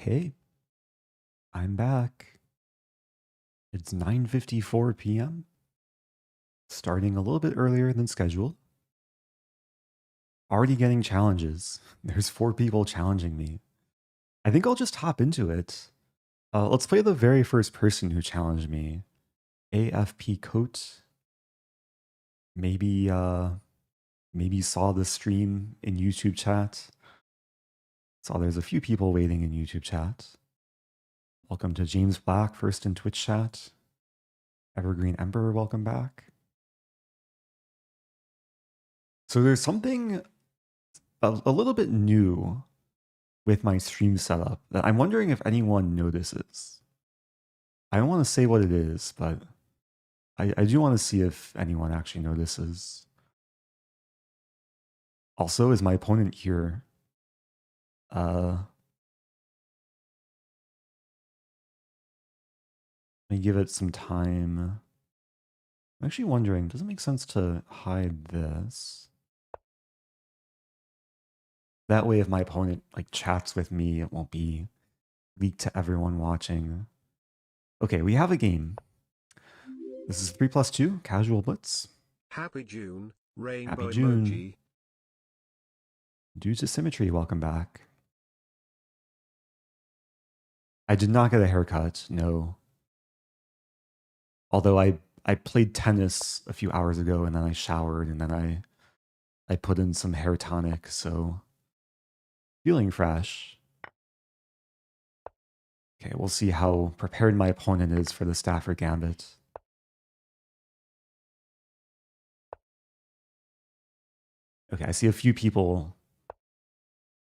Okay, I'm back. It's 9:54 p.m. Starting a little bit earlier than scheduled. Already getting challenges. There's 4 people challenging me. I think I'll just hop into it. Let's play the very first person who challenged me. afpcoat. Maybe saw the stream in YouTube chat. Saw there's a few people waiting in YouTube chat. Welcome to James Black, first in Twitch chat. Evergreen Emperor, welcome back. So there's something a little bit new with my stream setup that I'm wondering if anyone notices. I don't want to say what it is, but I do want to see if anyone actually notices. Also, is my opponent here? Let me give it some time. I'm actually wondering, does it make sense to hide this? That way, if my opponent like chats with me, it won't be leaked to everyone watching. Okay, we have a game. This is 3+2, Casual Blitz. Happy June, rainbow Happy June. emoji. Due to symmetry, welcome back. I did not get a haircut, no. Although I played tennis a few hours ago and then I showered and then I put in some hair tonic, so feeling fresh. Okay, we'll see how prepared my opponent is for the Stafford Gambit. Okay, I see a few people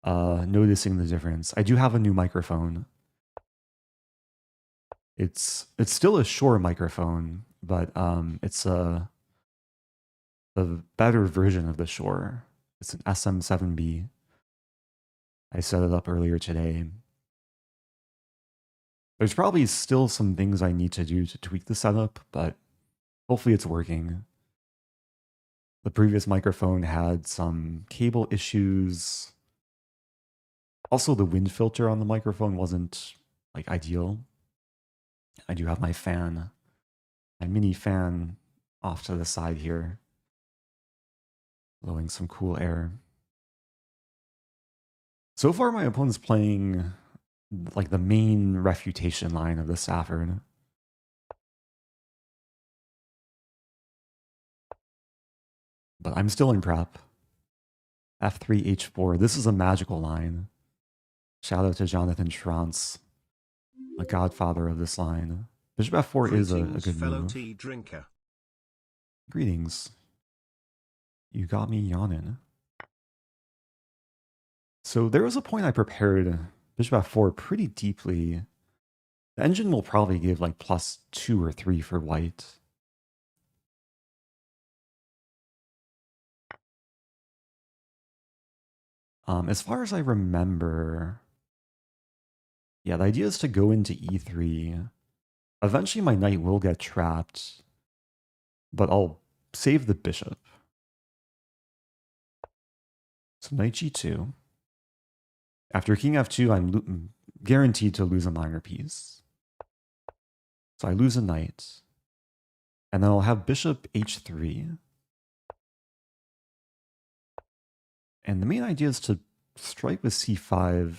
noticing the difference. I do have a new microphone. It's still a Shure microphone, but it's a better version of the Shure. It's an SM7B. I set it up earlier today. There's probably still some things I need to do to tweak the setup, but hopefully it's working. The previous microphone had some cable issues. Also, the wind filter on the microphone wasn't like ideal. I do have my fan, my mini fan off to the side here, blowing some cool air. So far, my opponent's playing like the main refutation line of the Stafford. But I'm still in prep. F3, H4. This is a magical line. Shout out to Jonathan Schrantz, a godfather of this line. Bishop F4 is a good fellow move. tea drinker. Greetings. You got me yawning. So there was a point I prepared Bishop F4 pretty deeply. The engine will probably give like +2 or 3 for white. As far as I remember, yeah, the idea is to go into E3. Eventually my knight will get trapped, but I'll save the bishop. So knight G2. After king F2, I'm guaranteed to lose a minor piece. So I lose a knight. And then I'll have bishop H3. And the main idea is to strike with C5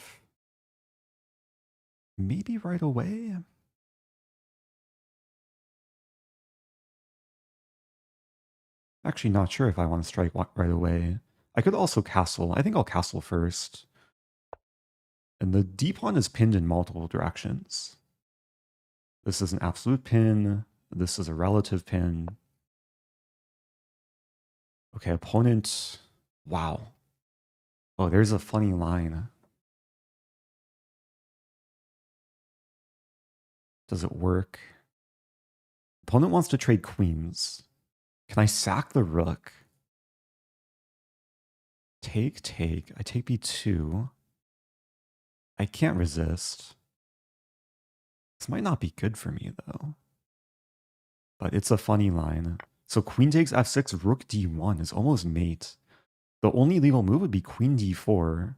maybe right away. Actually not sure if I want to strike right away. I could also castle. I think I'll castle first. And the d pawn is pinned in multiple directions. This is an absolute pin. This is a relative pin. Okay, opponent. Wow. Oh, there's a funny line. Does it work? Opponent wants to trade queens. Can I sack the rook? Take. I take b2. I can't resist. This might not be good for me, though. But it's a funny line. So queen takes f6, rook d1 is almost mate. The only legal move would be queen d4.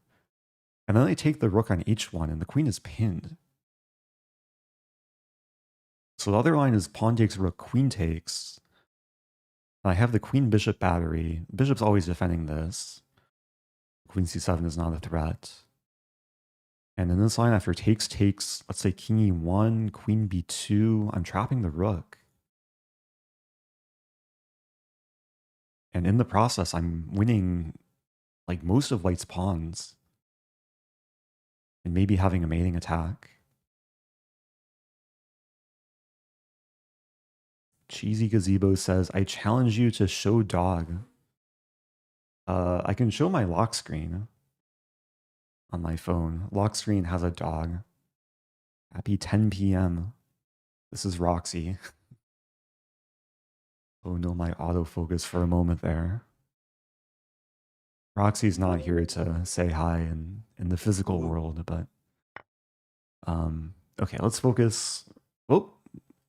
And then I take the rook on h1, and the queen is pinned. So the other line is pawn takes rook, queen takes. I have the queen bishop battery. The bishop's always defending this. Queen c7 is not a threat. And in this line, after takes, let's say king e1, queen b2, I'm trapping the rook. And in the process, I'm winning like most of white's pawns. And maybe having a mating attack. Cheesy Gazebo says, I challenge you to show dog. I can show my lock screen on my phone. Lock screen has a dog. Happy 10 p.m. This is Roxy. Oh no, my autofocus for a moment there. Roxy's not here to say hi in the physical world, but okay, let's focus. Oh,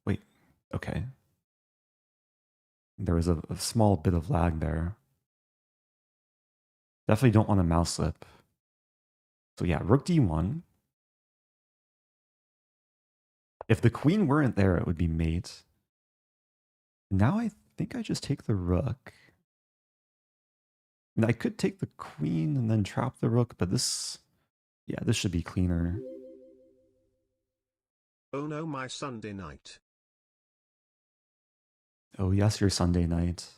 wait, okay. There was a small bit of lag there. Definitely don't want a mouse slip. So yeah, rook d1. If the queen weren't there, it would be mate. Now I think I just take the rook. I could take the queen and then trap the rook, but this, yeah, this should be cleaner. Oh no, my Sunday night. Oh yes, your Sunday night.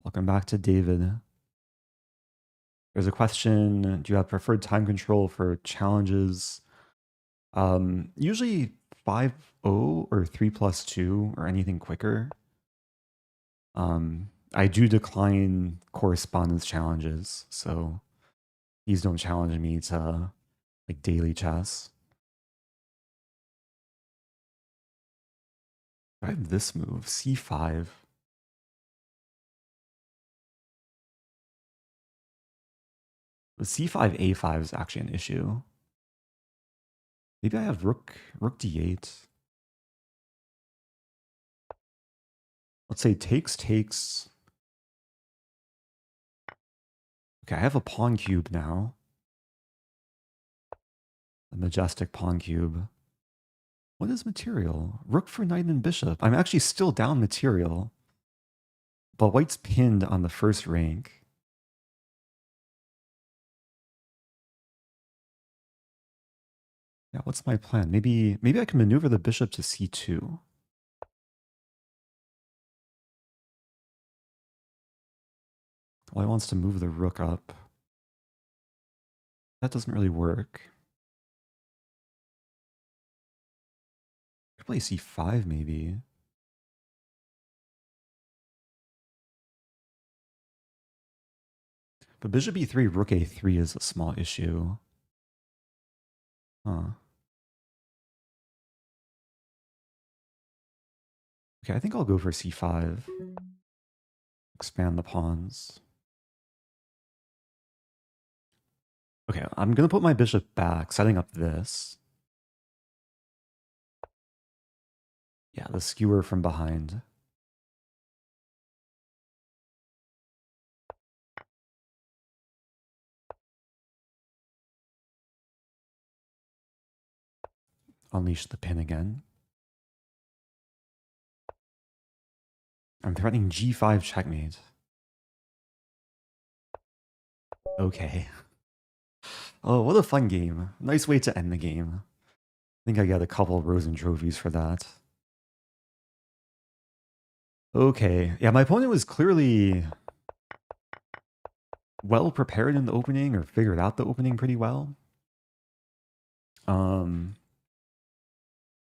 Welcome back to David. There's a question, do you have preferred time control for challenges? Usually 5-0 or 3+2 or anything quicker. I do decline correspondence challenges, so please don't challenge me to like daily chess. I have this move, c5. The c5, a5 is actually an issue. Maybe I have rook d8. Let's say takes. Okay, I have a pawn cube now. A majestic pawn cube. What is material? Rook for knight and bishop. I'm actually still down material. But white's pinned on the first rank. Yeah, what's my plan? Maybe I can maneuver the bishop to c2. White wants to move the rook up. That doesn't really work. Could play c5 maybe. But bishop e3, rook a3 is a small issue. Huh. Okay, I think I'll go for c5. Expand the pawns. Okay, I'm going to put my bishop back, setting up this. Yeah, the skewer from behind. Unleash the pin again. I'm threatening g5 checkmate. Okay. Oh, what a fun game. Nice way to end the game. I think I got a couple Rosen trophies for that. Okay. Yeah, my opponent was clearly well prepared in the opening, or figured out the opening pretty well.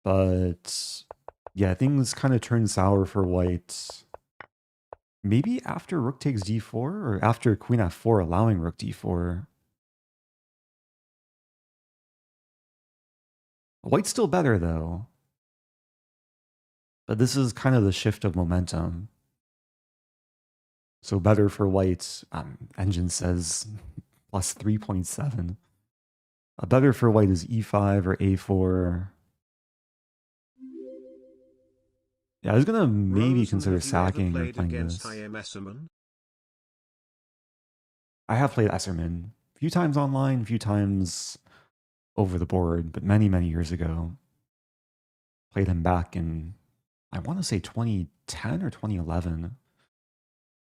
But yeah, things kind of turned sour for white. Maybe after rook takes d4, or after queen f4 allowing rook d4. White's still better though. But this is kind of the shift of momentum. So better for white. Engine says plus 3.7. Better for white is e5 or a4. Yeah, I was gonna maybe Rosen consider has never sacking or played playing against this. IM Esserman. I have played Esserman. few times online, a few times over the board, but many, many years ago. Played him back in, I want to say 2010 or 2011.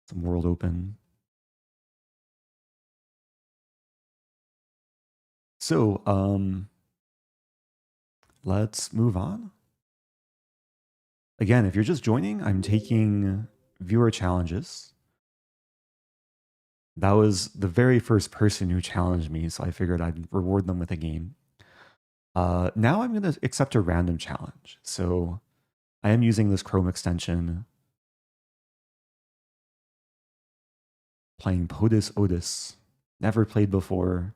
Some World Open. So, let's move on. Again, if you're just joining, I'm taking viewer challenges. That was the very first person who challenged me, so I figured I'd reward them with a game. Now I'm going to accept a random challenge. So I am using this Chrome extension, playing PotusOtis. Never played before.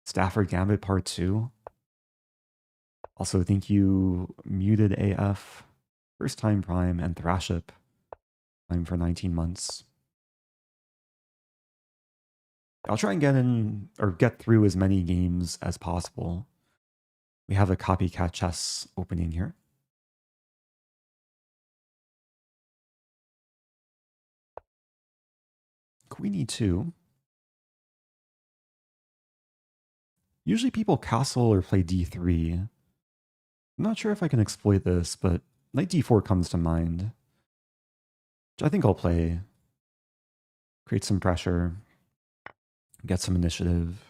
Stafford Gambit Part 2. Also, thank you, Muted AF, First Time Prime, and Thraship, Prime for 19 months. I'll try and get in, or get through as many games as possible. We have a copycat chess opening here. Queen e2. Usually people castle or play d3. I'm not sure if I can exploit this, but knight d4 comes to mind, which I think I'll play. Create some pressure, get some initiative.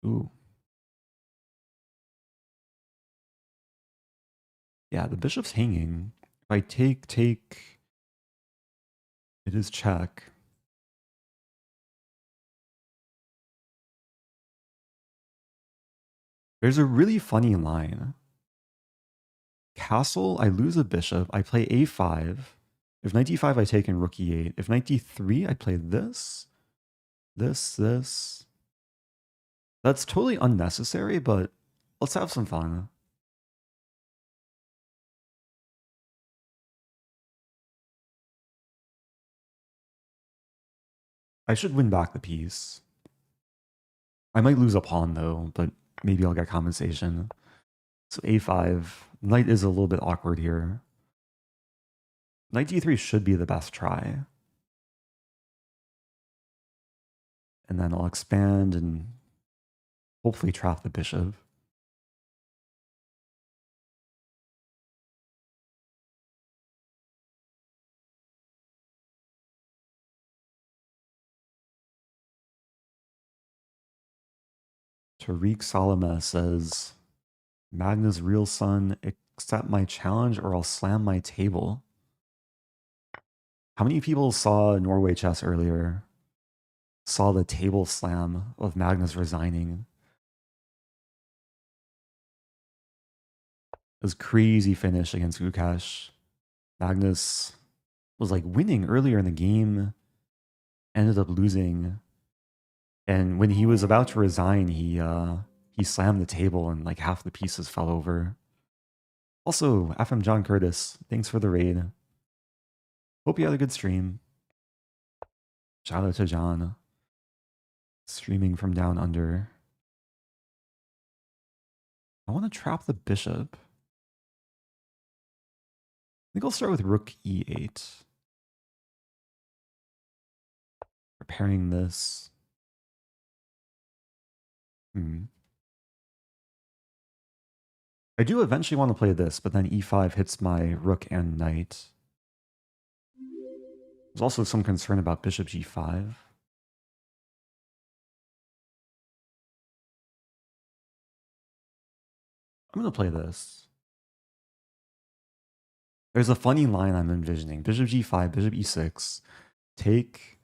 Ooh. Yeah, the bishop's hanging. If I take, it is check. There's a really funny line. Castle, I lose a bishop. I play a5. If knight d5, I take in rook e8. If knight d3, I play this. This. That's totally unnecessary, but let's have some fun. I should win back the piece. I might lose a pawn though, but maybe I'll get compensation. So a5. Knight is a little bit awkward here. Knight d3 should be the best try. And then I'll expand and hopefully trap the bishop. Tariq Salama says, Magna's real son, accept my challenge or I'll slam my table. How many people saw Norway Chess earlier? Saw the table slam of Magnus resigning? It was crazy finish against Gukesh. Magnus was like winning earlier in the game, ended up losing. And when he was about to resign, he slammed the table and like half the pieces fell over. Also, FM John Curtis, thanks for the raid. Hope you had a good stream. Shout out to John. Streaming from down under. I want to trap the bishop. I think I'll start with rook e8. Preparing this. I do eventually want to play this, but then e5 hits my rook and knight. There's also some concern about bishop g5. I'm going to play this. There's a funny line I'm envisioning. Bishop g5, bishop e6. Take.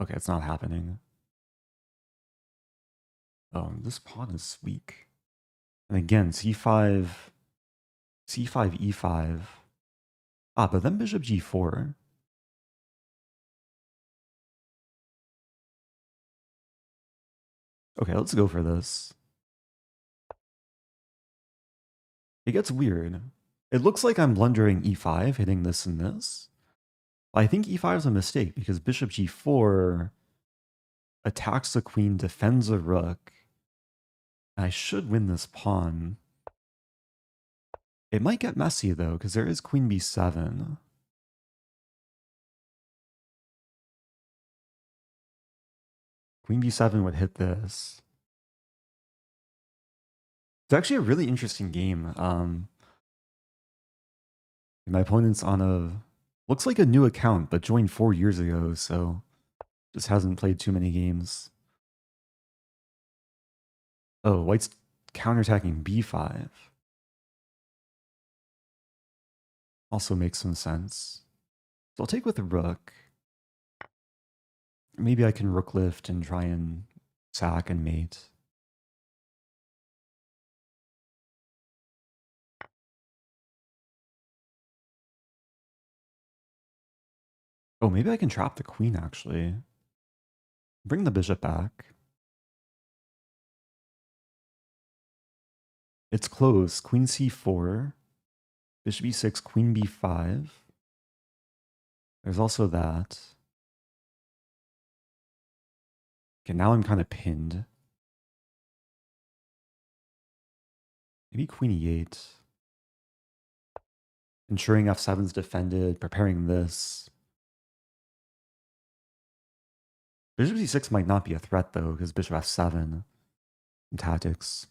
Okay, it's not happening. Oh, this pawn is weak. And again, c5, e5. Ah, but then bishop g4. Okay, let's go for this. It gets weird. It looks like I'm blundering e5, hitting this and this. I think e5 is a mistake because bishop g4 attacks the queen, defends a rook. I should win this pawn. It might get messy though, because there is queen b7. Queen b7 would hit this. It's actually a really interesting game. My opponent's on a, looks like a new account, but joined 4 years ago, so just hasn't played too many games. Oh, white's counterattacking b5. Also makes some sense. So I'll take with the rook. Maybe I can rook lift and try and sack and mate. Oh, maybe I can trap the queen, actually. Bring the bishop back. It's close. Queen c4. Bishop e6, queen b5. There's also that. Okay, now I'm kind of pinned. Maybe queen e8. Ensuring f7's defended, preparing this. Bishop c6 might not be a threat, though, because bishop f7 in tactics.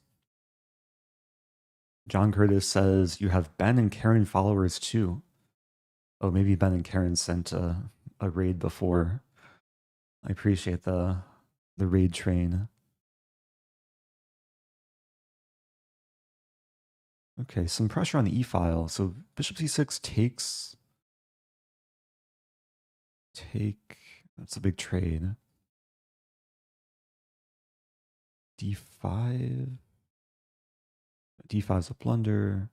John Curtis says, you have Ben and Karen followers, too. Oh, maybe Ben and Karen sent a raid before. I appreciate the raid train. Okay, some pressure on the e-file. So bishop c6 takes... That's a big trade. d5. d5 is a blunder.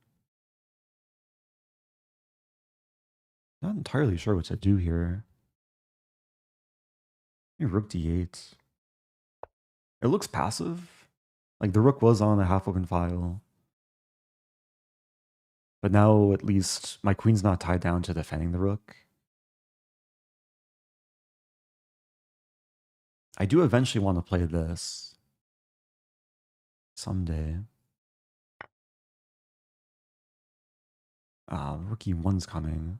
Not entirely sure what to do here. Maybe rook d8. It looks passive. Like the rook was on a half-open file. But now at least my queen's not tied down to defending the rook. I do eventually want to play this. Someday. Rook e1's coming.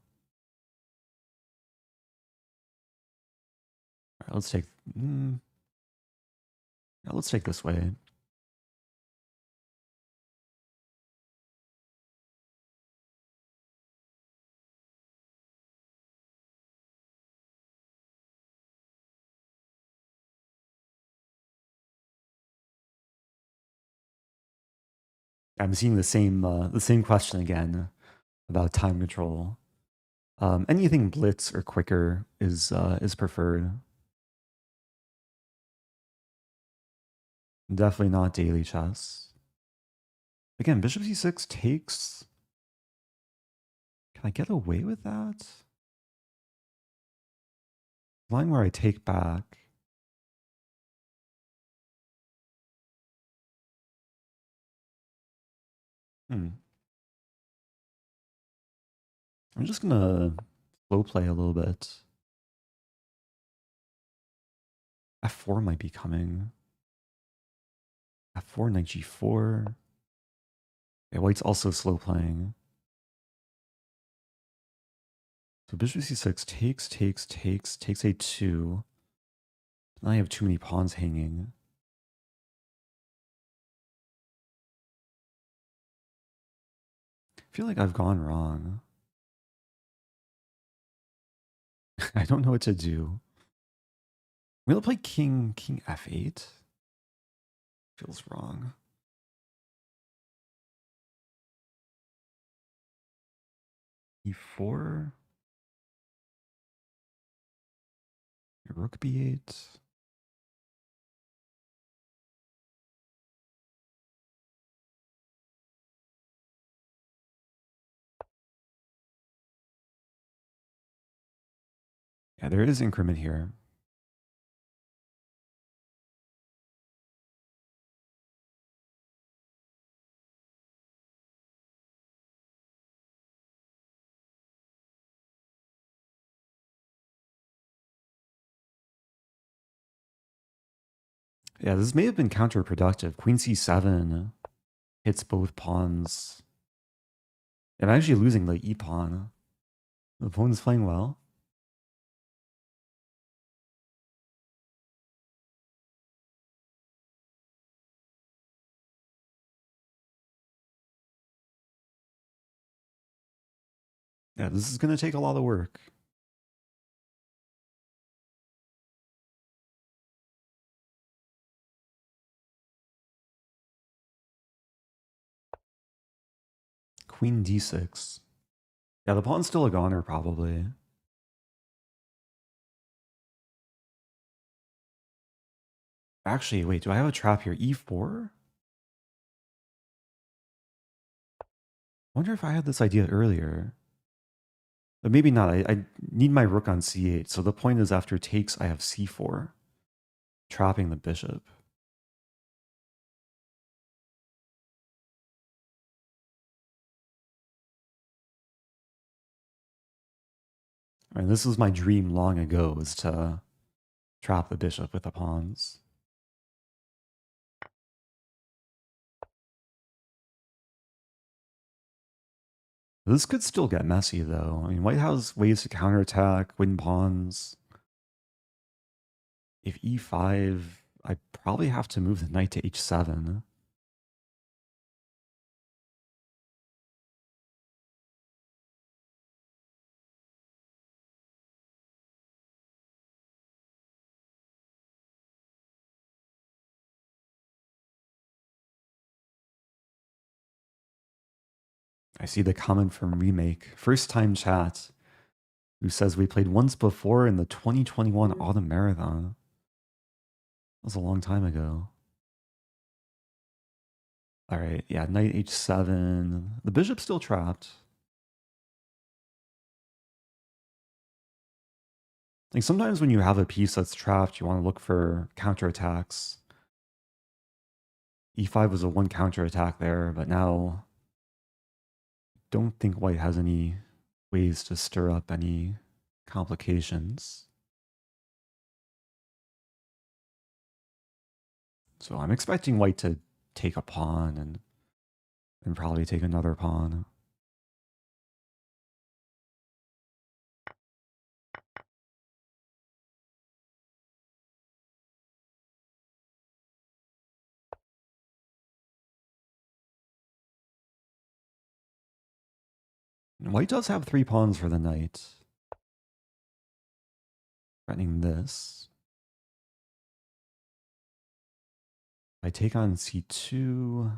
All right, let's take... yeah, let's take this way. I'm seeing the same question again about time control. Anything blitz or quicker is preferred. Definitely not daily chess. Again, bishop c6 takes. Can I get away with that? Line where I take back. I'm just gonna slow play a little bit. f4 might be coming. f4, knight g4. Okay, white's also slow playing. So bishop c6 takes a2. Now I have too many pawns hanging. I feel like I've gone wrong. I don't know what to do. I'm gonna play king f8. Feels wrong. e4. Rook b8. Yeah, there is increment here. Yeah, this may have been counterproductive. Queen c7 hits both pawns. I'm actually losing the e-pawn. The opponent's playing well. Yeah, this is going to take a lot of work. Queen d6. Yeah, the pawn's still a goner, probably. Actually, wait, do I have a trap here? e4? I wonder if I had this idea earlier. But maybe not. I need my rook on c8, so the point is after takes, I have c4. Trapping the bishop. I mean, this was my dream long ago, was to trap the bishop with the pawns. This could still get messy, though. I mean, white has ways to counterattack, win pawns. If e5, I probably have to move the knight to h7. I see the comment from Remake, first time chat, who says we played once before in the 2021 Autumn Marathon. That was a long time ago. All right, yeah, knight h7. The bishop's still trapped. Like sometimes when you have a piece that's trapped, you want to look for counterattacks. e5 was a one counterattack there, but now don't think white has any ways to stir up any complications. So I'm expecting white to take a pawn and probably take another pawn. And white does have 3 pawns for the knight. Threatening this. I take on c2.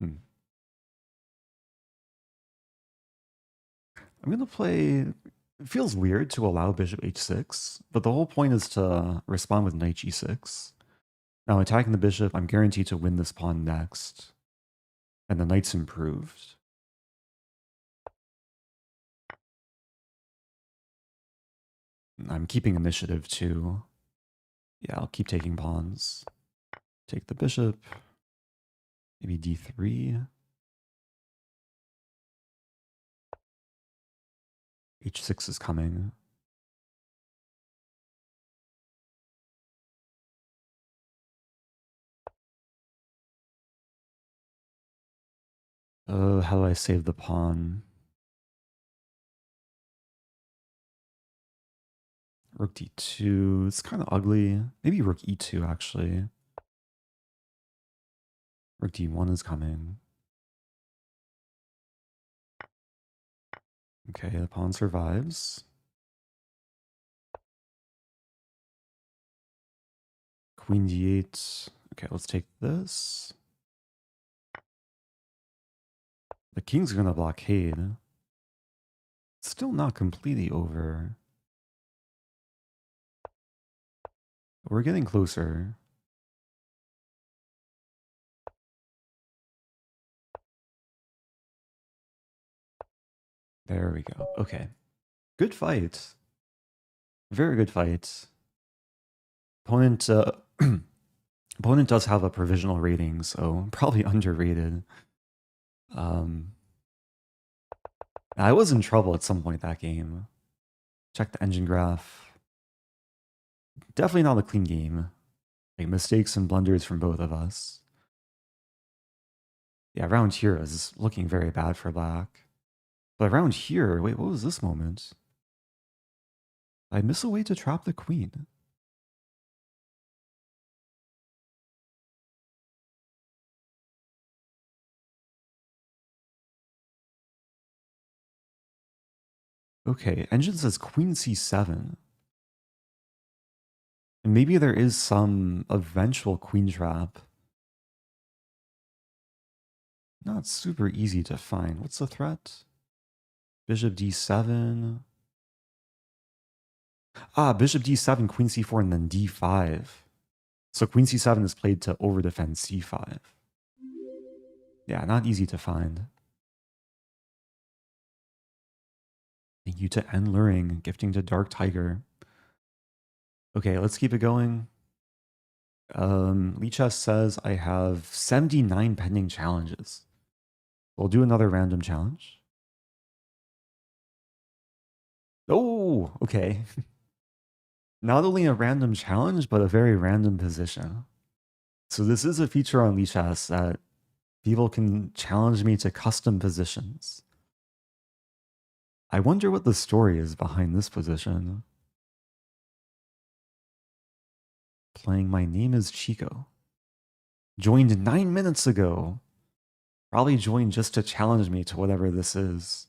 I'm going to play... It feels weird to allow bishop h6, but the whole point is to respond with knight g6. Now attacking the bishop, I'm guaranteed to win this pawn next. And the knight's improved. I'm keeping initiative too. Yeah, I'll keep taking pawns. Take the bishop. Maybe d3. h6 is coming. How do I save the pawn? Rook d2. It's kind of ugly. Maybe rook e2, actually. Rook d1 is coming. Okay, the pawn survives. Queen d8. Okay, let's take this. The king's gonna blockade. Still not completely over. We're getting closer. There we go. Okay. Good fight. Very good fight. Opponent, opponent does have a provisional rating, so probably underrated. I was in trouble at some point that game. Check the engine graph. Definitely not a clean game. Like mistakes and blunders from both of us. Yeah, around here is looking very bad for black. But around here, wait, what was this moment? Did I miss a way to trap the queen? Okay, engine says queen c7. And maybe there is some eventual queen trap. Not super easy to find. What's the threat? Bishop d7. Ah, bishop d7, queen c4, and then d5. So queen c7 is played to overdefend c5. Yeah, not easy to find. Thank you to N Luring, gifting to Dark Tiger. Okay, let's keep it going. Lichess says I have 79 pending challenges. We'll do another random challenge. Oh, okay. Not only a random challenge, but a very random position. So this is a feature on Lichess that people can challenge me to custom positions. I wonder what the story is behind this position. Playing My Name is Chico. Joined 9 minutes ago. Probably joined just to challenge me to whatever this is.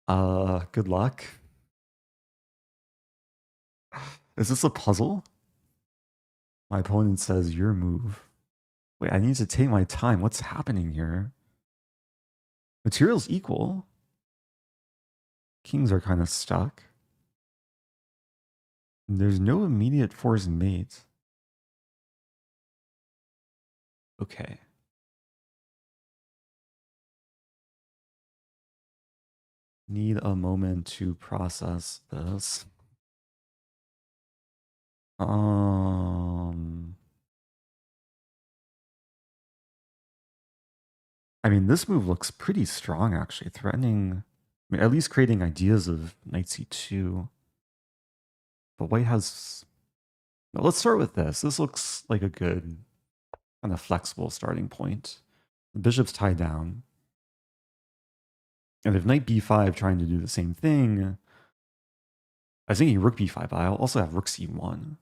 Good luck. Is this a puzzle? My opponent says, your move. Wait, I need to take my time. What's happening here? Materials equal. Kings are kind of stuck. There's no immediate forced mate. Okay. Need a moment to process this. I mean, this move looks pretty strong, actually. Threatening, I mean, at least creating ideas of knight c2. But white has... Well, let's start with this. This looks like a good, kind of flexible starting point. The bishop's tied down. And if knight b5 trying to do the same thing, I was thinking rook b5, but I also have rook c1.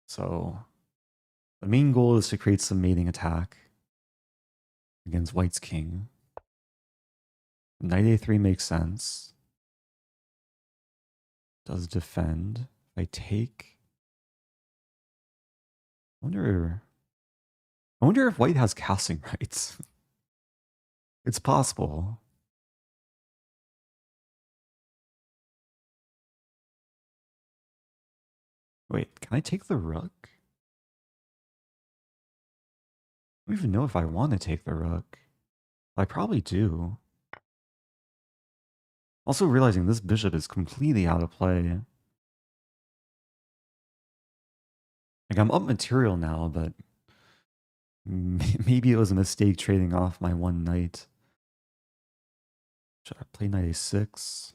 So the main goal is to create some mating attack against white's king. Knight a3 makes sense. Does defend. If I take... I wonder if white has casting rights. It's possible. Wait, can I take the rook? I don't even know if I want to take the rook. I probably do. Also realizing this bishop is completely out of play. Like, I'm up material now, but maybe it was a mistake trading off my one knight. Should I play knight a6?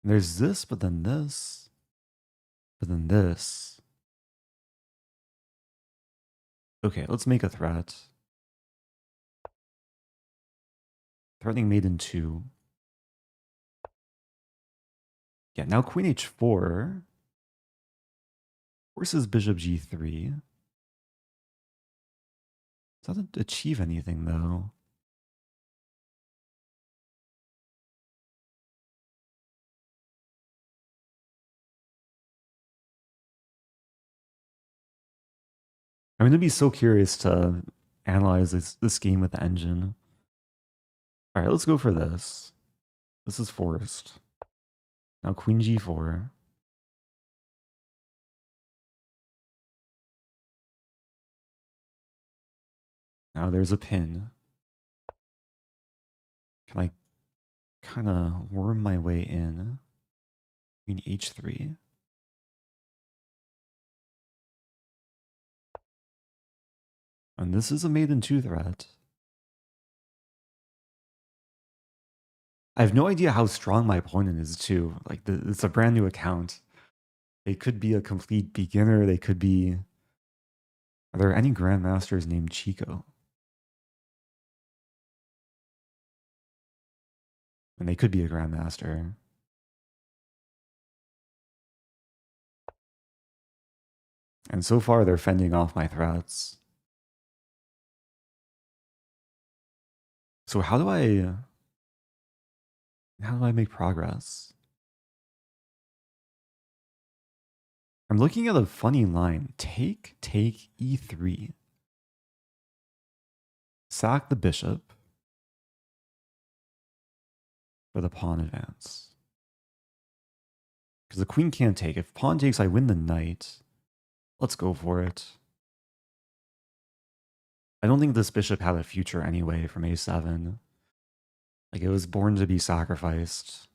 There's this, but then this. But then this. Okay, let's make a threat. Threatening mate in 2. Yeah, now queen h4. Forces bishop g3. Doesn't achieve anything, though. I'm going to be so curious to analyze this game with the engine. All right, let's go for this. This is forced. Now queen g4. Now there's a pin. Can I kind of worm my way in? Queen h3. And this is a mate in 2 threat. I have no idea how strong my opponent is, too. Like, it's a brand new account. They could be a complete beginner. They could be Are there any grandmasters named Chico? And they could be a grandmaster. And so far, they're fending off my threats. So how do I make progress? I'm looking at a funny line. Take e3. Sack the bishop for the pawn advance. Because the queen can't take. If pawn takes, I win the knight. Let's go for it. I don't think this bishop had a future anyway from a7. Like, it was born to be sacrificed.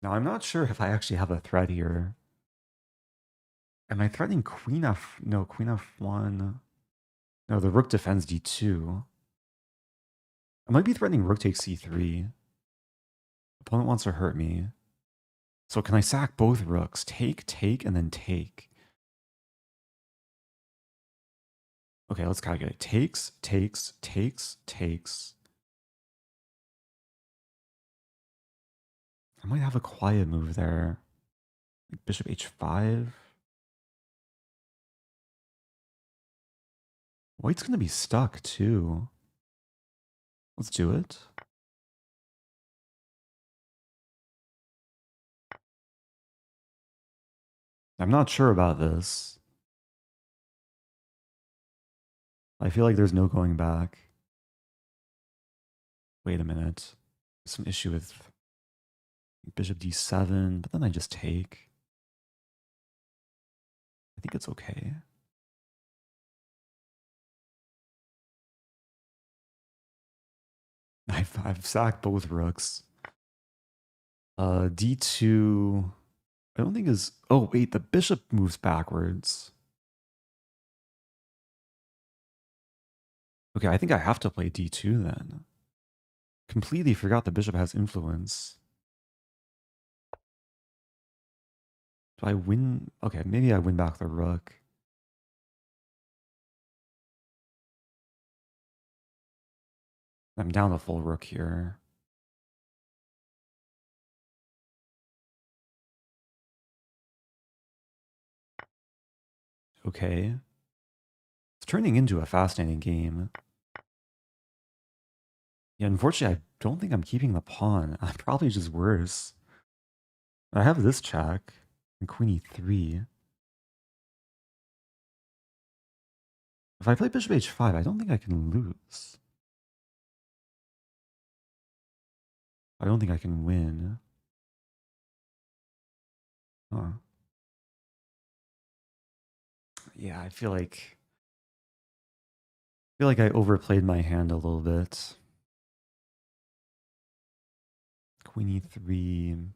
Now, I'm not sure if I actually have a threat here. Am I threatening queen f... No, queen f1. No, the rook defends d2. I might be threatening rook takes c3. Opponent wants to hurt me. So can I sack both rooks? Take, and then take. Okay, let's calculate. Takes. I might have a quiet move there. Like bishop h5. White's going to be stuck too. Let's do it. I'm not sure about this. I feel like there's no going back. Wait a minute. Some issue with bishop d7, but then I just take. I think it's okay. I've sacked both rooks. D2, I don't think is... Oh, wait, the bishop moves backwards. Okay, I think I have to play D2 then. Completely forgot the bishop has influence. Do I win? Okay, maybe I win back the rook. I'm down the full rook here. Okay. It's turning into a fascinating game. Yeah, unfortunately, I don't think I'm keeping the pawn. I'm probably just worse. I have this check and queen e3. If I play bishop h5, I don't think I can lose. I don't think I can win. Huh. Yeah, I feel like I overplayed my hand a little bit. Queen e3.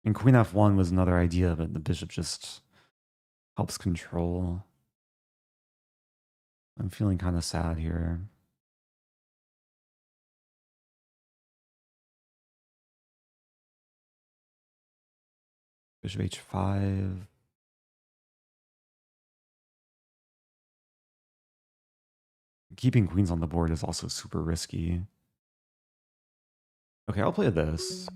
And queen f1 was another idea, but the bishop just helps control. I'm feeling kind of sad here. Bishop h5. Keeping queens on the board is also super risky. Okay, I'll play this.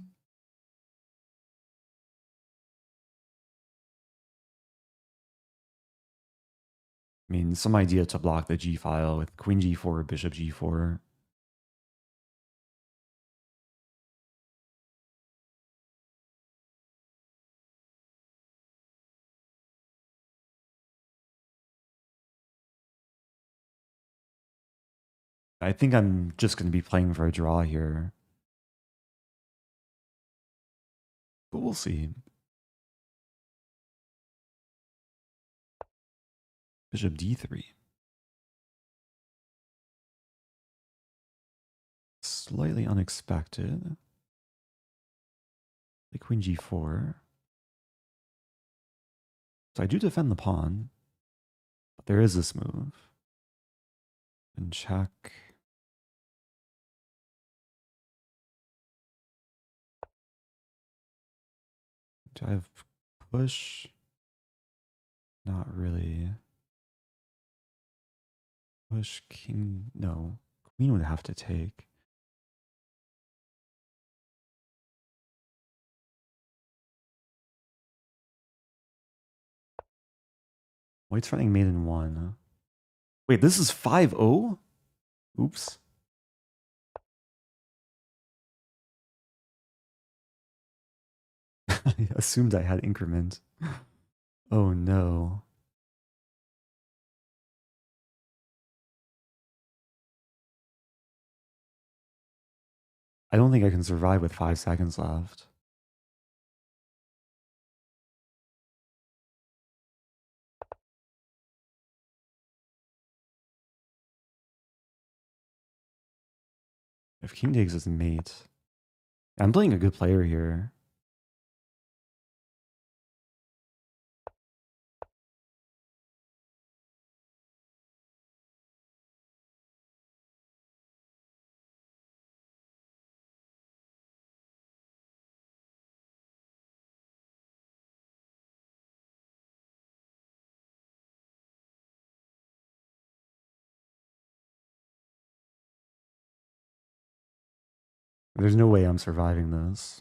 I mean, some idea to block the g file with queen g4, bishop g4. I think I'm just going to be playing for a draw here. But we'll see. Bishop d3. Slightly unexpected. The queen g4. So I do defend the pawn. But there is this move. And check. Do I have push? Not really. Push king. No. Queen would have to take. White's running mate in 1. Wait, this is 5-0? Oops. I assumed I had increment. Oh no. I don't think I can survive with 5 seconds left. If king takes his mate. I'm playing a good player here. There's no way I'm surviving this.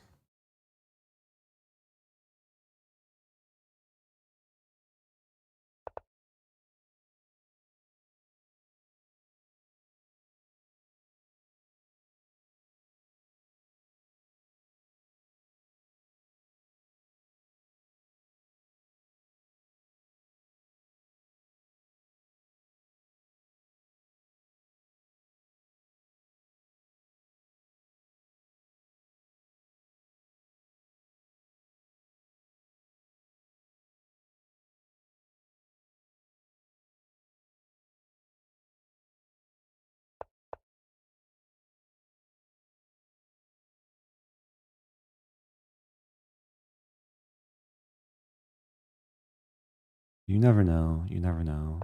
You never know. You never know.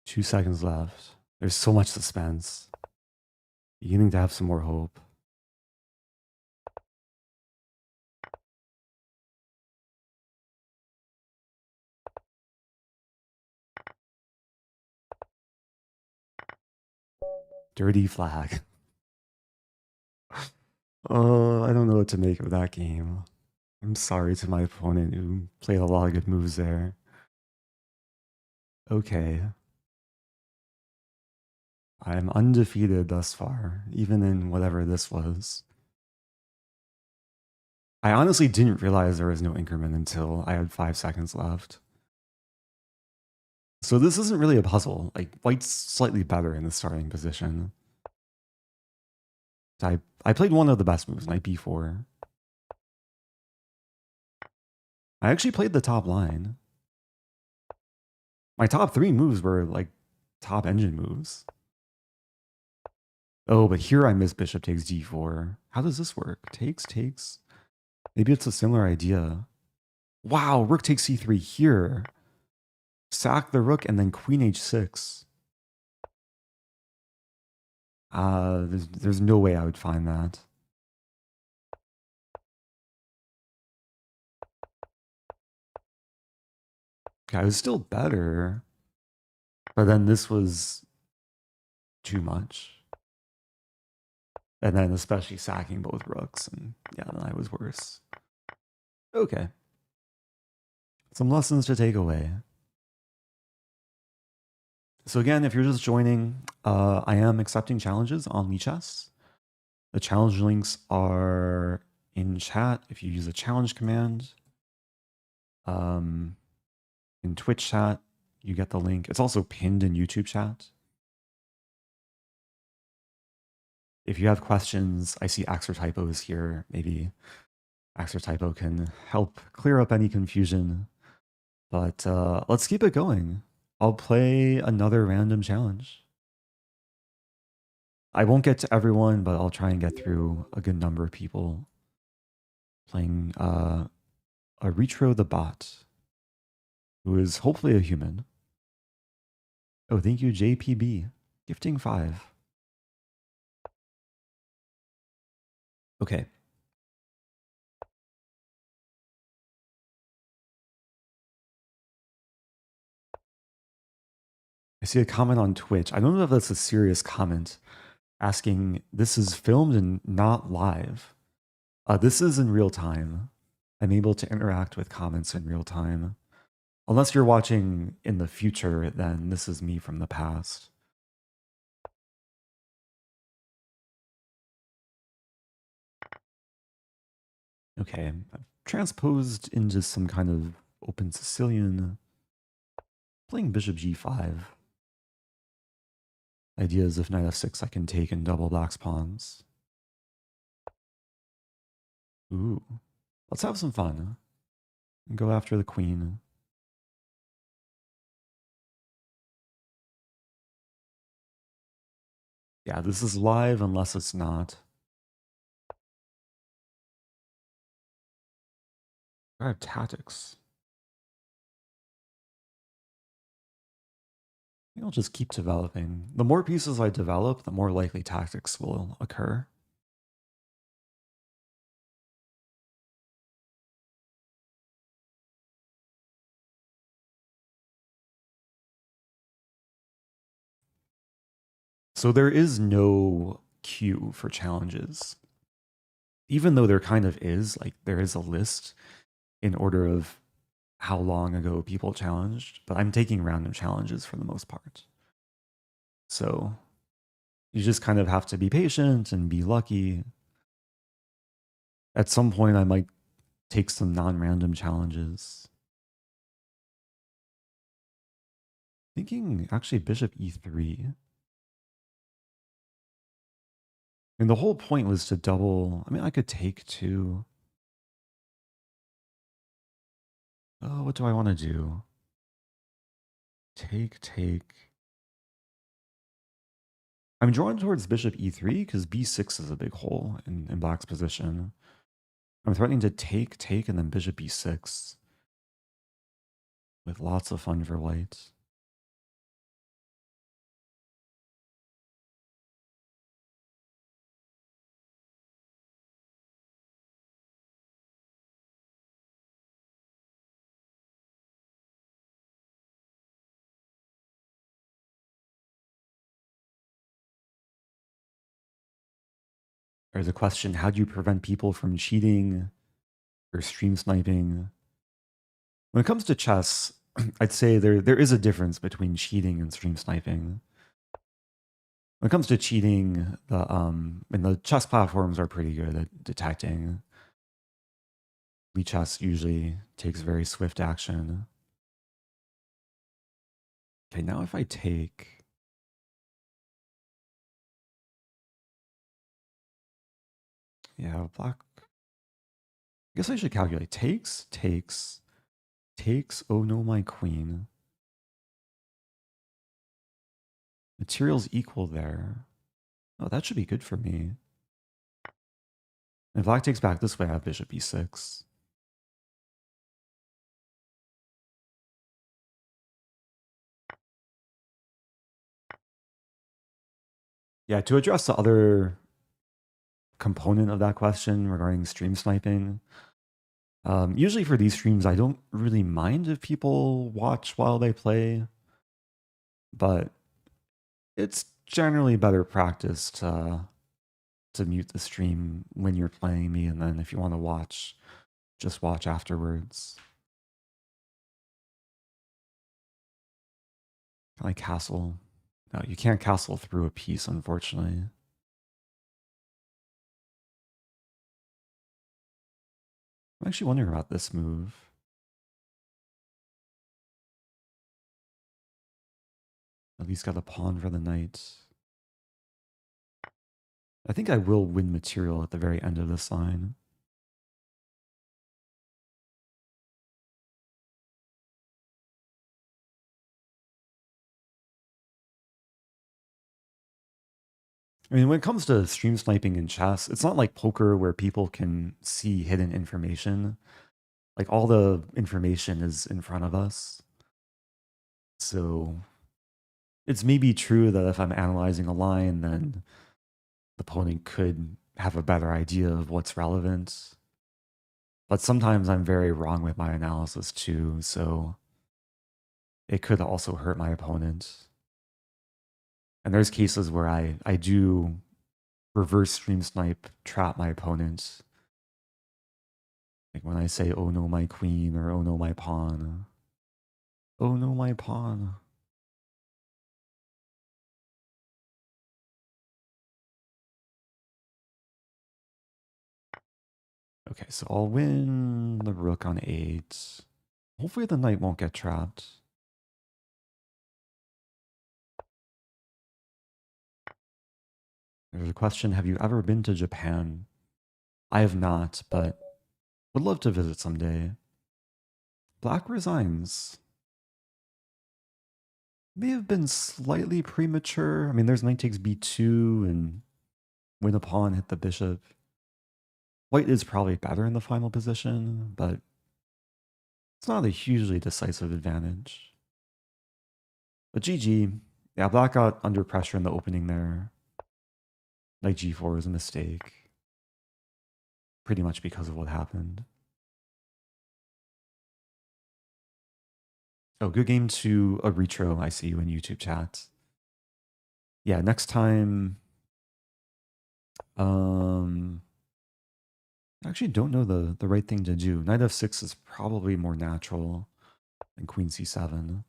Two seconds left. There's so much suspense. Beginning to have some more hope. Dirty flag. I don't know what to make of that game. I'm sorry to my opponent who played a lot of good moves there. Okay. I'm undefeated thus far, even in whatever this was. I honestly didn't realize there was no increment until I had 5 seconds left. So this isn't really a puzzle. Like, white's slightly better in the starting position. I played one of the best moves, knight b4. I actually played the top line. My top 3 moves were like top engine moves. Oh, but here I missed bishop takes d4. How does this work? Takes. Maybe it's a similar idea. Wow, rook takes c3 here. Sack the rook and then queen h6. There's no way I would find that. Okay, I was still better. But then this was too much. And then especially sacking both rooks. And yeah, then I was worse. Okay. Some lessons to take away. So again, if you're just joining, I am accepting challenges on WeChess. The challenge links are in chat if you use a challenge command. In Twitch chat, you get the link. It's also pinned in YouTube chat. If you have questions, I see AritroTheBot is here. Maybe AritroTheBot can help clear up any confusion. But let's keep it going. I'll play another random challenge. I won't get to everyone, but I'll try and get through a good number of people playing AritroTheBot, who is hopefully a human. Oh, thank you, JPB. Gifting 5. Okay. I see a comment on Twitch. I don't know if that's a serious comment asking, this is filmed and not live. This is in real time. I'm able to interact with comments in real time. Unless you're watching in the future, then this is me from the past. Okay, I've transposed into some kind of open Sicilian, playing bishop g5. Idea is if knight f6 I can take and double black's pawns. Ooh, let's have some fun. And go after the queen. Yeah, this is live unless it's not. I have tactics. I think I'll just keep developing. The more pieces I develop, the more likely tactics will occur. So there is no queue for challenges. Even though there kind of is, like there is a list in order of how long ago people challenged, but I'm taking random challenges for the most part. So you just kind of have to be patient and be lucky. At some point I might take some non-random challenges. Thinking actually bishop e3. And the whole point was to double. I mean, I could take two. Oh, what do I want to do? Take. I'm drawn towards bishop e3 because b6 is a big hole in black's position. I'm threatening to take, and then bishop b6 with lots of fun for white. There's a question, how do you prevent people from cheating or stream sniping? When it comes to chess, I'd say there is a difference between cheating and stream sniping. When it comes to cheating, the chess platforms are pretty good at detecting. Chess usually takes very swift action. Okay, now if I take, yeah, black. I guess I should calculate. Takes. Oh no, my queen. Materials equal there. Oh, that should be good for me. If black takes back this way, I have bishop e6. Yeah, to address the other component of that question regarding stream sniping, usually for these streams, I don't really mind if people watch while they play, but it's generally better practice to mute the stream when you're playing me, and then if you want to watch, just watch afterwards. Like castle. No, you can't castle through a piece, unfortunately. I'm actually wondering about this move. At least got a pawn for the knight. I think I will win material at the very end of this line. I mean, when it comes to stream sniping in chess, it's not like poker where people can see hidden information. Like all the information is in front of us. So it's maybe true that if I'm analyzing a line, then the opponent could have a better idea of what's relevant. But sometimes I'm very wrong with my analysis too, so it could also hurt my opponent. And there's cases where I do reverse stream snipe, trap my opponent. Like when I say, oh no, my queen, or oh no, my pawn. Oh no, my pawn. Okay, so I'll win the rook on 8. Hopefully the knight won't get trapped. There's a question, have you ever been to Japan? I have not, but would love to visit someday. Black resigns. May have been slightly premature. I mean, there's knight takes b2 and win a pawn, hit the bishop. White is probably better in the final position, but it's not a hugely decisive advantage. But GG. Yeah, black got under pressure in the opening there. Knight g4 was a mistake. Pretty much because of what happened. Oh, good game to Aritro. I see you in YouTube chat. Yeah, next time. I actually don't know the right thing to do. Knight f6 is probably more natural than queen c7.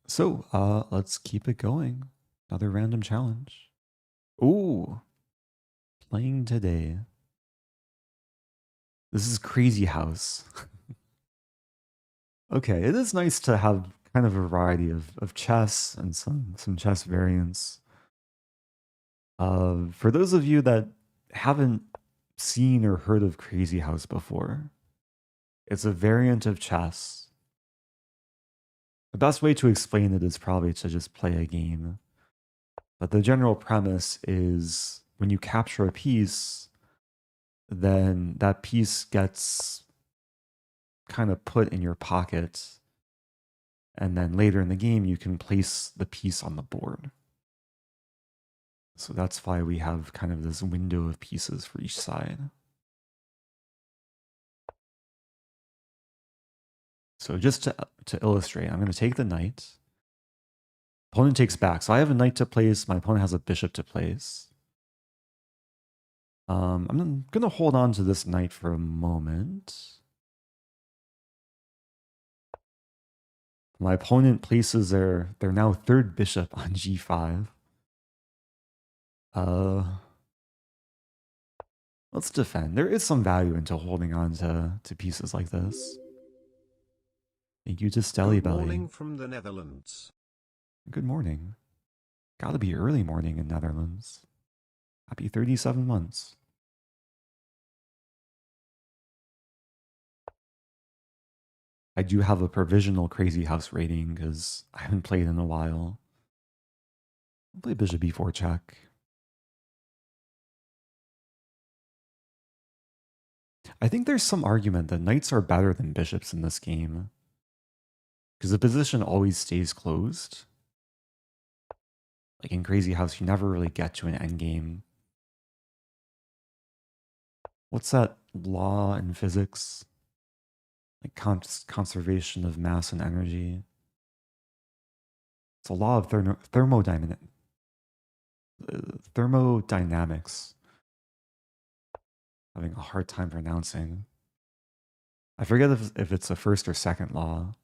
So let's keep it going. Another random challenge. Ooh, playing today. This is Crazy House. Okay, it is nice to have kind of a variety of chess and some chess variants. For those of you that haven't seen or heard of Crazy House before, it's a variant of chess. The best way to explain it is probably to just play a game. But the general premise is when you capture a piece, then that piece gets kind of put in your pocket. And then later in the game, you can place the piece on the board. So that's why we have kind of this window of pieces for each side. So just to illustrate, I'm going to take the knight. Opponent takes back. So I have a knight to place. My opponent has a bishop to place. I'm going to hold on to this knight for a moment. My opponent places their now third bishop on g5. Let's defend. There is some value into holding on to pieces like this. Thank you to Stelly Good Belly. morning from the Netherlands. Good morning. Gotta be early morning in Netherlands. Happy 37 months. I do have a provisional Crazy House rating because I haven't played in a while. I'll play bishop b4 check. I think there's some argument that knights are better than bishops in this game because the position always stays closed. Like in Crazy House, you never really get to an endgame. What's that law in physics? Like conservation of mass and energy. It's a law of thermodynamics. Having a hard time pronouncing. I forget if it's a first or second law.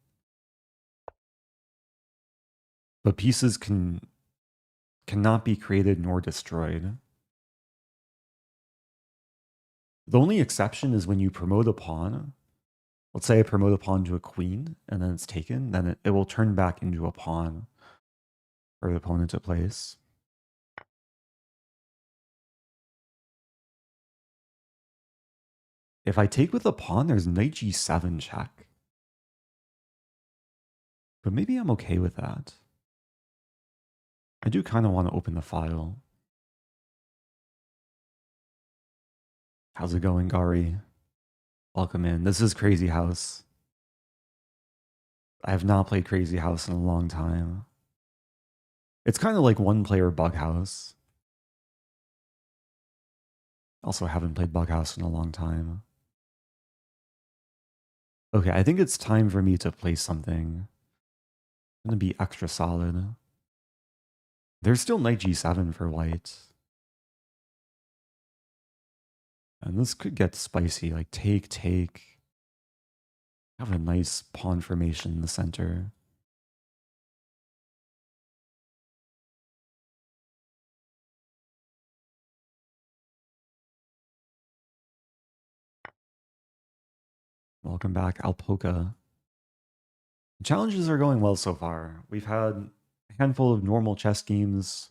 But pieces cannot be created nor destroyed. The only exception is when you promote a pawn. Let's say I promote a pawn to a queen and then it's taken, then it will turn back into a pawn for the opponent to place. If I take with a pawn, there's knight g7 check. But maybe I'm okay with that. I do kind of want to open the file. How's it going, Gari? Welcome in. This is Crazy House. I have not played Crazy House in a long time. It's kind of like one-player Bug House. Also haven't played Bug House in a long time. Okay, I think it's time for me to play something. I'm going to be extra solid. There's still knight g7 for white. And this could get spicy, like take. Have a nice pawn formation in the center. Welcome back, Alpoca. Challenges are going well so far. We've had a handful of normal chess games.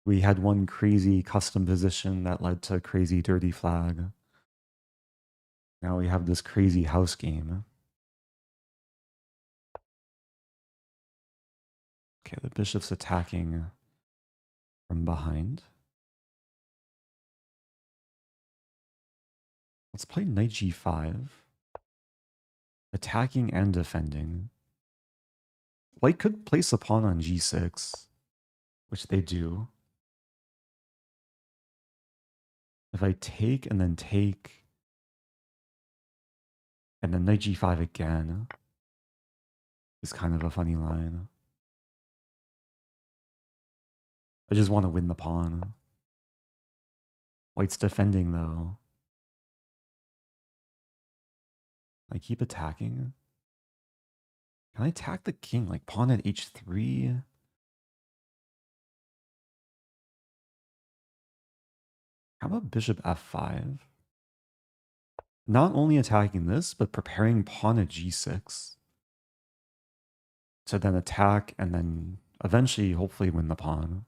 We had one crazy custom position that led to a crazy dirty flag. Now we have this crazy house game. Okay, the bishop's attacking from behind. Let's play knight g5. Attacking and defending. White could place a pawn on g6, which they do. If I take and then take, and then knight g5 again, is kind of a funny line. I just want to win the pawn. White's defending though. I keep attacking. Can I attack the king? Like pawn at h3? How about bishop f5? Not only attacking this, but preparing pawn at g6. To then attack and then eventually hopefully win the pawn.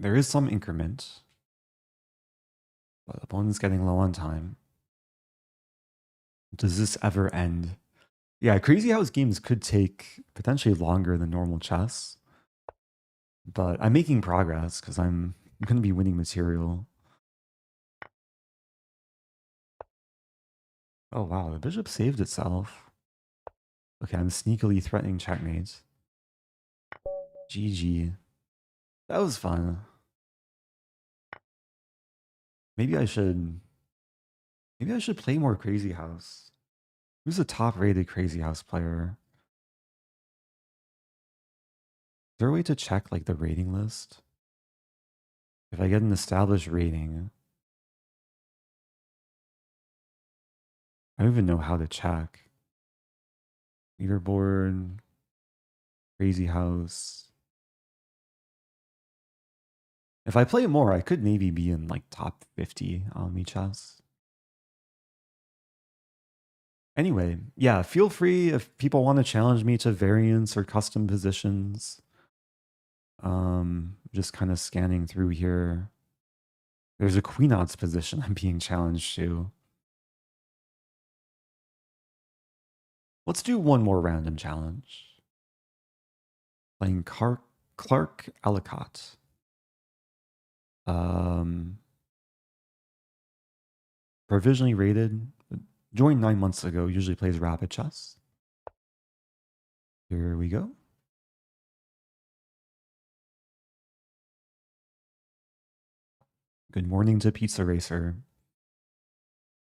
There is some increment, but the opponent's getting low on time. Does this ever end? Yeah, Crazy House games could take potentially longer than normal chess, but I'm making progress because I'm going to be winning material. Oh wow, the bishop saved itself. Okay, I'm sneakily threatening checkmate. GG. That was fun. Maybe I should play more Crazy House. Who's a top-rated Crazy House player? Is there a way to check like the rating list? If I get an established rating, I don't even know how to check. Leaderboard, Crazy House. If I play more, I could maybe be in like top 50 on me chess. Anyway, yeah, feel free if people want to challenge me to variants or custom positions. Just kind of scanning through here. There's a queen odds position I'm being challenged to. Let's do one more random challenge. Playing Clark Ellicott. Provisionally rated. Joined 9 months ago. Usually plays rapid chess. Here we go. Good morning to Pizza Racer.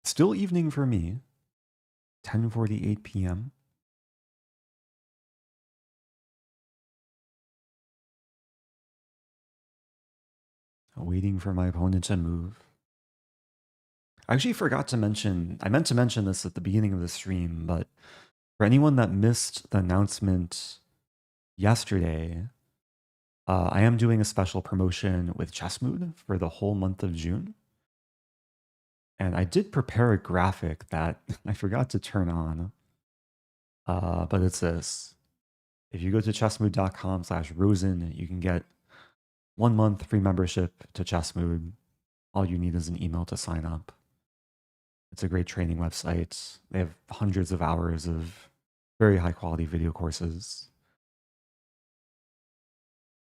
Still evening for me. 10:48 p.m. Waiting for my opponent to move. I actually forgot to mention, I meant to mention this at the beginning of the stream, but for anyone that missed the announcement yesterday, I am doing a special promotion with Chessmood for the whole month of June. And I did prepare a graphic that I forgot to turn on, but it's this. If you go to chessmood.com/Rosen, you can get 1 month free membership to Chessmood. All you need is an email to sign up. It's a great training website. They have hundreds of hours of very high quality video courses.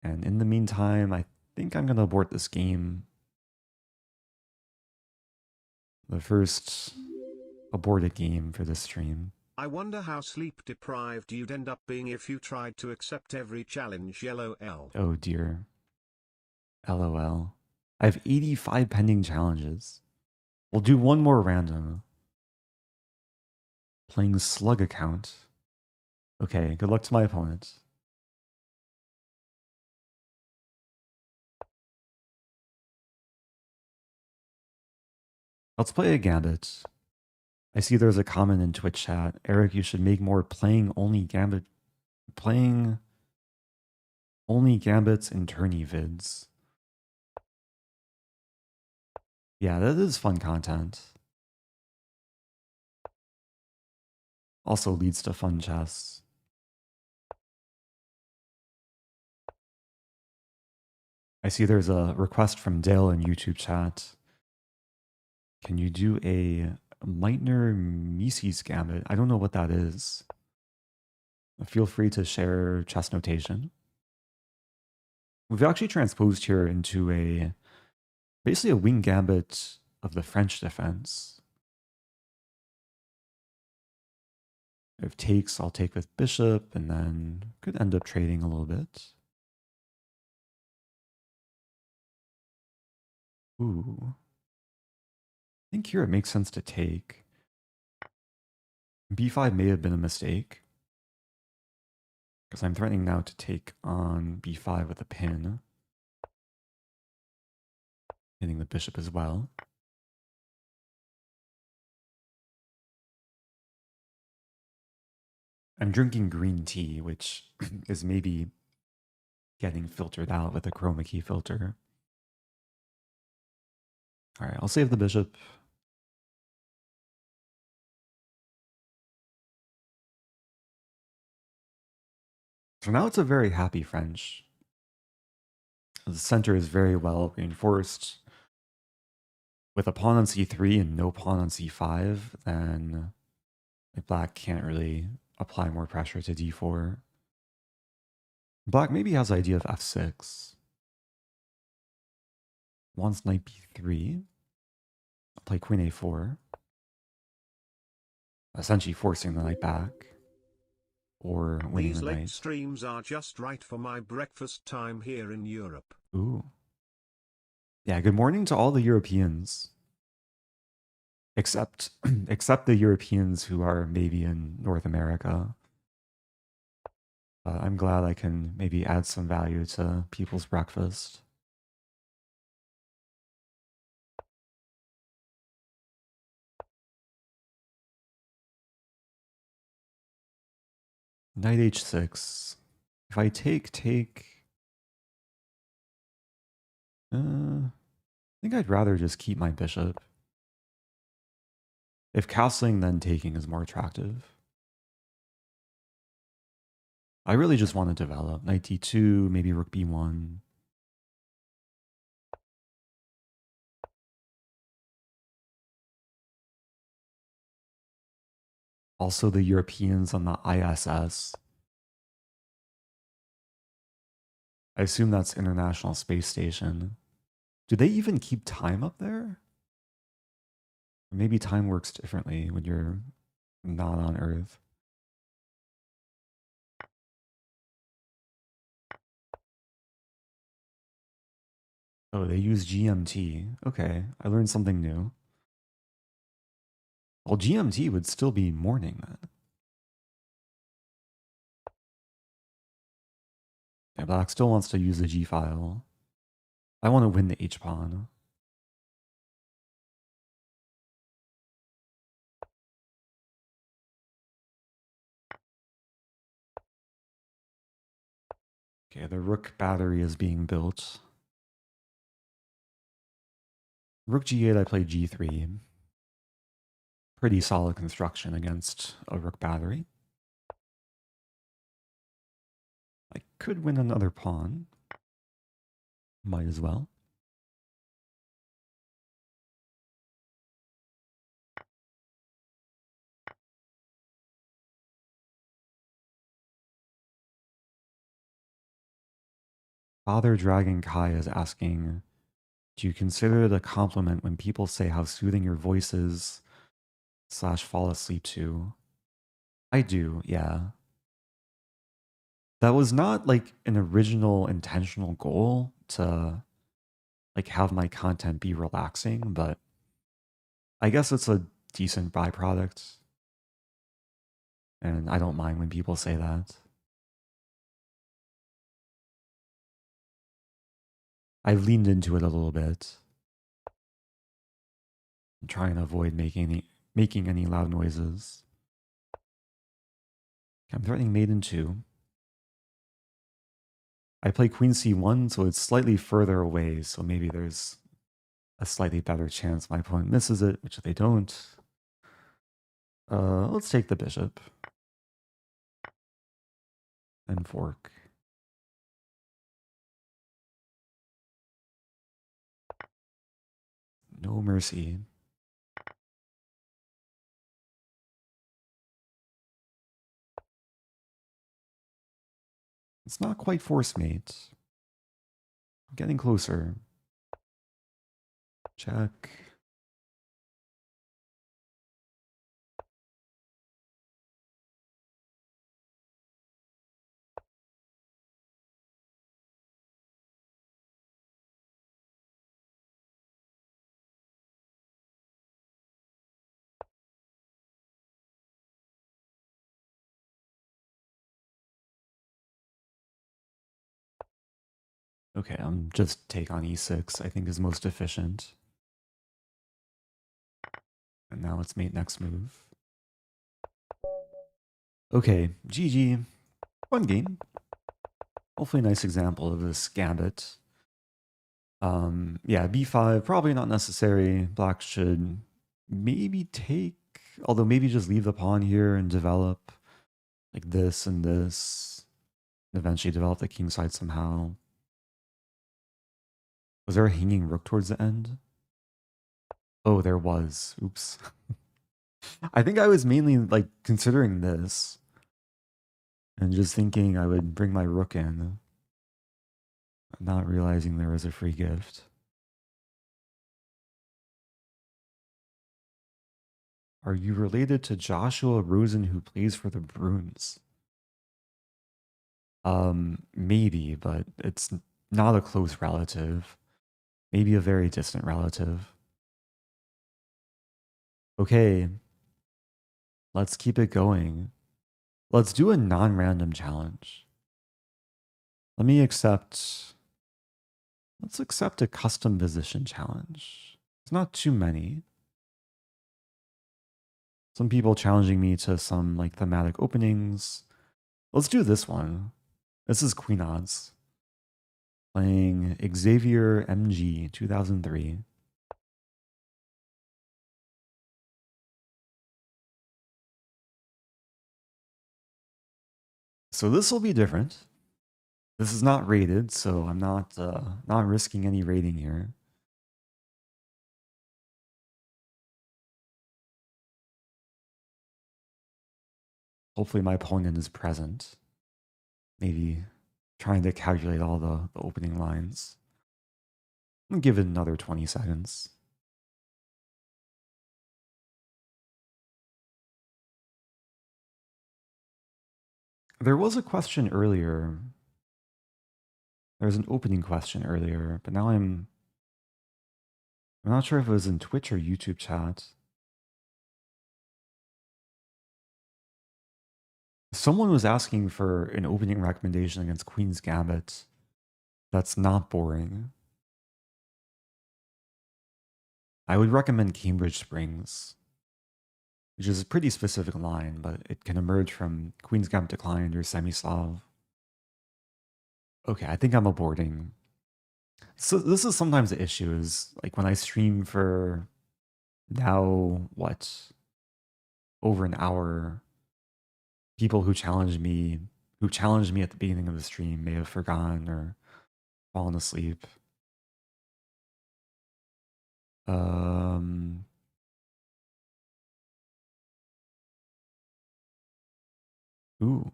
And in the meantime, I think I'm going to abort this game. The first aborted game for this stream. I wonder how sleep deprived you'd end up being if you tried to accept every challenge. LOL. Oh dear. LOL. I have 85 pending challenges. We'll do one more random. Playing slugaccount. Okay, good luck to my opponent. Let's play a gambit. I see there's a comment in Twitch chat. Eric, you should make more playing only gambits in tourney vids. Yeah, that is fun content. Also leads to fun chess. I see there's a request from Dale in YouTube chat. Can you do a MyNameIsChico gambit? I don't know what that is. Feel free to share chess notation. We've actually transposed here into basically a wing gambit of the French defense. If takes, I'll take with bishop, and then could end up trading a little bit. Ooh. I think here it makes sense to take. b5 may have been a mistake, because I'm threatening now to take on b5 with a pin, hitting the bishop as well. I'm drinking green tea, which is maybe getting filtered out with a chroma key filter. All right, I'll save the bishop. So now it's a very happy French. The center is very well reinforced. With a pawn on c3 and no pawn on c5, then black can't really apply more pressure to d4. Black maybe has the idea of f6. Wants knight b3. I'll play queen a4. Essentially forcing the knight back. Or winning These the late knight. streams are just right for my breakfast time here in Europe. Ooh. Yeah, good morning to all the Europeans. Except the Europeans who are maybe in North America. I'm glad I can maybe add some value to people's breakfast. Knight h6. If I take... I think I'd rather just keep my bishop. If castling, then taking is more attractive. I really just want to develop. Knight d2, maybe rook b1. Also the Europeans on the ISS. I assume that's International Space Station. Do they even keep time up there? Or maybe time works differently when you're not on Earth. Oh, they use GMT. Okay, I learned something new. Well, GMT would still be morning then. Yeah, Black still wants to use the G file. I want to win the H pawn. Okay, the rook battery is being built. Rook g8, I play g3. Pretty solid construction against a rook battery. could win another pawn. Might as well. Father Dragon Kai is asking, do you consider it a compliment when people say how soothing your voice is / fall asleep to? I do, yeah. That was not like an original intentional goal to like have my content be relaxing, but I guess it's a decent byproduct. And I don't mind when people say that. I leaned into it a little bit. I'm trying to avoid making any loud noises. I'm threatening mate in 2. I play queen c1, so it's slightly further away, so maybe there's a slightly better chance my opponent misses it, which they don't. Let's take the bishop. And fork. No mercy. It's not quite force mate. I'm getting closer. Check. Okay, I'm just take on e6, I think is most efficient. And now let's mate next move. Okay, GG. Fun game. Hopefully a nice example of this gambit. Yeah, b5, probably not necessary. Black should maybe take, although maybe just leave the pawn here and develop like this and this. Eventually develop the king side somehow. Was there a hanging rook towards the end? Oh, there was. Oops. I think I was mainly like considering this and just thinking I would bring my rook in, not realizing there was a free gift. Are you related to Joshua Rosen who plays for the Bruins? Maybe, but it's not a close relative. Maybe a very distant relative. Okay. Let's keep it going. Let's do a non-random challenge. Let's accept a custom position challenge. There's not too many. Some people challenging me to some like thematic openings. Let's do this one. This is Queen Odds. Playing Xavier MG 2003. So this will be different. This is not rated, so I'm not risking any rating here. Hopefully my opponent is present. Maybe trying to calculate all the opening lines. I'm gonna give it another 20 seconds. There was a question earlier. There was an opening question earlier, but now I'm not sure if it was in Twitch or YouTube chat. Someone was asking for an opening recommendation against Queen's Gambit that's not boring. I would recommend Cambridge Springs, which is a pretty specific line, but it can emerge from Queen's Gambit Declined or Semi-Slav. Okay, I think I'm aborting. So this is sometimes the issue is like when I stream for now, what, over an hour, people who challenge me who challenged me at the beginning of the stream may have forgotten or fallen asleep. Ooh.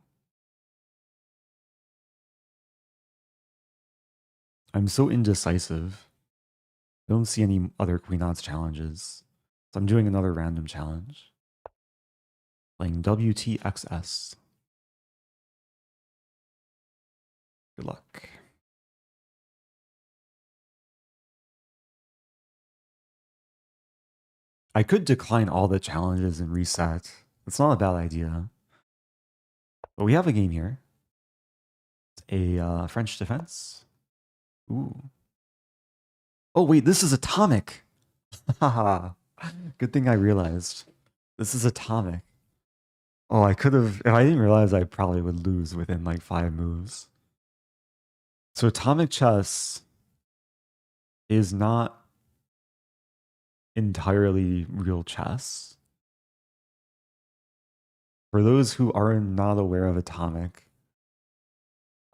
I'm so indecisive. I don't see any other Queen Odds challenges. So I'm doing another random challenge. Playing wtxs. Good luck. I could decline all the challenges and reset. It's not a bad idea. But we have a game here. It's a French defense. Ooh. Oh, wait, this is atomic. Haha. Good thing I realized. This is atomic. Oh, I could have... If I didn't realize, I probably would lose within like 5 moves. So atomic chess is not entirely real chess. For those who are not aware of atomic,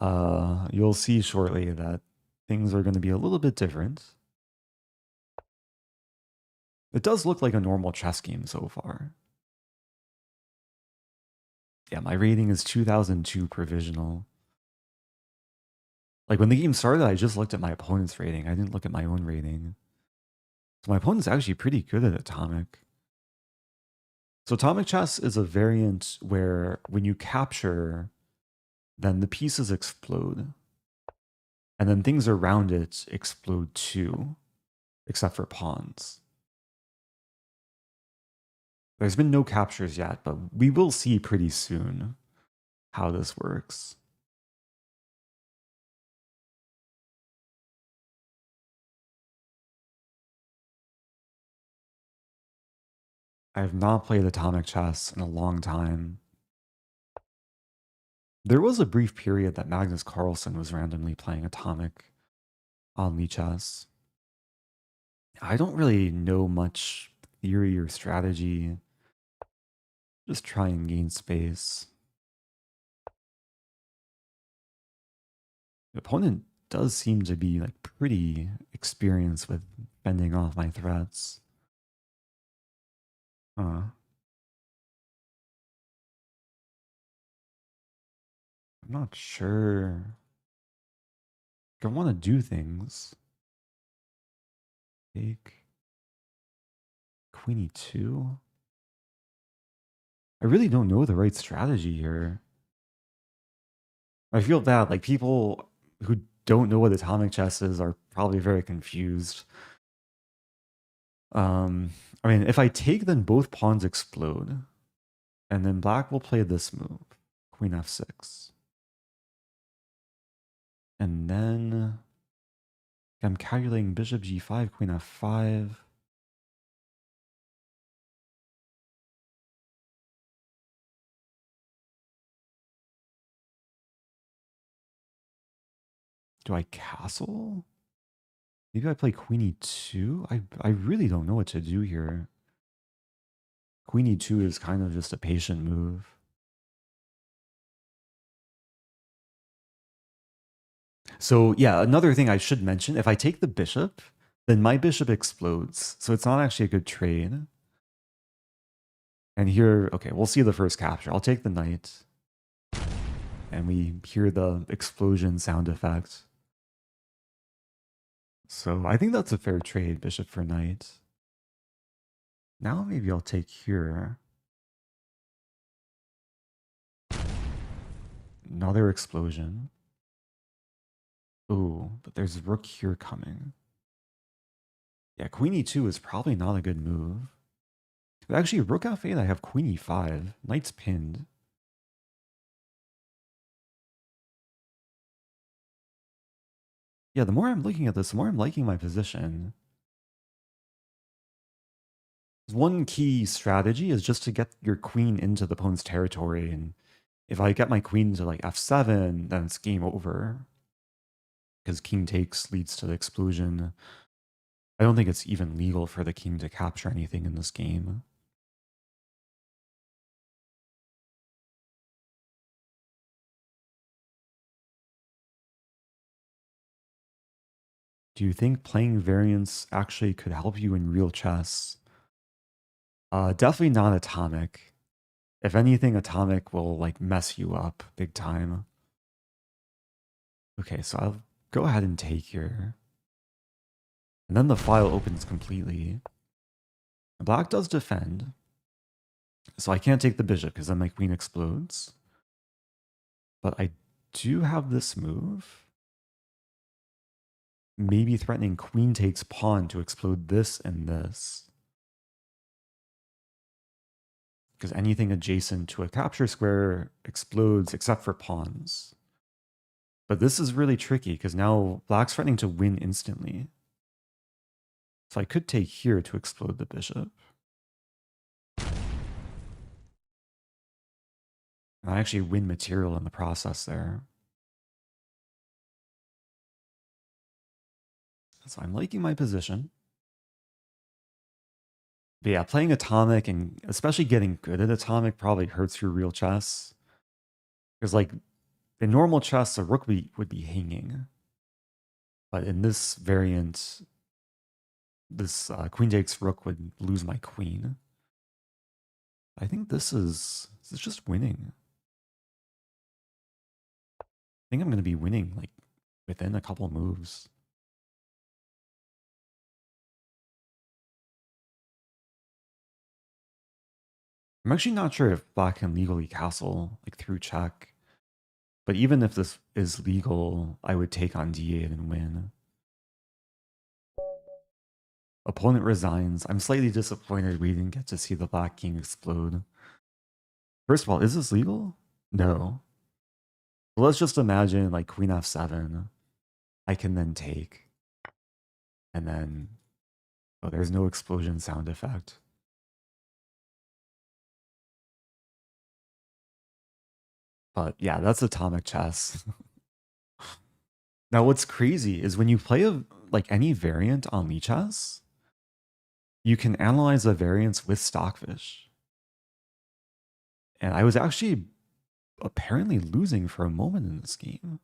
you'll see shortly that things are going to be a little bit different. It does look like a normal chess game so far. Yeah, my rating is 2002 provisional. Like when the game started, I just looked at my opponent's rating. I didn't look at my own rating. So my opponent's actually pretty good at atomic. So atomic chess is a variant where when you capture, then the pieces explode. And then things around it explode too, except for pawns. There's been no captures yet, but we will see pretty soon how this works. I have not played atomic chess in a long time. There was a brief period that Magnus Carlsen was randomly playing atomic on Lichess. I don't really know much theory or strategy. Just try and gain space. The opponent does seem to be like pretty experienced with fending off my threats. I'm not sure. I want to do things. Take Queen E2. I really don't know the right strategy here. I feel bad. Like people who don't know what atomic chess is are probably very confused. I mean, if I take, then both pawns explode. And then black will play this move. Queen F6. And then I'm calculating bishop G5, Queen F5. Do I castle? Maybe I play Queen E2? I really don't know what to do here. Queen E2 is kind of just a patient move. So yeah, another thing I should mention, if I take the bishop, then my bishop explodes. So it's not actually a good trade. And here, okay, we'll see the first capture. I'll take the knight. And we hear the explosion sound effect. So I think that's a fair trade, bishop for knight. Now maybe I'll take here. Another explosion. Ooh, but there's rook here coming. Yeah, Queen E2 is probably not a good move. But actually, rook F8, I have Queen E5. Knight's pinned. Yeah, the more I'm looking at this, the more I'm liking my position. One key strategy is just to get your queen into the opponent's territory. And if I get my queen to like F7, then it's game over. Because king takes leads to the explosion. I don't think it's even legal for the king to capture anything in this game. Do you think playing variants actually could help you in real chess? Definitely not atomic. If anything, atomic will like mess you up big time. Okay, so I'll go ahead and take here. And then the file opens completely. Black does defend. So I can't take the bishop because then my queen explodes. But I do have this move. Maybe threatening queen takes pawn to explode this and this. Because anything adjacent to a capture square explodes except for pawns. But this is really tricky because now black's threatening to win instantly. So I could take here to explode the bishop. And I actually win material in the process there. So I'm liking my position. But yeah, playing atomic and especially getting good at atomic probably hurts your real chess. Because like in normal chess, a rook would be hanging. But in this variant, this queen takes rook would lose my queen. I think this is just winning. I think I'm going to be winning like within a couple moves. I'm actually not sure if black can legally castle like through check. But even if this is legal, I would take on d8 and win. Opponent resigns. I'm slightly disappointed we didn't get to see the black king explode. First of all, is this legal? No. But let's just imagine like queen f7. I can then take. And then, oh, there's no explosion sound effect. But yeah, that's atomic chess. Now what's crazy is when you play like any variant on Lichess, you can analyze the variants with Stockfish. And I was actually apparently losing for a moment in this game.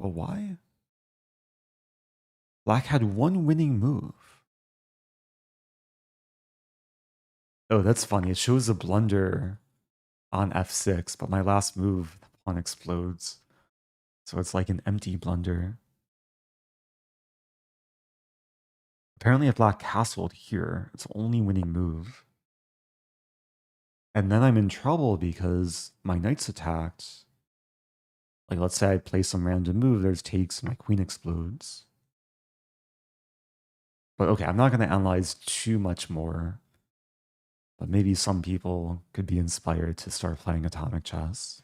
But why? Black had one winning move. Oh, that's funny. It shows a blunder on f6, but my last move, the pawn explodes. So it's like an empty blunder. Apparently if black castled here, it's the only winning move. And then I'm in trouble because my knight's attacked. Like let's say I play some random move, there's takes, and my queen explodes. But okay, I'm not going to analyze too much more. But maybe some people could be inspired to start playing atomic chess.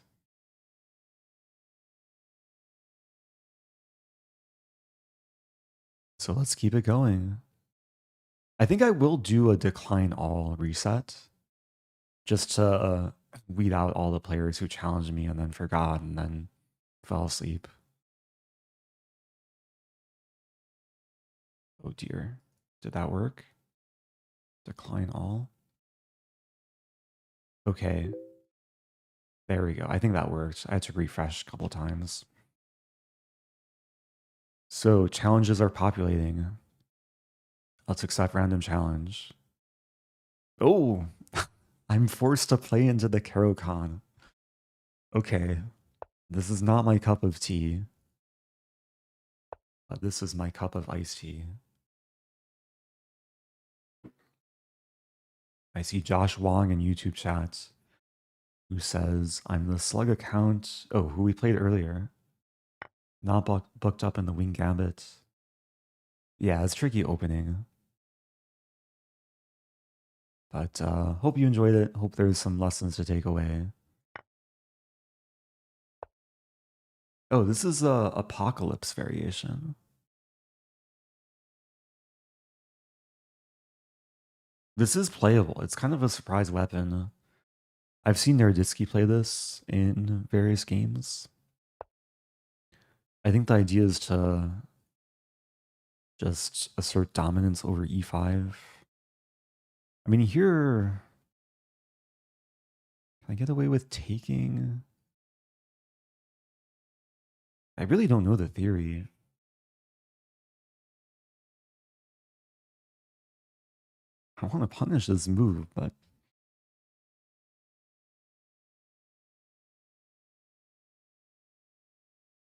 So let's keep it going. I think I will do a decline all reset just to weed out all the players who challenged me and then forgot and then fell asleep. Oh dear. Did that work? Decline all? Okay. There we go. I think that worked. I had to refresh a couple times. So challenges are populating. Let's accept random challenge. Oh, I'm forced to play into the Caro-Kann. Okay, this is not my cup of tea. But this is my cup of iced tea. I see Josh Wong in YouTube chat who says, I'm the slug account. Oh, who we played earlier. Not booked up in the wing gambit. Yeah, it's tricky opening. But hope you enjoyed it. Hope there's some lessons to take away. Oh, this is a apocalypse variation. This is playable. It's kind of a surprise weapon. I've seen Nerdisky play this in various games. I think the idea is to just assert dominance over e5. I mean, here, can I get away with taking? I really don't know the theory. I want to punish this move, but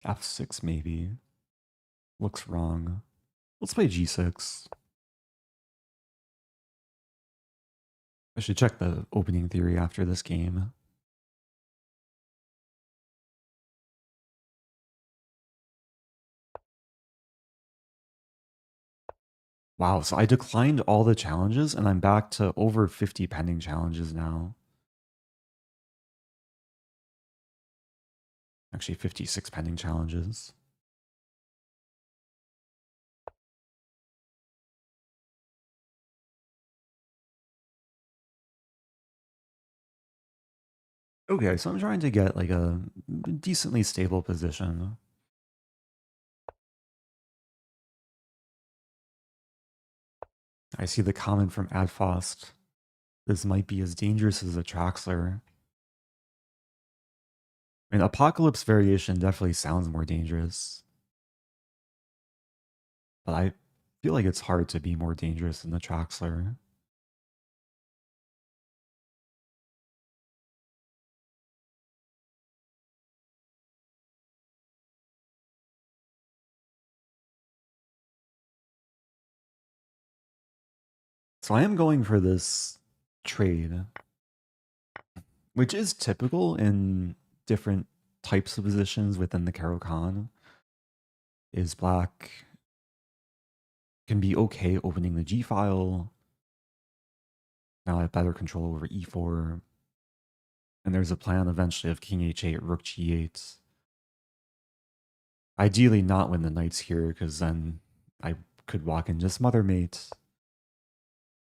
f6 maybe. Looks wrong. Let's play g6. I should check the opening theory after this game. Wow, so I declined all the challenges and I'm back to over 50 pending challenges now. Actually, 56 pending challenges. Okay, so I'm trying to get like a decently stable position. I see the comment from Adfost. This might be as dangerous as a Traxler. I mean, Apocalypse Variation definitely sounds more dangerous. But I feel like it's hard to be more dangerous than the Traxler. So I am going for this trade, which is typical in different types of positions within the Caro-Kann. Is black can be okay opening the G file. Now I have better control over E4. And there's a plan eventually of King H8, Rook G8. Ideally not when the knight's here, because then I could walk into Smother Mate.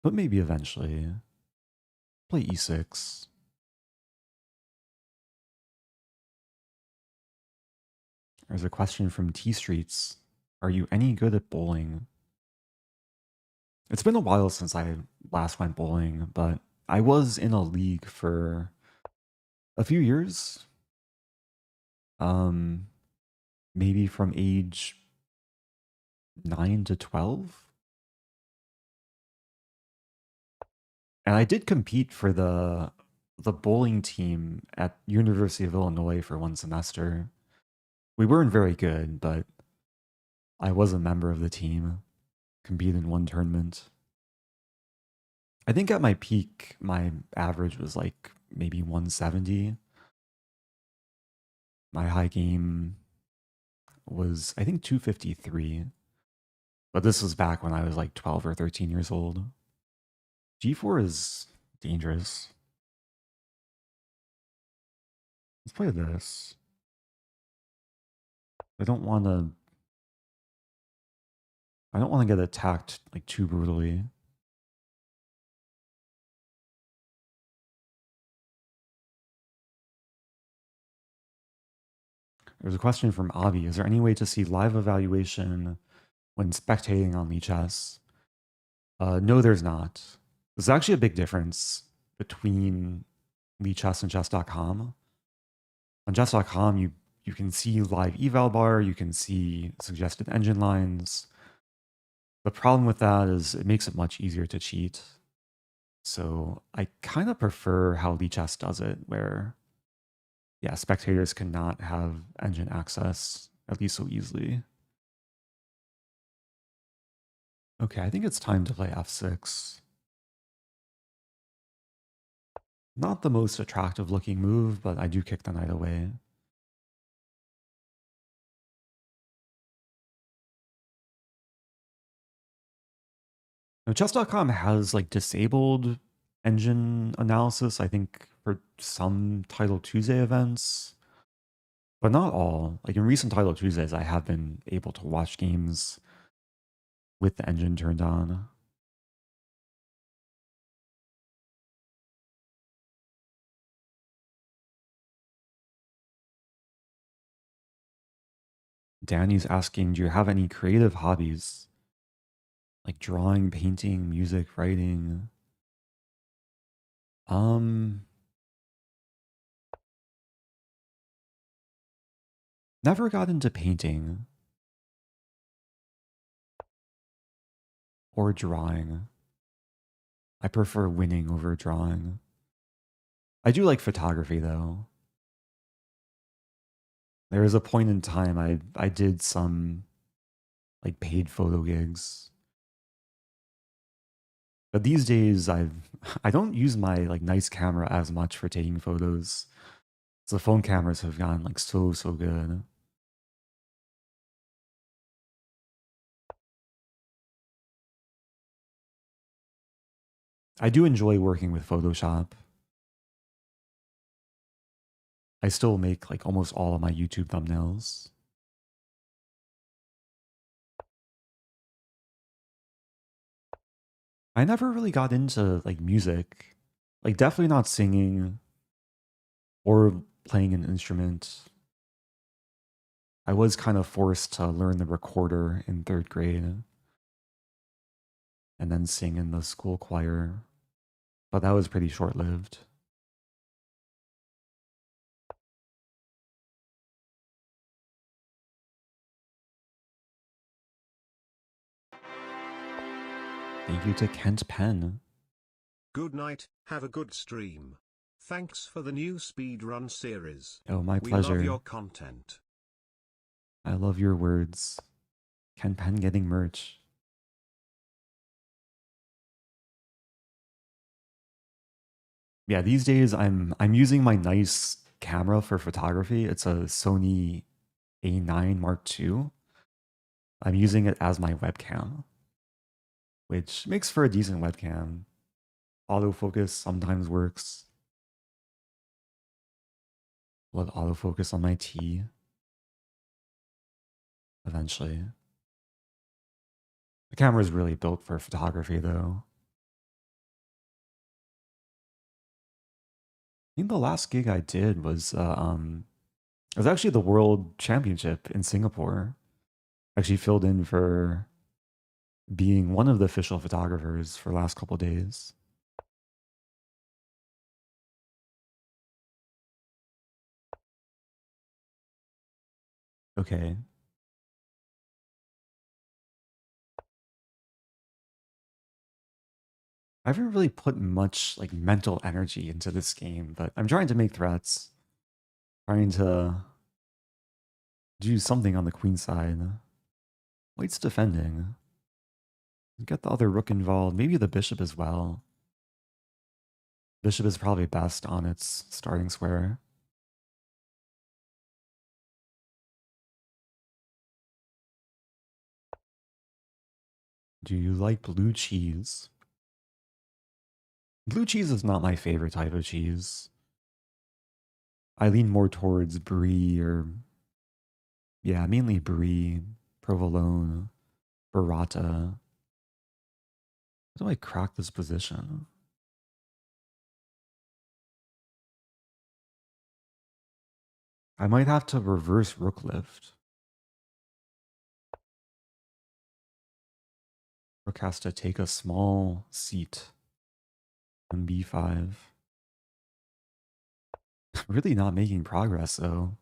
But maybe eventually. Play E6. There's a question from T Streets. Are you any good at bowling? It's been a while since I last went bowling, but I was in a league for a few years. Maybe from age 9 to 12. And I did compete for the bowling team at University of Illinois for one semester. We weren't very good, but I was a member of the team. Competed in one tournament. I think at my peak, my average was like maybe 170. My high game was, I think, 253. But this was back when I was like 12 or 13 years old. G4 is dangerous. Let's play this. I don't want to get attacked like too brutally. There's a question from Avi. Is there any way to see live evaluation when spectating on Lichess? No, there's not. There's actually a big difference between Lichess and chess.com. On chess.com, you can see live eval bar, you can see suggested engine lines. The problem with that is it makes it much easier to cheat. So I kind of prefer how Lichess does it, where yeah, spectators cannot have engine access, at least so easily. Okay, I think it's time to play f6. Not the most attractive looking move, but I do kick the knight away. Now, chess.com has like disabled engine analysis, I think, for some Title Tuesday events, but not all. Like in recent Title Tuesdays, I have been able to watch games with the engine turned on. Danny's asking, do you have any creative hobbies? Like drawing, painting, music, writing? Never got into painting or drawing. I prefer winning over drawing. I do like photography though. There was a point in time I did some like paid photo gigs. But these days I don't use my like nice camera as much for taking photos. So the phone cameras have gotten like so good. I do enjoy working with Photoshop. I still make like almost all of my YouTube thumbnails. I never really got into like music. Like definitely not singing or playing an instrument. I was kind of forced to learn the recorder in 3rd grade and then sing in the school choir, but that was pretty short-lived. Thank you to Kent Penn. Good night, have a good stream. Thanks for the new speedrun series. Oh, my We pleasure. love your content. I love your words. Kent Penn getting merch. Yeah, these days I'm using my nice camera for photography. It's a Sony A9 Mark II. I'm using it as my webcam, which makes for a decent webcam. Autofocus sometimes works. Let autofocus on my T. Eventually. The camera is really built for photography though. I think the last gig I did was it was actually the World Championship in Singapore. Actually filled in for being one of the official photographers for the last couple days. Okay. I haven't really put much like mental energy into this game, but I'm trying to make threats. Trying to do something on the queen side. White's defending. Get the other rook involved, maybe the bishop as well. Bishop is probably best on its starting square. Do you like blue cheese? Blue cheese is not my favorite type of cheese. I lean more towards brie or, yeah, mainly brie, provolone, burrata. How do I crack this position? I might have to reverse rook lift. Rook has to take a small seat on b5. Really not making progress though.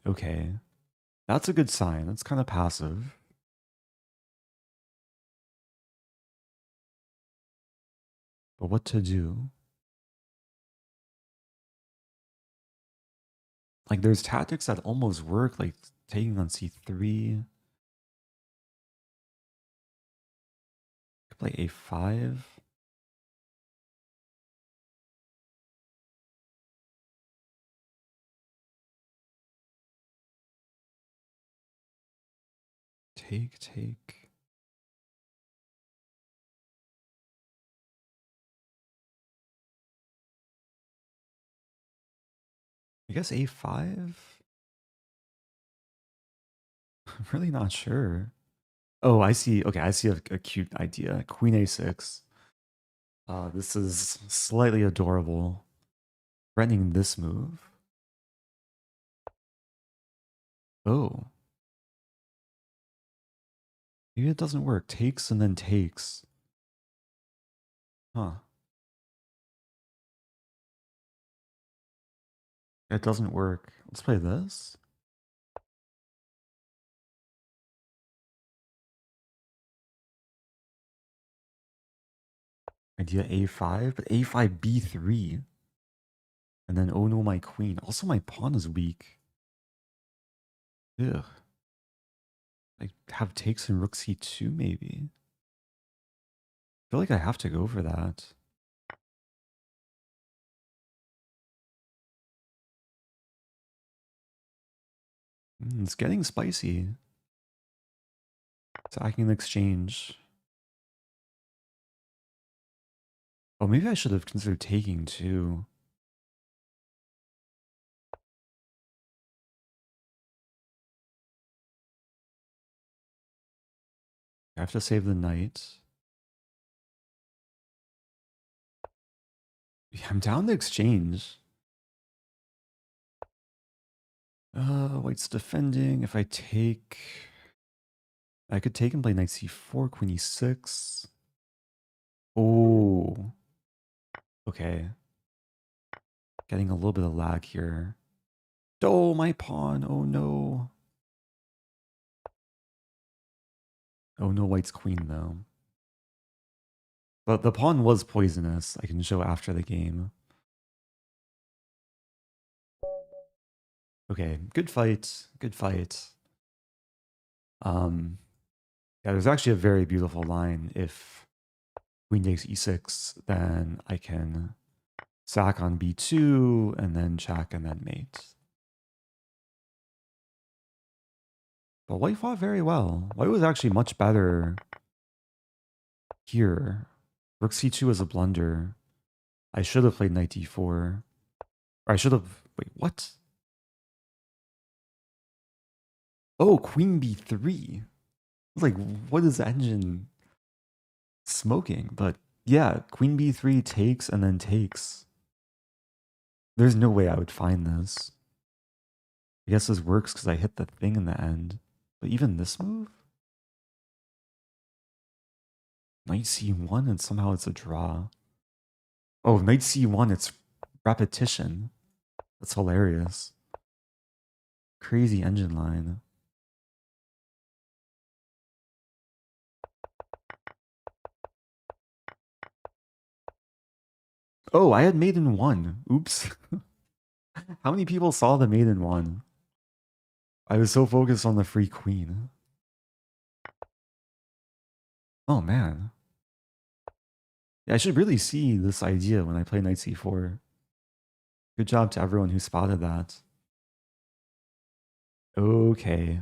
Okay. That's a good sign. That's kind of passive. But what to do? Like there's tactics that almost work, like taking on c3. Could play a5. Take. I guess a5? I'm really not sure. Oh, I see. Okay, I see a cute idea. Queen a6. This is slightly adorable. Threatening this move. Oh. Maybe it doesn't work. Takes and then takes. Huh. It doesn't work. Let's play this. Idea a5, but a5 b3. And then, oh no, my queen. Also, my pawn is weak. Ugh. I have takes in rook c2, maybe. I feel like I have to go for that. It's getting spicy. Attacking the exchange. Oh, maybe I should have considered taking too. I have to save the knight. Yeah, I'm down to exchange. White's defending. If I take... I could take and play knight c4, queen e6. Oh. Okay. Getting a little bit of lag here. Oh, my pawn. Oh, no. Oh, no, white's queen, though. But the pawn was poisonous. I can show after the game. Okay, good fight. Good fight. Yeah, there's actually a very beautiful line. If queen takes e6, then I can sack on b2, and then check, and then mate. But white fought very well. White was actually much better here. Rook c2 was a blunder. I should have played knight d4. Or I should have... Wait, what? Oh, queen b3. Like, what is the engine smoking? But yeah, queen b3 takes and then takes. There's no way I would find this. I guess this works because I hit the thing in the end. But even this move? Knight c1 and somehow it's a draw. Oh, knight c1, it's repetition. That's hilarious. Crazy engine line. Oh, I had mate in 1. Oops. How many people saw the mate in 1? I was so focused on the free queen. Oh, man. Yeah, I should really see this idea when I play knight c4. Good job to everyone who spotted that. Okay.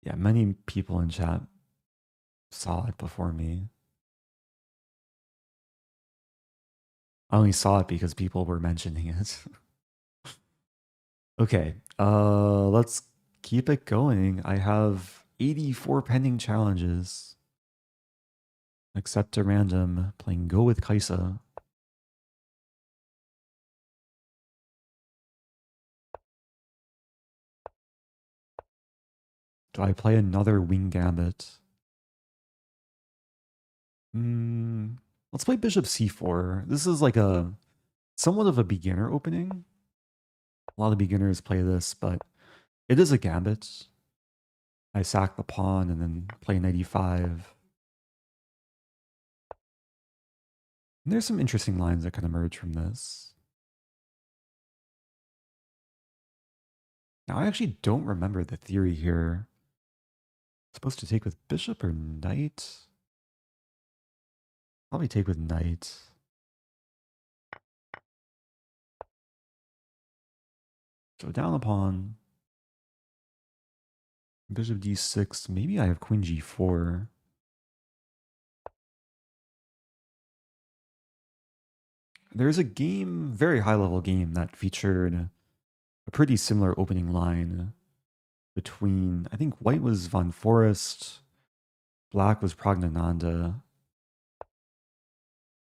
Yeah, many people in chat saw it before me. I only saw it because people were mentioning it. Okay, let's keep it going. I have 84 pending challenges. Accept a random, playing GoWithCaissa. Do I play another wing gambit? Let's play bishop c4. This is like a somewhat of a beginner opening. A lot of beginners play this, but it is a gambit. I sack the pawn and then play knight e5. And there's some interesting lines that can emerge from this. Now, I actually don't remember the theory here. Supposed to take with bishop or knight? Probably take with knight. So down the pawn. Bishop d6. Maybe I have queen g4. There's a game, very high level game, that featured a pretty similar opening line between, I think white was Von Forest, black was Pragnananda,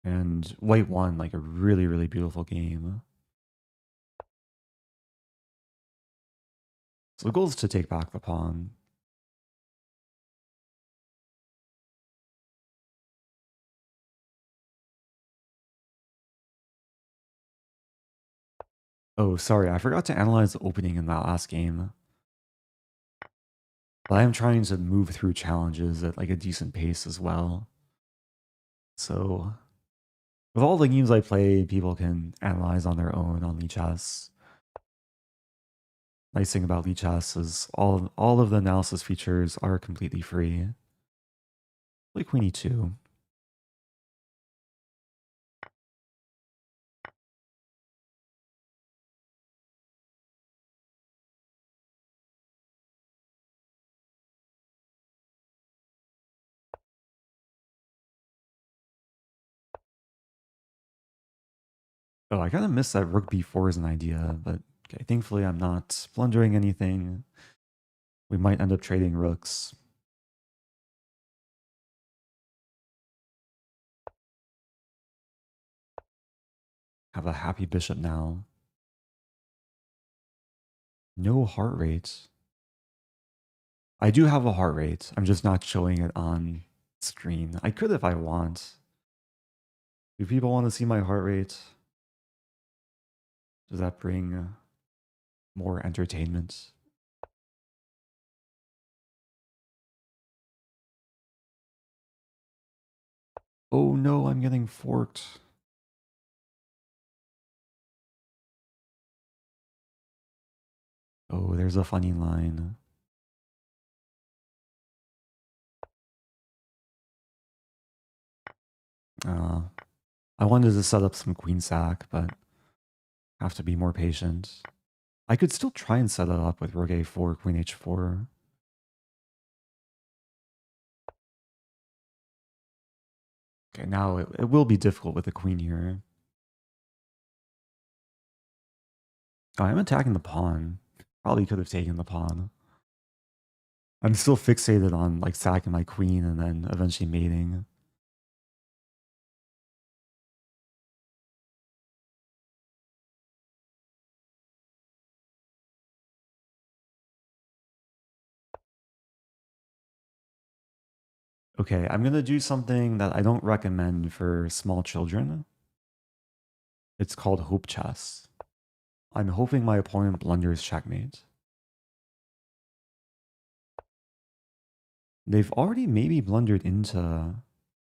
and white won like a really, really beautiful game. So the goal is to take back the pawn. Oh, sorry, I forgot to analyze the opening in that last game. But I am trying to move through challenges at like a decent pace as well. So with all the games I play, people can analyze on their own on lichess. Nice thing about lichess is all of the analysis features are completely free. Like Queen E2. Oh, I kind of missed that rook b4 as an idea, but okay, thankfully I'm not blundering anything. We might end up trading rooks. Have a happy bishop now. No heart rate. I do have a heart rate. I'm just not showing it on screen. I could if I want. Do people want to see my heart rate? Does that bring more entertainment? Oh no, I'm getting forked. Oh, there's a funny line. I wanted to set up some queen sack, but have to be more patient. I could still try and set it up with rook a4, queen h4. Okay, now it will be difficult with the queen here. Oh, I'm attacking the pawn. Probably could have taken the pawn. I'm still fixated on like sacking my queen and then eventually mating. Okay, I'm gonna do something that I don't recommend for small children. It's called hoop chess. I'm hoping my opponent blunders checkmate. They've already maybe blundered into...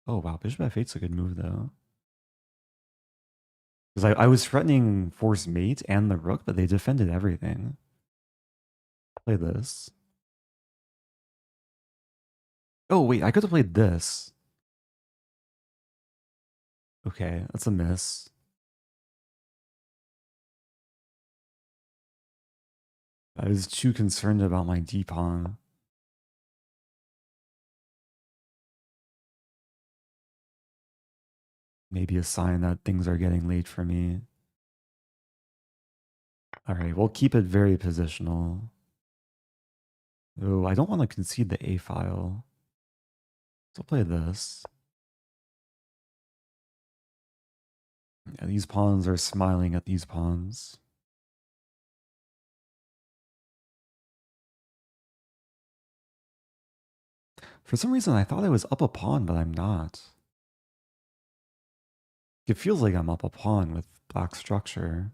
Oh wow, bishop f8's a good move though. Because I was threatening force mate and the rook, but they defended everything. Play this. Oh wait, I could have played this. Okay, that's a miss. I was too concerned about my d-pawn. Maybe a sign that things are getting late for me. Alright, we'll keep it very positional. Oh, I don't want to concede the A file. So I'll play this. Yeah, these pawns are smiling at these pawns. For some reason, I thought I was up a pawn, but I'm not. It feels like I'm up a pawn with black structure.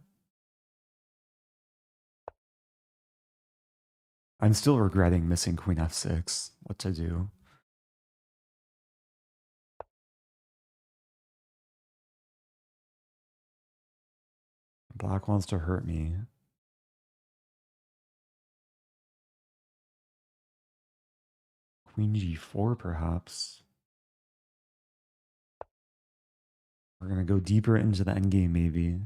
I'm still regretting missing queen f6. What to do? Black wants to hurt me. Queen g4, perhaps. We're going to go deeper into the endgame, maybe.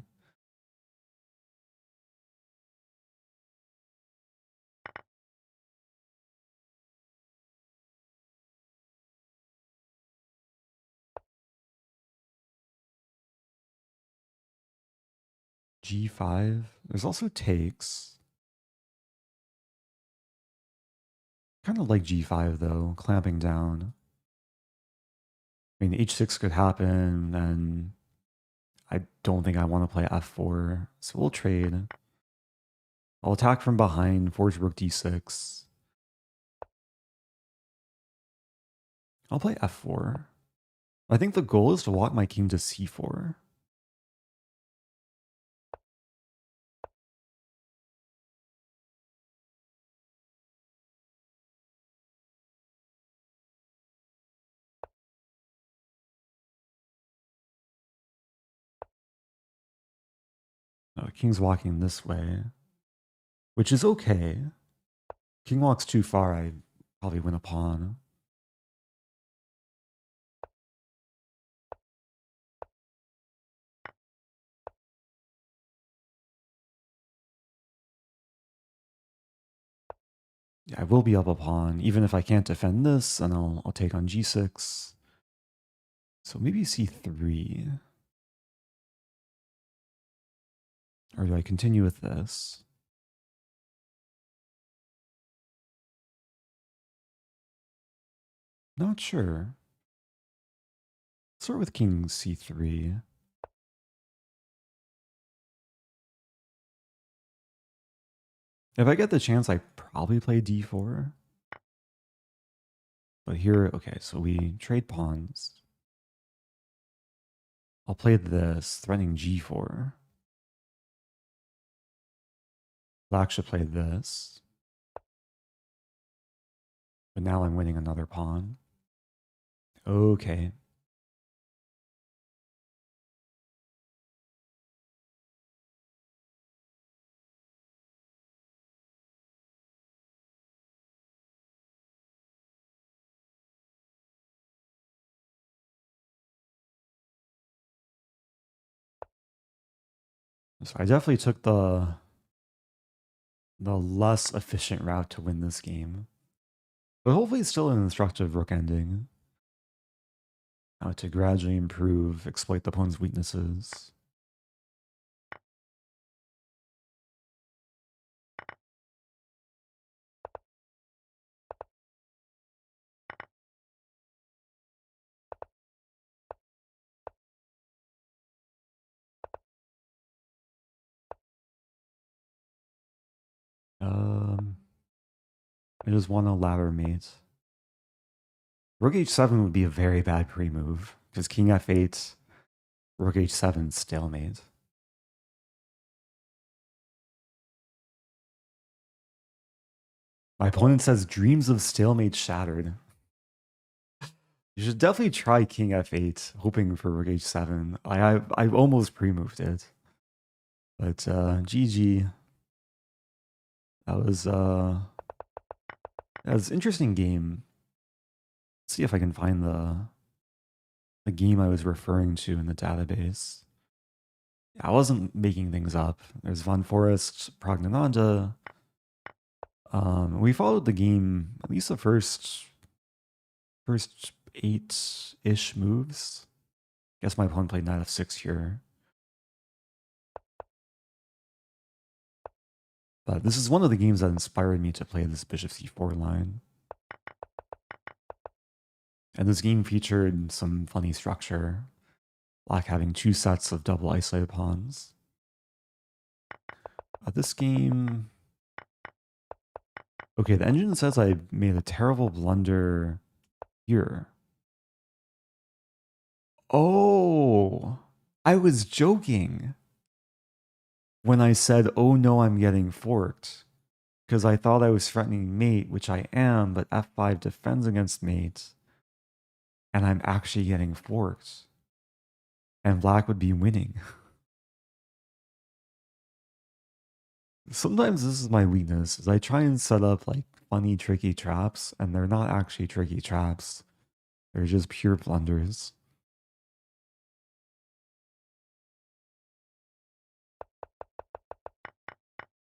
g5. There's also takes. Kind of like g5, though, clamping down. I mean, h6 could happen, and I don't think I want to play f4, so we'll trade. I'll attack from behind, force rook d6. I'll play f4. I think the goal is to walk my king to c4. King's walking this way, which is okay. King walks too far, I probably win a pawn. Yeah, I will be up a pawn. Even if I can't defend this, and I'll take on g6. So maybe c3. Or do I continue with this? Not sure. Start with king c3. If I get the chance, I probably play d4. But here, okay, so we trade pawns. I'll play this, threatening g4. Black should play this. But now I'm winning another pawn. Okay. So I definitely took the less efficient route to win this game. But hopefully it's still an instructive rook ending. How to gradually improve, exploit the opponent's weaknesses. I just want a ladder mate. Rook h7 would be a very bad pre-move, because king f8, rook h7, stalemate. My opponent says dreams of stalemate shattered. You should definitely try king f8, hoping for rook h7. I've almost pre-moved it. But GG. That was an interesting game. Let's see if I can find the game I was referring to in the database. I wasn't making things up. There's Von Forest, Pragnananda. We followed the game, at least the first 8-ish moves. Guess my opponent played knight f6 here. But this is one of the games that inspired me to play this bishop c4 line. And this game featured some funny structure, like having 2 sets of double isolated pawns. This game... Okay, the engine says I made a terrible blunder here. Oh, I was joking when I said, oh no, I'm getting forked. Because I thought I was threatening mate, which I am, but f5 defends against mate. And I'm actually getting forked. And black would be winning. Sometimes this is my weakness, is I try and set up like funny, tricky traps, and they're not actually tricky traps. They're just pure blunders.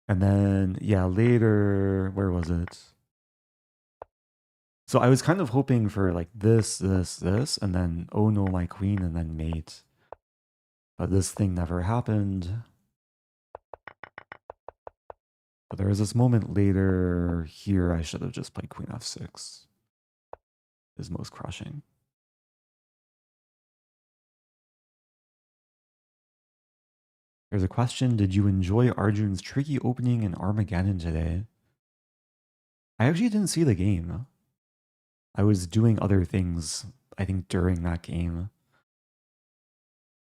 And then, yeah, later, where was it? So I was kind of hoping for like this, and then, oh no, my queen, and then mate. But this thing never happened. But there was this moment later here, I should have just played queen f6. Is most crushing. There's a question, did you enjoy Arjun's tricky opening in Armageddon today? I actually didn't see the game. I was doing other things, I think, during that game.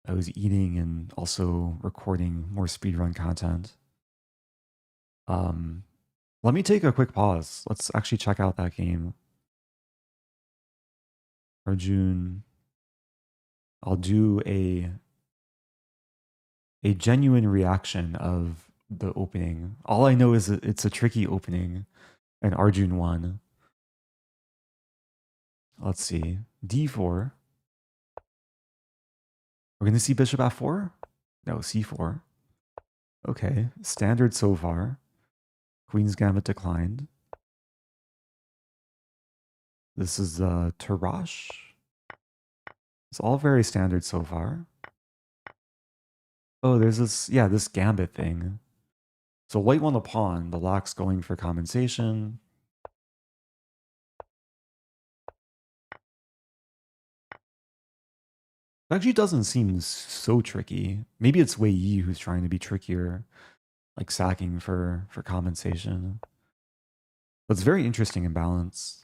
I was eating and also recording more speedrun content. Let me take a quick pause. Let's actually check out that game. Arjun. I'll do a a genuine reaction of the opening. All I know is that it's a tricky opening, and Arjun won. Let's see. D4. We're going to see bishop f4? No, c4. Okay, standard so far. Queen's Gambit declined. This is Tarash. It's all very standard so far. Oh, there's this, yeah, this Gambit thing. So white won the pawn, the black's going for compensation. It actually doesn't seem so tricky. Maybe it's Wei Yi who's trying to be trickier, like sacking for compensation. But it's very interesting in balance.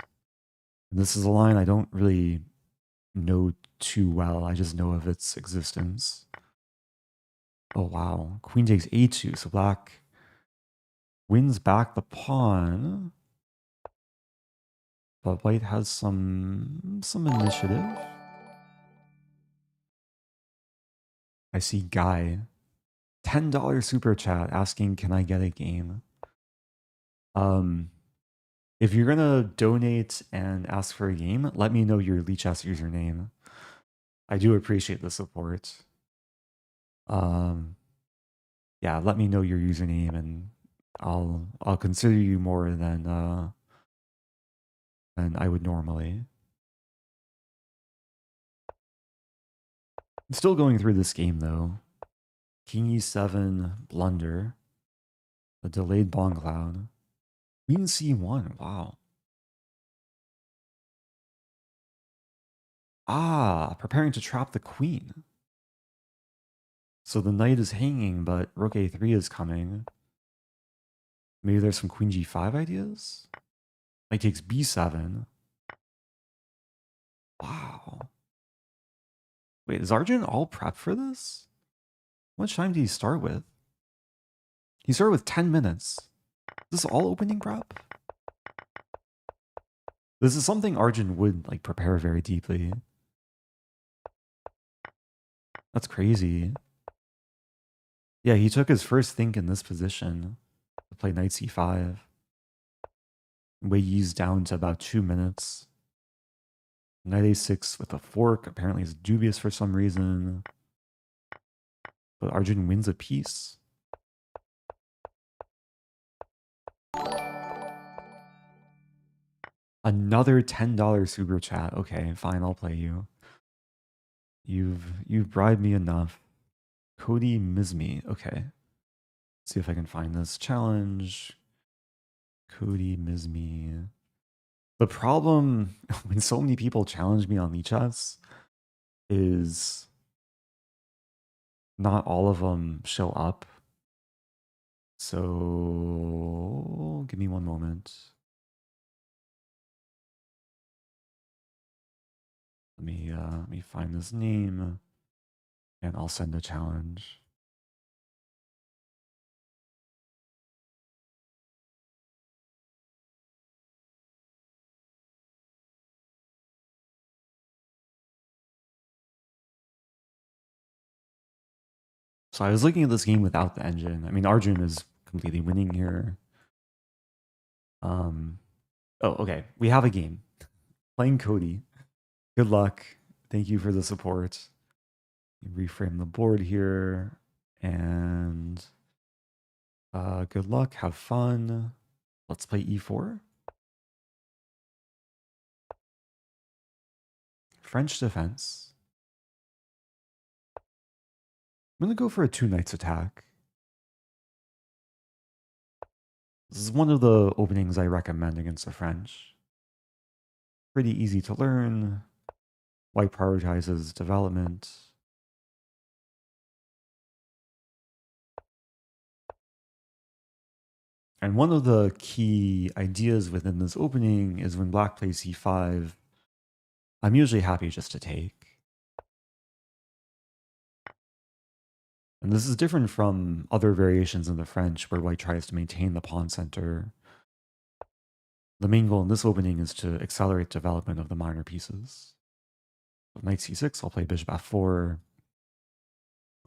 And this is a line I don't really know too well. I just know of its existence. Oh, wow. Queen takes a2, so black wins back the pawn. But white has some initiative. I see Guy. $10 super chat asking, can I get a game? If you're gonna donate and ask for a game, let me know your LeechS username. I do appreciate the support. Yeah, let me know your username and I'll consider you more than I would normally. I'm still going through this game though. King e7 blunder. A delayed Bong Cloud. Queen c1, wow. Ah, preparing to trap the queen. So the knight is hanging, but rook a3 is coming. Maybe there's some queen g5 ideas? Knight takes b7. Wow. Wait, is Arjun all prep for this? How much time did he start with? He started with 10 minutes. Is this all opening prep? This is something Arjun would like prepare very deeply. That's crazy. Yeah, he took his first think in this position to play knight c5. Wei Yi's down to about 2 minutes. Knight a6 with a fork apparently is dubious for some reason. But Arjun wins a piece. Another $10 super chat. Okay, fine, I'll play you. You've bribed me enough. Codymisme. Okay. Let's see if I can find this challenge. Codymisme. The problem when so many people challenge me on LeechS is not all of them show up. So give me one moment. Let me find this name and I'll send a challenge. So I was looking at this game without the engine. I mean, Arjun is completely winning here. Oh, okay. We have a game. Playing Cody. Good luck. Thank you for the support. Reframe the board here. And good luck. Have fun. Let's play e4. French defense. I'm going to go for a 2 knights attack. This is one of the openings I recommend against the French. Pretty easy to learn. White prioritizes development. And one of the key ideas within this opening is when black plays c5, I'm usually happy just to take. And this is different from other variations in the French where white tries to maintain the pawn center. The main goal in this opening is to accelerate development of the minor pieces. With knight c6, I'll play bishop f4.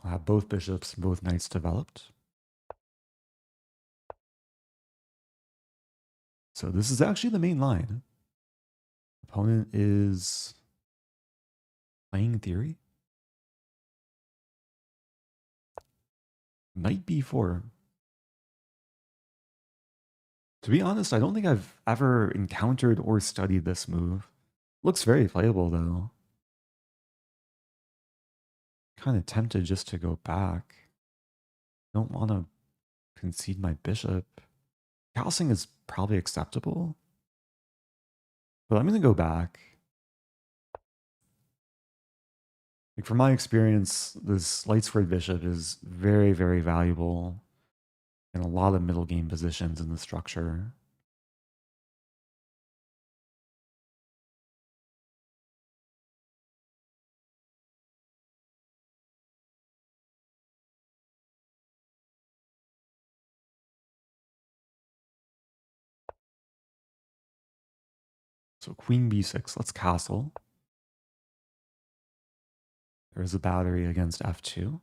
I'll have both bishops and both knights developed. So this is actually the main line. Opponent is playing theory. Knight b4. To be honest, I don't think I've ever encountered or studied this move. Looks very playable though. Kind of tempted just to go back. Don't want to concede my bishop. Castling is probably acceptable. But I'm going to go back. Like from my experience, this light squared bishop is very, very valuable in a lot of middle game positions in the structure. So queen b6, let's castle. There's a battery against f2.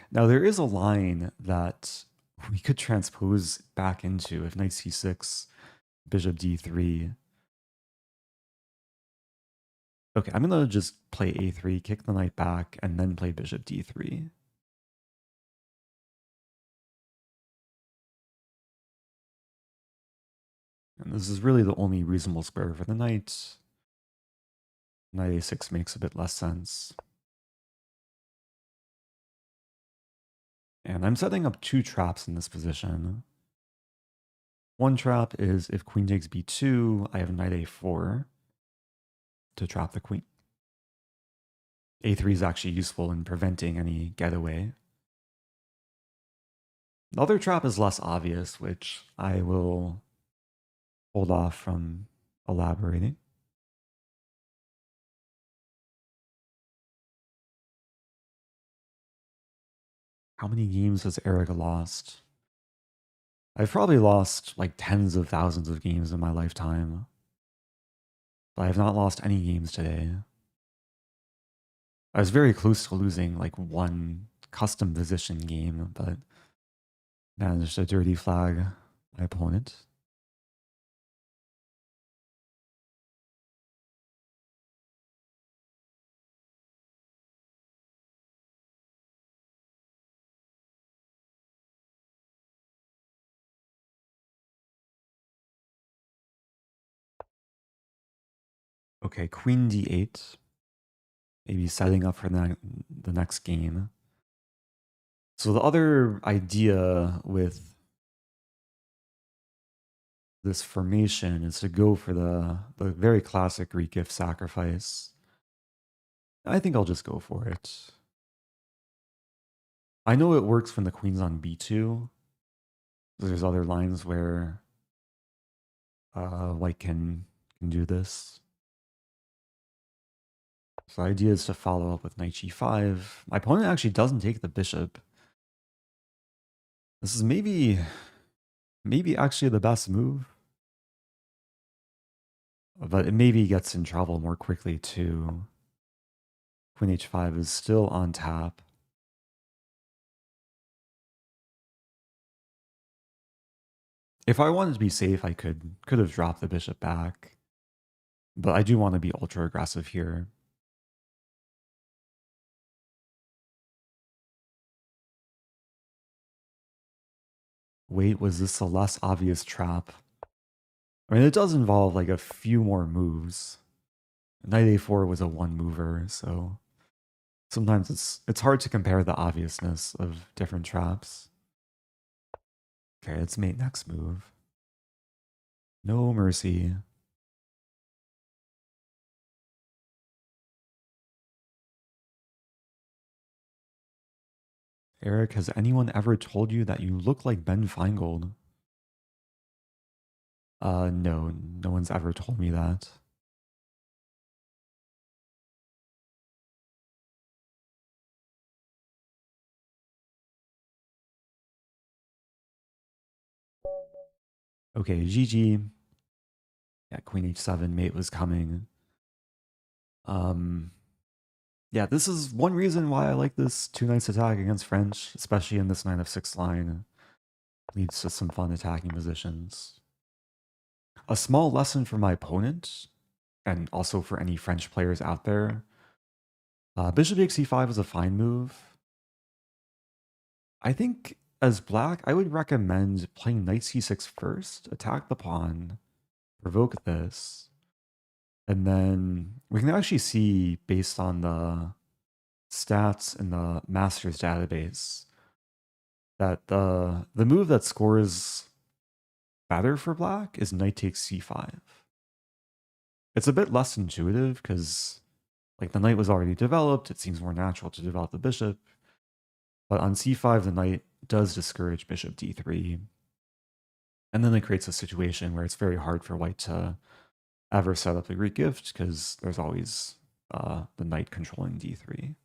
Now there is a line that we could transpose back into if knight c6, bishop d3. Okay, I'm going to just play a3, kick the knight back, and then play bishop d3. And this is really the only reasonable square for the knight. Knight a6 makes a bit less sense. And I'm setting up two traps in this position. One trap is if queen takes b2, I have knight a4 to trap the queen. a3 is actually useful in preventing any getaway. The other trap is less obvious, which I will hold off from elaborating. How many games has Eric lost? I've probably lost like tens of thousands of games in my lifetime. But I have not lost any games today. I was very close to losing like one custom position game, but managed to dirty flag my opponent. Okay, queen d8. Maybe setting up for the next game. So the other idea with this formation is to go for the very classic Greek gift sacrifice. I think I'll just go for it. I know it works when the queen's on b2. There's other lines where white can do this. So the idea is to follow up with knight g5. My opponent actually doesn't take the bishop. This is maybe actually the best move. But it maybe gets in trouble more quickly too. Queen h5 is still on tap. If I wanted to be safe, I could have dropped the bishop back. But I do want to be ultra aggressive here. Wait, was this a less obvious trap? I mean, it does involve like a few more moves. Knight a4 was a one mover, so sometimes it's hard to compare the obviousness of different traps. Okay, let's mate next move. No mercy. Eric, has anyone ever told you that you look like Ben Feingold? No, no one's ever told me that. Okay, GG. Yeah, queen h7, mate was coming. Yeah, this is one reason why I like this 2 knights attack against French, especially in this knight of 6 line. Leads to some fun attacking positions. A small lesson for my opponent, and also for any French players out there. Bishop takes e5 is a fine move. I think as black, I would recommend playing knight c6 first, attack the pawn, provoke this, and then we can actually see based on the stats in the master's database that the move that scores better for black is knight takes c5. It's a bit less intuitive because like the knight was already developed, it seems more natural to develop the bishop. But on c5, the knight does discourage bishop d3. And then it creates a situation where it's very hard for white to ever set up the Greek gift because there's always the knight controlling d3.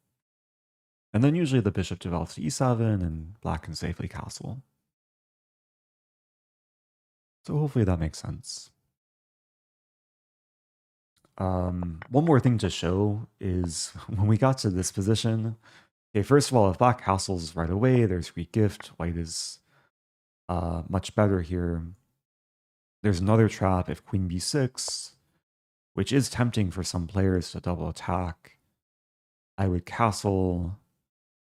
And then usually the bishop develops to e7 and black can safely castle. So hopefully that makes sense. One more thing to show is when we got to this position, okay, first of all, if black castles right away, there's Greek gift, white is much better here. There's another trap if queen b6, which is tempting for some players to double attack. I would castle,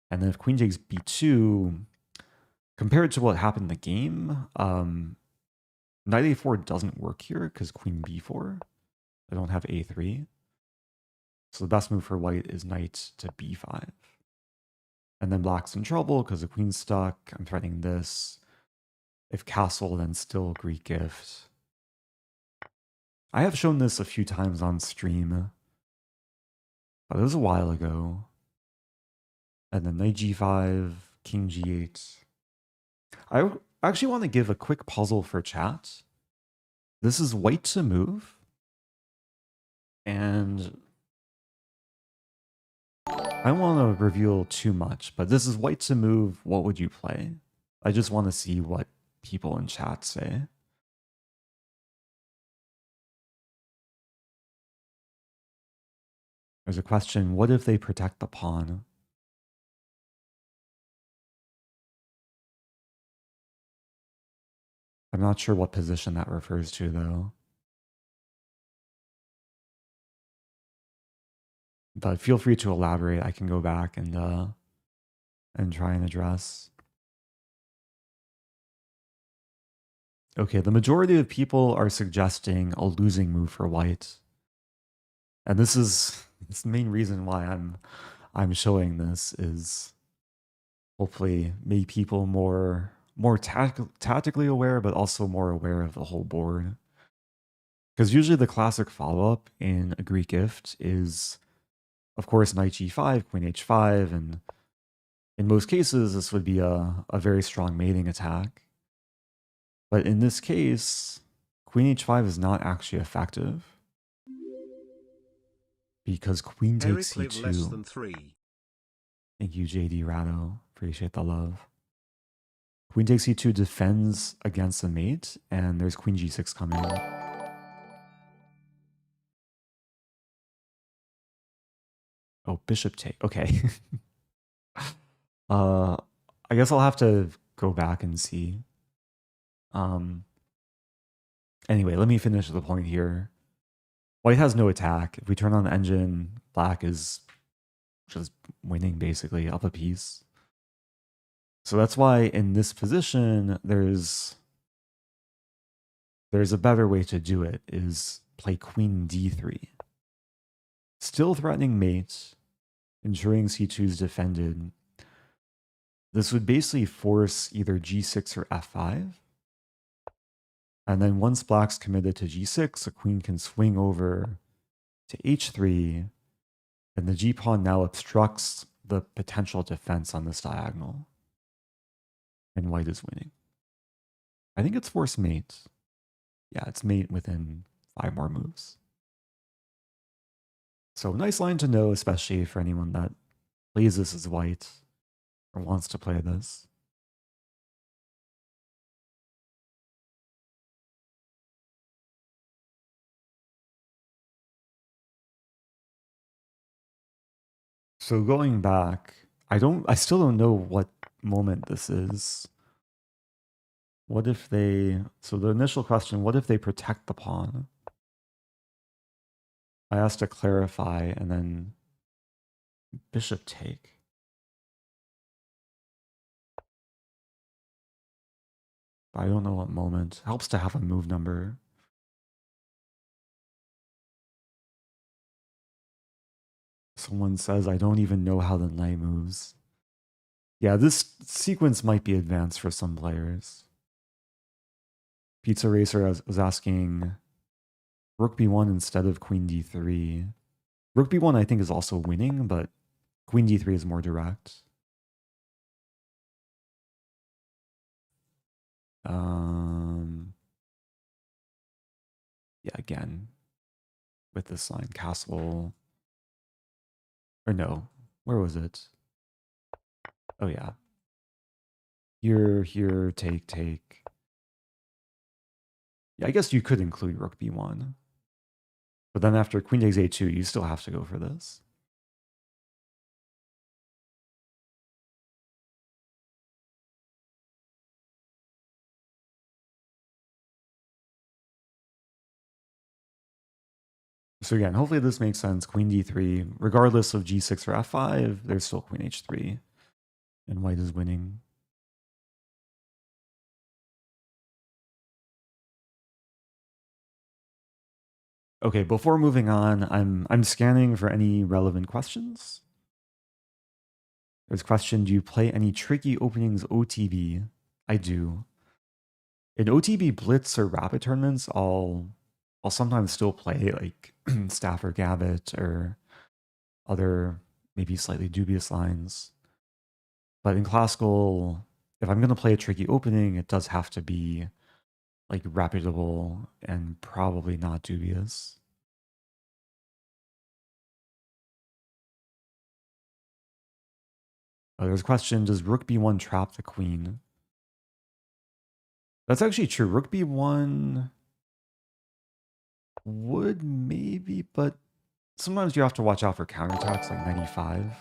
and then if queen takes b2, compared to what happened in the game, knight a4 doesn't work here because queen b4. I don't have a3. So the best move for white is knight to b5. And then black's in trouble because the queen's stuck. I'm threatening this. If castle, then still Greek gift. I have shown this a few times on stream, but it was a while ago. And then knight g5, king g8. I actually want to give a quick puzzle for chat. This is white to move. And I don't want to reveal too much, but this is white to move. What would you play? I just want to see what people in chat say. There's a question, what if they protect the pawn? I'm not sure what position that refers to, though. But feel free to elaborate. I can go back and try and address. Okay, the majority of people are suggesting a losing move for white. And this is the main reason why I'm showing this is hopefully make people more tactically aware, but also more aware of the whole board. Because usually the classic follow-up in a Greek gift is, of course, knight g5, queen h5, and in most cases, this would be a very strong mating attack. But in this case, queen h5 is not actually effective. Because queen takes c2. Less than 3. Thank you, JD Ratto. Appreciate the love. Queen takes c2 defends against the mate, and there's queen g6 coming. Oh, bishop take. Okay. I guess I'll have to go back and see. Anyway, let me finish the point here. White has no attack. If we turn on the engine, black is just winning basically up a piece. So that's why in this position, there's a better way to do it, is play queen d3. Still threatening mate, ensuring c2 is defended. This would basically force either g6 or f5. And then once black's committed to g6, a queen can swing over to h3, and the g-pawn now obstructs the potential defense on this diagonal. And white is winning. I think it's force mate. Yeah, it's mate within 5 more moves. So nice line to know, especially for anyone that plays this as white or wants to play this. So going back, I still don't know what moment this is. What if they, so the initial question, what if they protect the pawn? I asked to clarify and then bishop take. But I don't know what moment. Helps to have a move number. Someone says, I don't even know how the knight moves. Yeah, this sequence might be advanced for some players. Pizza Racer was asking Rook b1 instead of Queen d3. Rook b1 I think is also winning, but Queen d3 is more direct. Yeah, again, with this line, castle. Or no, where was it? Oh yeah. Here, take. Yeah, I guess you could include Rook b1. But then after Queen takes a2, you still have to go for this. So again, hopefully this makes sense. Queen d3, regardless of g6 or f5, there's still Queen h3. And white is winning. Okay, before moving on, I'm scanning for any relevant questions. There's a question, do you play any tricky openings OTB? I do. In OTB Blitz or Rapid tournaments, I'll sometimes still play like Stafford Gambit or other maybe slightly dubious lines. But in classical, if I'm going to play a tricky opening, it does have to be like reputable and probably not dubious. There's a question, does Rook b1 trap the queen? That's actually true. Rook b1 would maybe, but sometimes you have to watch out for counterattacks like 95.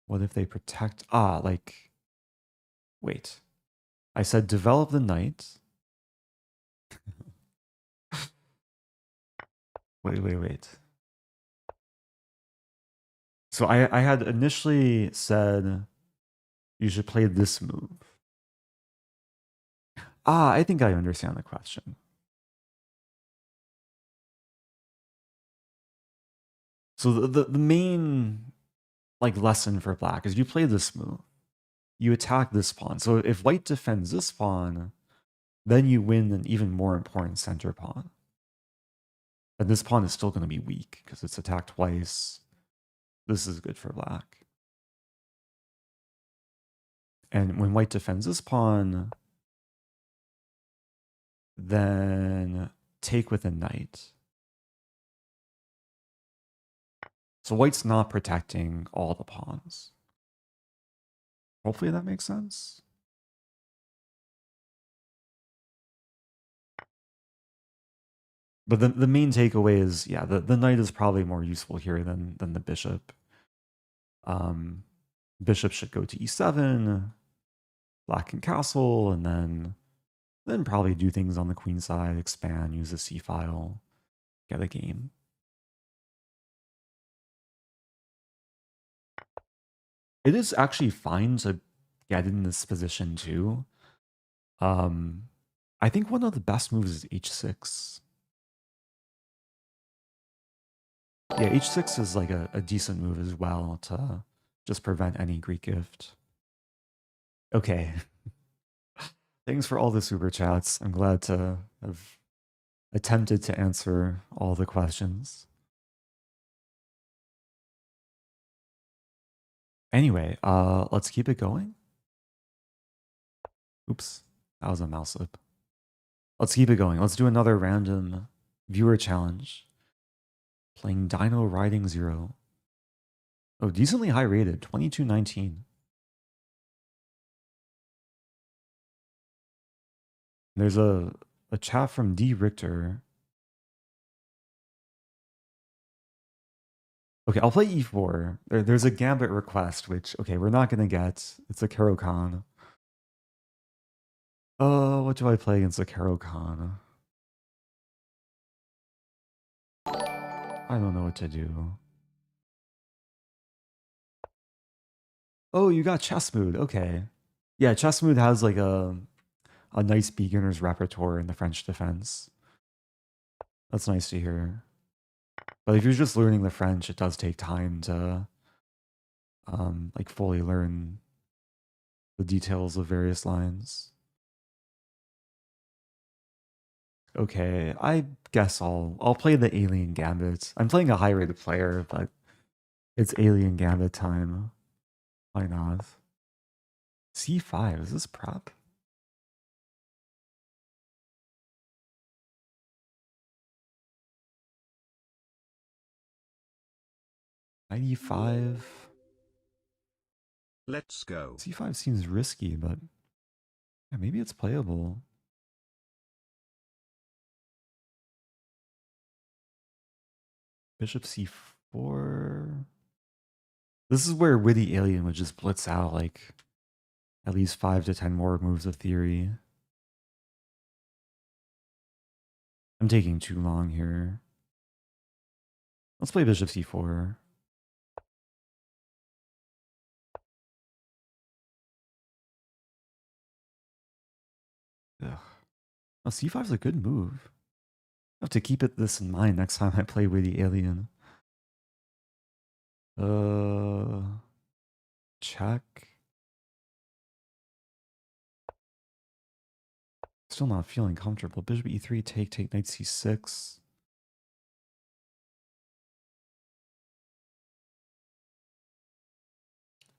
What if they protect? Like, wait. I said develop the knight. Wait. So I had initially said you should play this move. I think I understand the question. So the main like lesson for black is you play this move. You attack this pawn. So if white defends this pawn, then you win an even more important center pawn. And this pawn is still going to be weak because it's attacked twice. This is good for black. And when white defends this pawn, then take with a knight. So white's not protecting all the pawns. Hopefully that makes sense. But the main takeaway is, yeah, the knight is probably more useful here than the bishop. Bishop should go to e7, black can castle, and then probably do things on the queen side, expand, use the c file, get a game. It is actually fine to get in this position too. I think one of the best moves is h6. Yeah, h6 is like a decent move as well to just prevent any Greek gift. Okay. Thanks for all the super chats. I'm glad to have attempted to answer all the questions. Anyway, let's keep it going. Oops, that was a mouse slip. Let's keep it going. Let's do another random viewer challenge. Playing Dino Riding 0. Oh, decently high rated, 2219. There's a chat from D. Richter. Okay, I'll play e4. There's a gambit request, which, okay, we're not going to get. It's a Caro-Kann. What do I play against a Caro-Kann? I don't know what to do. Oh, you got Chess Mood. Okay. Yeah, Chess Mood has like a nice beginner's repertoire in the French defense. That's nice to hear. But if you're just learning the French, it does take time to like fully learn the details of various lines. Okay, I guess I'll play the Alien Gambit. I'm playing a high-rated player, but it's Alien Gambit time. Why not? C5, is this prep? .95. Let's go. C5 seems risky, but yeah, maybe it's playable. Bishop C4. This is where Witty Alien would just blitz out like at least 5 to 10 more moves of theory. I'm taking too long here. Let's play Bishop C4. Ugh. Oh, C5 is a good move. I have to keep this in mind next time I play Witty Alien. Check. Still not feeling comfortable. Bishop E3, take, knight C6.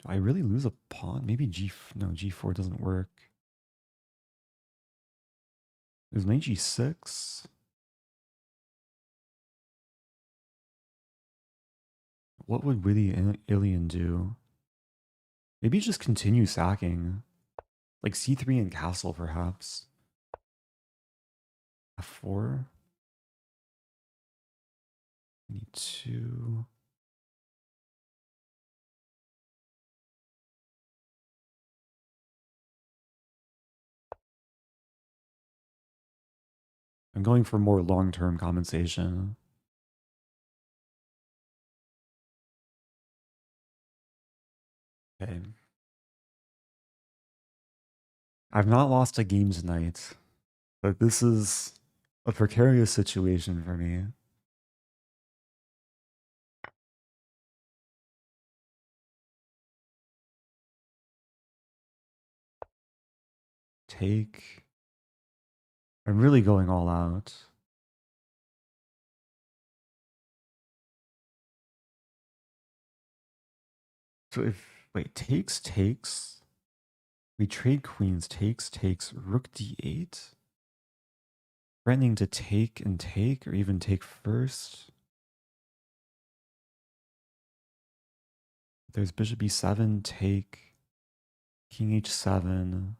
Do I really lose a pawn? Maybe no, G4 doesn't work. There's knight G6. What would Witty Alien do? Maybe just continue sacking. Like C3 and castle, perhaps. F4. Need 2. I'm going for more long-term compensation. Okay. I've not lost a game tonight, but this is a precarious situation for me. Take. I'm really going all out. So if, wait, takes. We trade queens, takes, rook d8. Threatening to take and take, or even take first. There's bishop e7, take, king h7.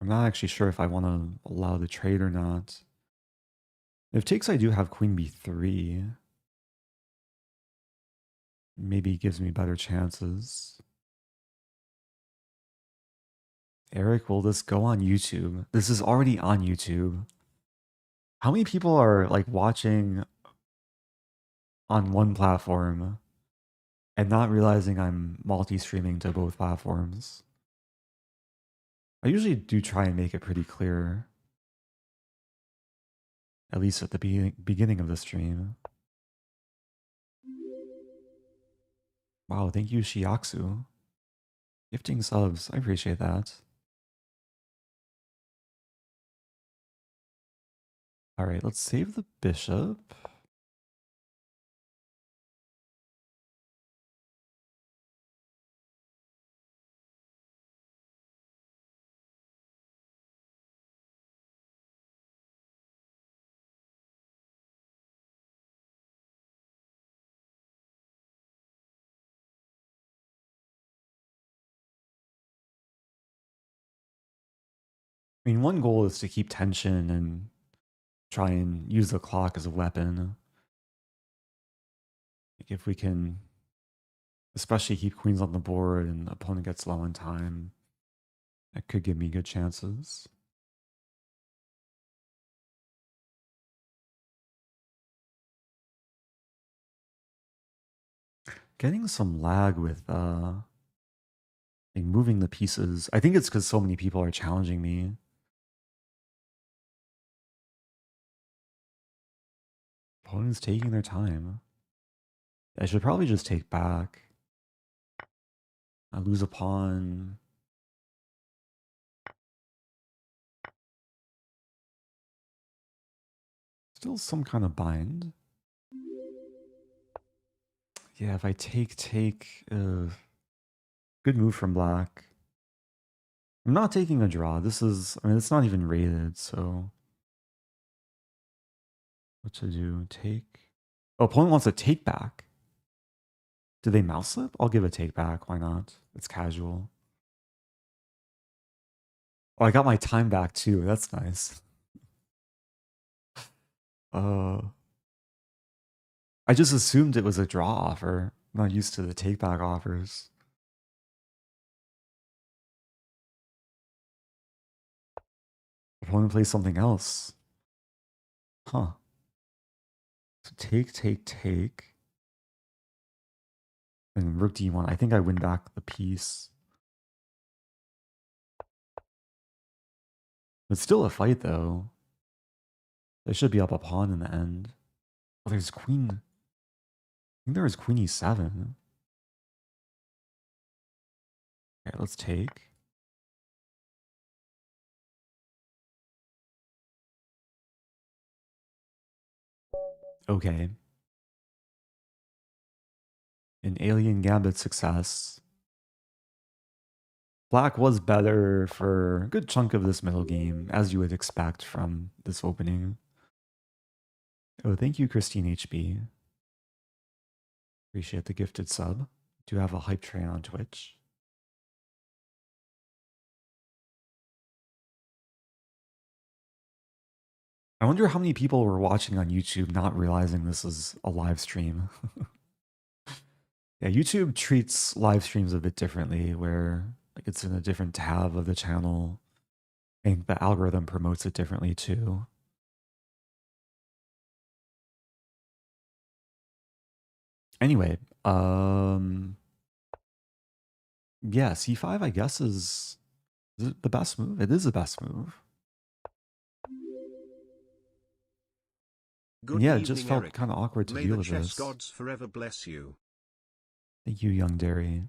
I'm not actually sure if I want to allow the trade or not. If takes, I do have queen b3. Maybe gives me better chances. Eric, will this go on YouTube? This is already on YouTube. How many people are like watching on one platform and not realizing I'm multi-streaming to both platforms? I usually do try and make it pretty clear. At least at the beginning of the stream. Wow, thank you, Shiaksu. Gifting subs, I appreciate that. Alright, let's save the bishop. I mean, one goal is to keep tension and try and use the clock as a weapon. Like if we can, especially keep queens on the board and the opponent gets low on time, that could give me good chances. Getting some lag with like moving the pieces. I think it's because so many people are challenging me. Opponent's taking their time. I should probably just take back. I lose a pawn. Still some kind of bind. Yeah, if I take, good move from black. I'm not taking a draw. This is, I mean, it's not even rated, so. What to do? Take. Oh, opponent wants a take back. Do they mouse slip? I'll give a take back. Why not? It's casual. Oh, I got my time back too. That's nice. I just assumed it was a draw offer. I'm not used to the take back offers. Opponent plays something else. Huh. So take. And rook d1. I think I win back the piece. It's still a fight though. They should be up a pawn in the end. Oh, there's queen. I think there was queen e7. Okay, let's take. Okay. An alien gambit success. Black was better for a good chunk of this middle game, as you would expect from this opening. Oh, thank you, Christine HB. Appreciate the gifted sub. Do have a hype train on Twitch. I wonder how many people were watching on YouTube not realizing this is a live stream. Yeah, YouTube treats live streams a bit differently, where like it's in a different tab of the channel. I think the algorithm promotes it differently too. Anyway, yeah, c5 I guess is it the best move? It is the best move. Good Yeah, it evening, just felt Eric. kind of awkward to May deal the with chess this. gods forever bless you. Thank you, Young Dairy.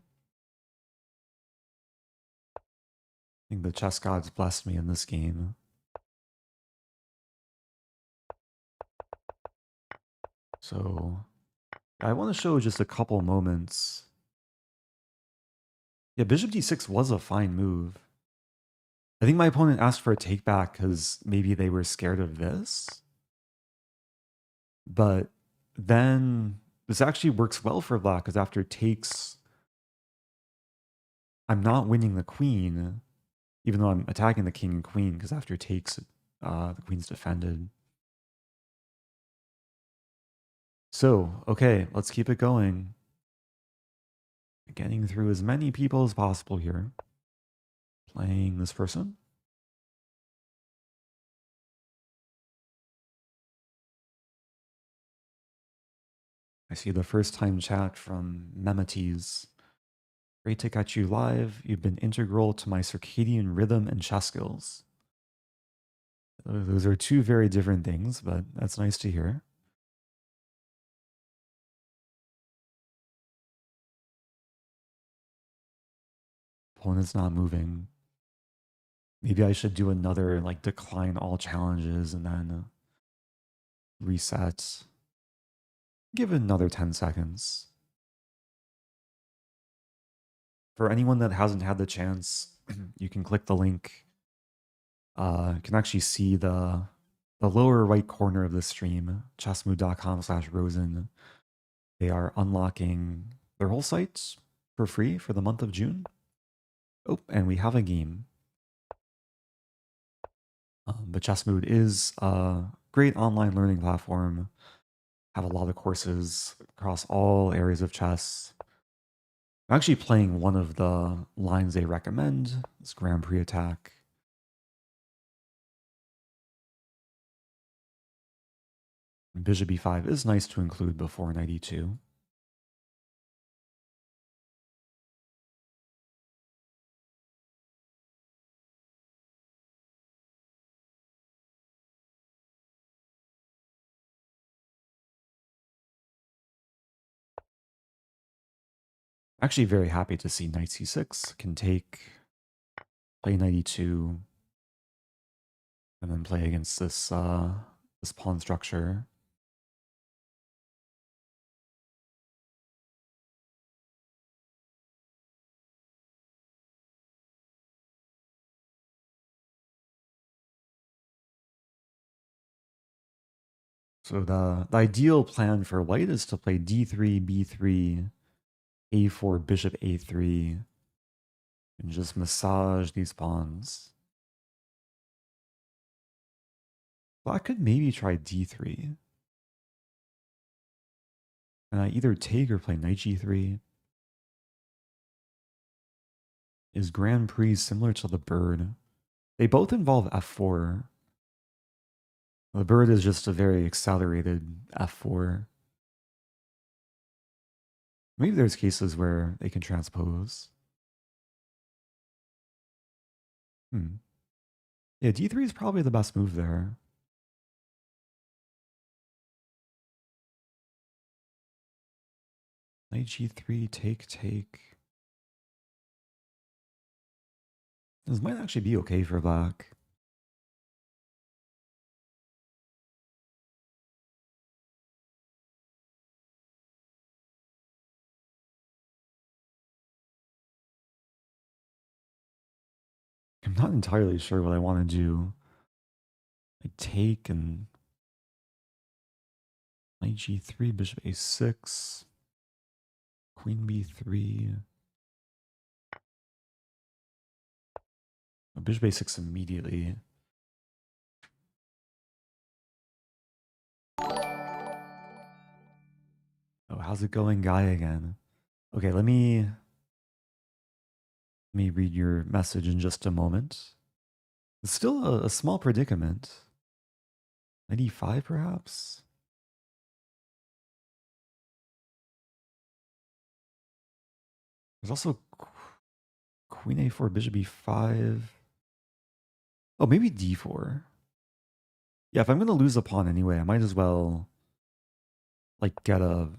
I think the chess gods blessed me in this game. So I want to show just a couple moments. Yeah, bishop d6 was a fine move. I think my opponent asked for a take back because maybe they were scared of this. But then this actually works well for black because after takes, I'm not winning the queen, even though I'm attacking the king and queen, because after takes, the queen's defended. So, okay, let's keep it going. Getting through as many people as possible here. Playing this person. I see the first time chat from Memetes. Great to catch you live. You've been integral to my circadian rhythm and chess skills. Those are two very different things, but that's nice to hear. Opponent's not moving. Maybe I should do another, like, decline all challenges and then reset. Give it another 10 seconds. For anyone that hasn't had the chance, you can click the link. You can actually see the lower right corner of the stream, chessmood.com/Rosen. They are unlocking their whole sites for free for the month of June. Oh, and we have a game. But Chessmood is a great online learning platform. Have a lot of courses across all areas of chess. I'm actually playing one of the lines they recommend, this Grand Prix attack. Bishop b5 is nice to include before knight e2. Actually very happy to see knight c6 can take, play knight e2, and then play against this this pawn structure. So the ideal plan for white is to play d3, b3, a4, bishop a3, and just massage these pawns. Black could maybe try d3. And I either take or play knight g3. Is Grand Prix similar to the bird? They both involve f4. The bird is just a very accelerated f4. Maybe there's cases where they can transpose. Yeah, d3 is probably the best move there. Knight g3, take. This might actually be okay for black. I'm not entirely sure what I want to do. I take and knight g3, bishop a6, queen b3. Bishop a6 immediately. Oh, how's it going, guy again? Okay, let me read your message in just a moment. It's still a small predicament. 95 perhaps? There's also queen a4, bishop b5. Oh, maybe d4. Yeah, if I'm going to lose a pawn anyway, I might as well like get a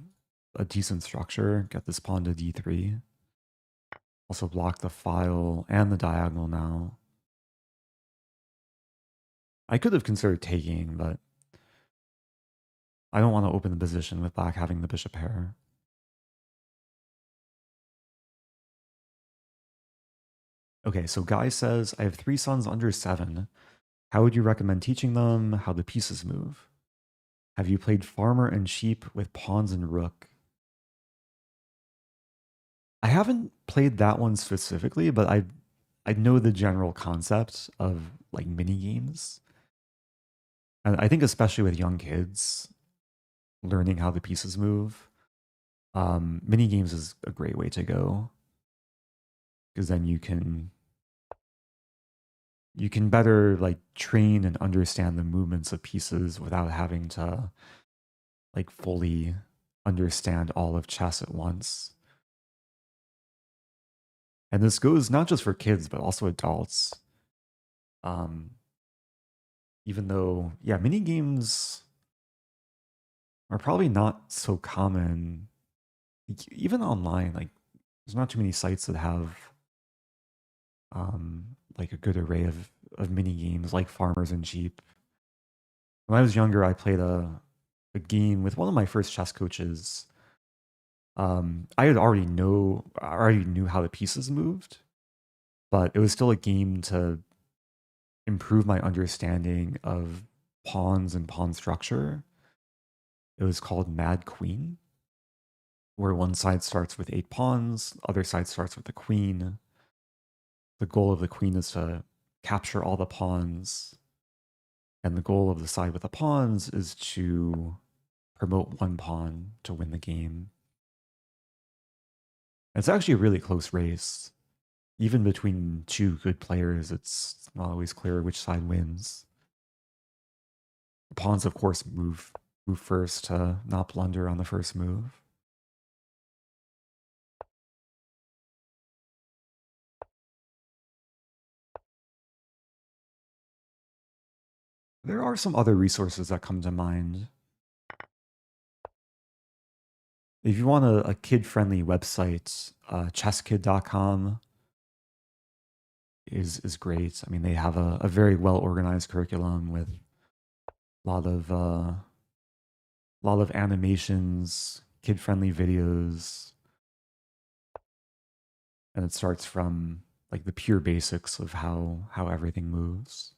decent structure, get this pawn to d3. Also block the file and the diagonal now. I could have considered taking, but I don't want to open the position with black having the bishop pair. Okay, so Guy says, I have 3 sons under 7. How would you recommend teaching them how the pieces move? Have you played farmer and sheep with pawns and rook? I haven't played that one specifically, but I know the general concept of like mini games. And I think especially with young kids, learning how the pieces move, mini games is a great way to go. Because then you can better like train and understand the movements of pieces without having to like fully understand all of chess at once. And this goes not just for kids, but also adults. Even though, yeah, mini games are probably not so common, even online. Like, there's not too many sites that have like a good array of mini games like farmers and sheep. When I was younger, I played a game with one of my first chess coaches. I already knew how the pieces moved, but it was still a game to improve my understanding of pawns and pawn structure. It was called Mad Queen, where one side starts with 8 pawns, other side starts with the queen. The goal of the queen is to capture all the pawns And the goal of the side with the pawns is to promote one pawn to win the game. It's actually a really close race. Even between two good players, it's not always clear which side wins. The pawns, of course, move first to not blunder on the first move. There are some other resources that come to mind. If you want a kid-friendly website, chesskid.com is great. I mean, they have a very well-organized curriculum with a lot of animations, kid-friendly videos, and it starts from like the pure basics of how everything moves.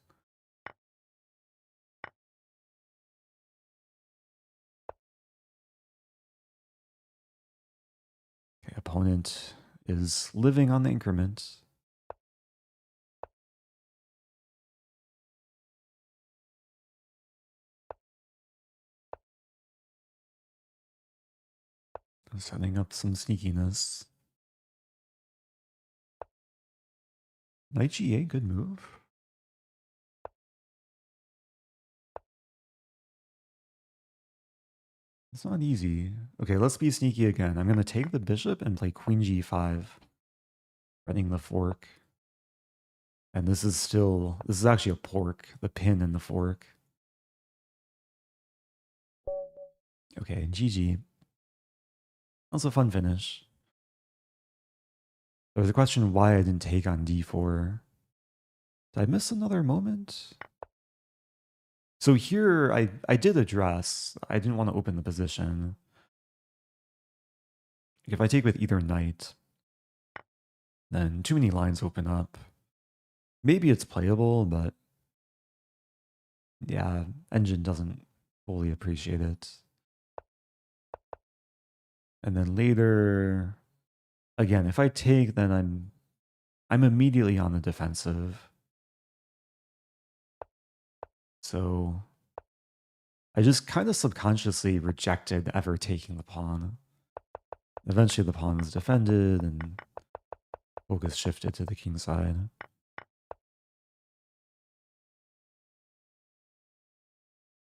Okay, opponent is living on the increment. Setting up some sneakiness. Knight G8, good move. It's not easy. Okay, let's be sneaky again. I'm going to take the bishop and play Queen G5. Running the fork. And this is actually a pork. The pin and the fork. Okay, GG. That was a fun finish. There was a question why I didn't take on D4. Did I miss another moment? So here, I did address. I didn't want to open the position. If I take with either knight, then too many lines open up. Maybe it's playable, but yeah, engine doesn't fully appreciate it. And then later, again, if I take, then I'm immediately on the defensive. So I just kind of subconsciously rejected ever taking the pawn. Eventually the pawn was defended and focus shifted to the king side.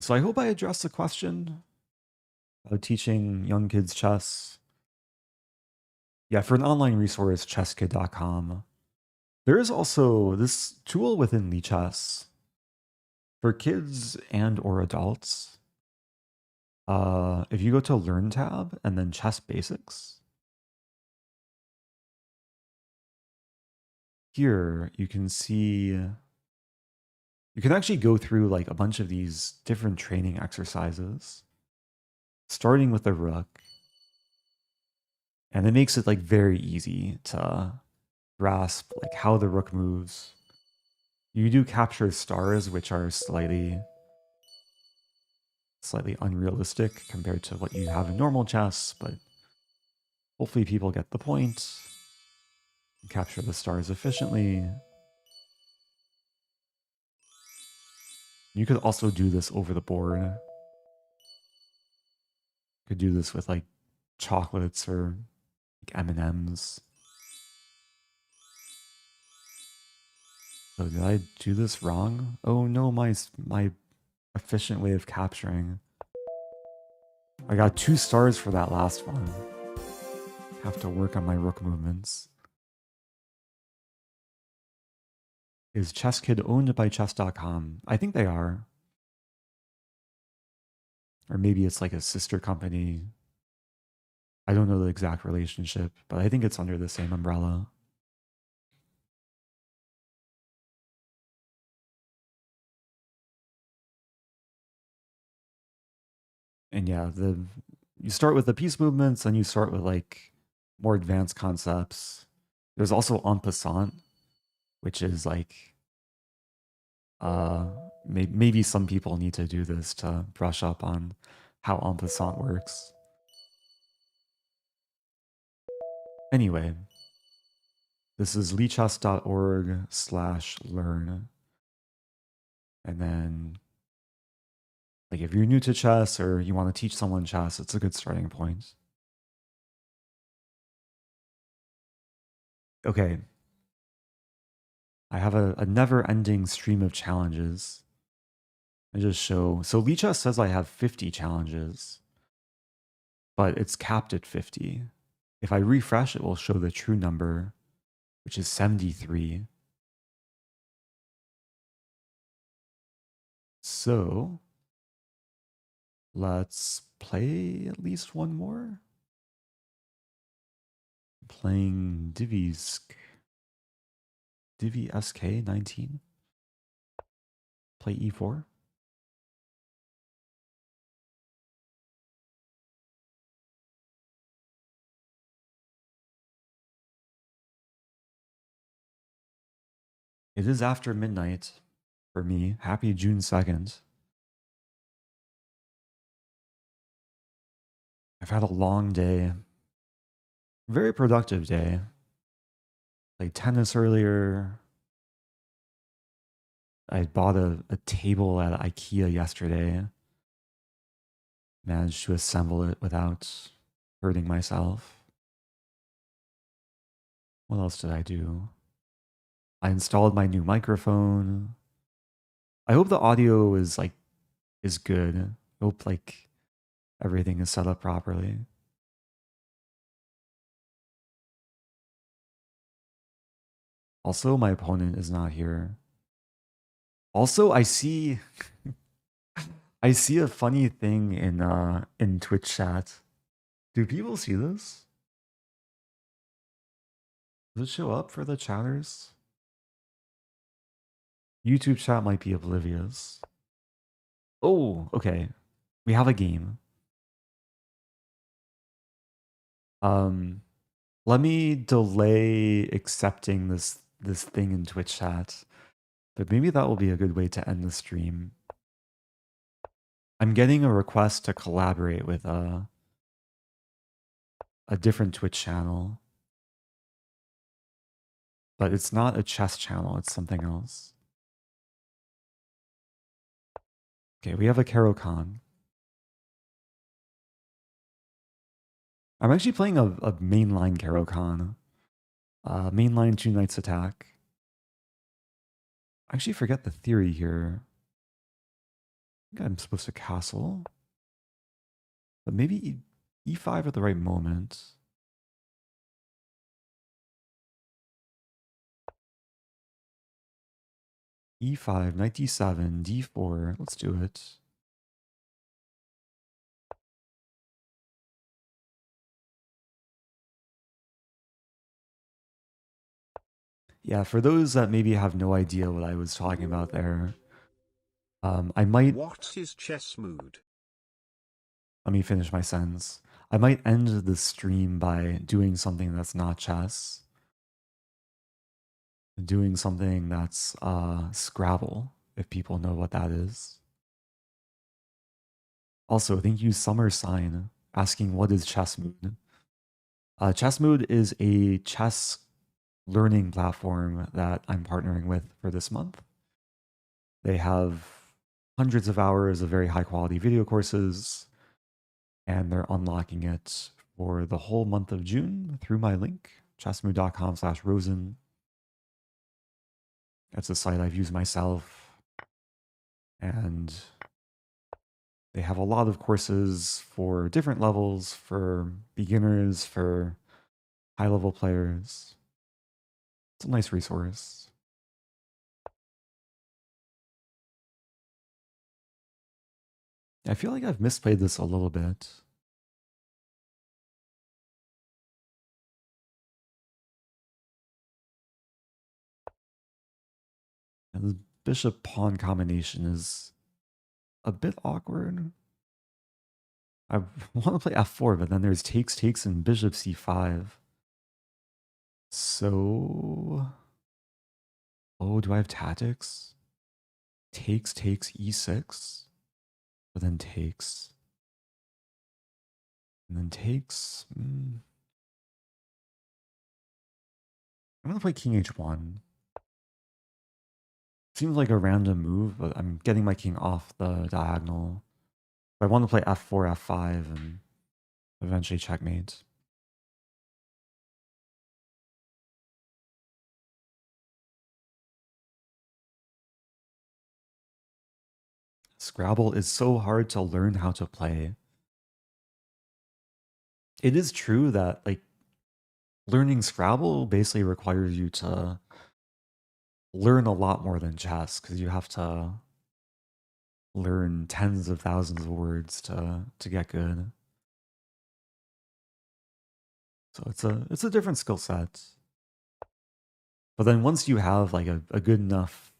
So I hope I addressed the question about teaching young kids chess. Yeah, for an online resource, chesskid.com. There is also this tool within Lichess for kids and or adults. If you go to Learn tab and then Chess Basics, here you can see, you can actually go through like a bunch of these different training exercises, starting with the rook. And it makes it like very easy to grasp like how the rook moves. You do capture stars, which are slightly unrealistic compared to what you have in normal chess, but hopefully people get the point. Capture the stars efficiently. You could also do this over the board. You could do this with like chocolates or like M&Ms. So did I do this wrong? Oh no, my efficient way of capturing. I got 2 stars for that last one. Have to work on my rook movements. Is ChessKid owned by chess.com? I think they are. Or maybe it's like a sister company. I don't know the exact relationship, but I think it's under the same umbrella. And yeah, you start with the piece movements, and you start with like more advanced concepts. There's also en passant, which is like maybe some people need to do this to brush up on how en passant works. Anyway, this is lichess.org/learn. And then Like if you're new to chess or you want to teach someone chess, it's a good starting point. Okay. I have a never-ending stream of challenges. I just show. So Lichess says I have 50 challenges, but it's capped at 50. If I refresh, it will show the true number, which is 73. So let's play at least one more. Playing Divi SK 19. Play E4. It is after midnight for me. Happy June 2nd. I've had a long day. Very productive day. Played tennis earlier. I bought a table at IKEA yesterday. Managed to assemble it without hurting myself. What else did I do? I installed my new microphone. I hope the audio is good. I hope everything is set up properly. Also, my opponent is not here. Also, I see I see a funny thing in Twitch chat. Do people see this? Does it show up for the chatters? YouTube chat might be oblivious. Oh, okay. We have a game. Let me delay accepting this thing in Twitch chat. But maybe that will be a good way to end the stream. I'm getting a request to collaborate with a different Twitch channel. But it's not a chess channel, it's something else. Okay, we have a Caro-Kann. I'm actually playing a mainline Caro-Kann. Mainline 2 knights attack. I actually forget the theory here. I think I'm supposed to castle. But maybe E5 at the right moment. E5, knight D7, D4. Let's do it. Yeah, for those that maybe have no idea what I was talking about there, I might... What is chess mood? Let me finish my sentence. I might end the stream by doing something that's not chess. Doing something that's Scrabble, if people know what that is. Also, thank you, Summer Sign, asking what is Chess Mood. Chess Mood is a chess learning platform that I'm partnering with for this month. They have hundreds of hours of very high quality video courses, and they're unlocking it for the whole month of June through my link, chessmood.com/Rosen. That's a site I've used myself, and they have a lot of courses for different levels, for beginners, for high-level players. It's a nice resource. I feel like I've misplayed this a little bit. And the bishop-pawn combination is a bit awkward. I want to play f4, but then there's takes, takes, and bishop c5. So... Oh, do I have tactics? Takes, takes, e6. But then takes. And then takes. I'm going to play king h1. Seems like a random move, but I'm getting my king off the diagonal. I want to play f4, f5, and eventually checkmate. Scrabble is so hard to learn how to play. It is true that, like, learning Scrabble basically requires you to learn a lot more than chess, because you have to learn tens of thousands of words to get good. So it's a different skill set. But then once you have like a good enough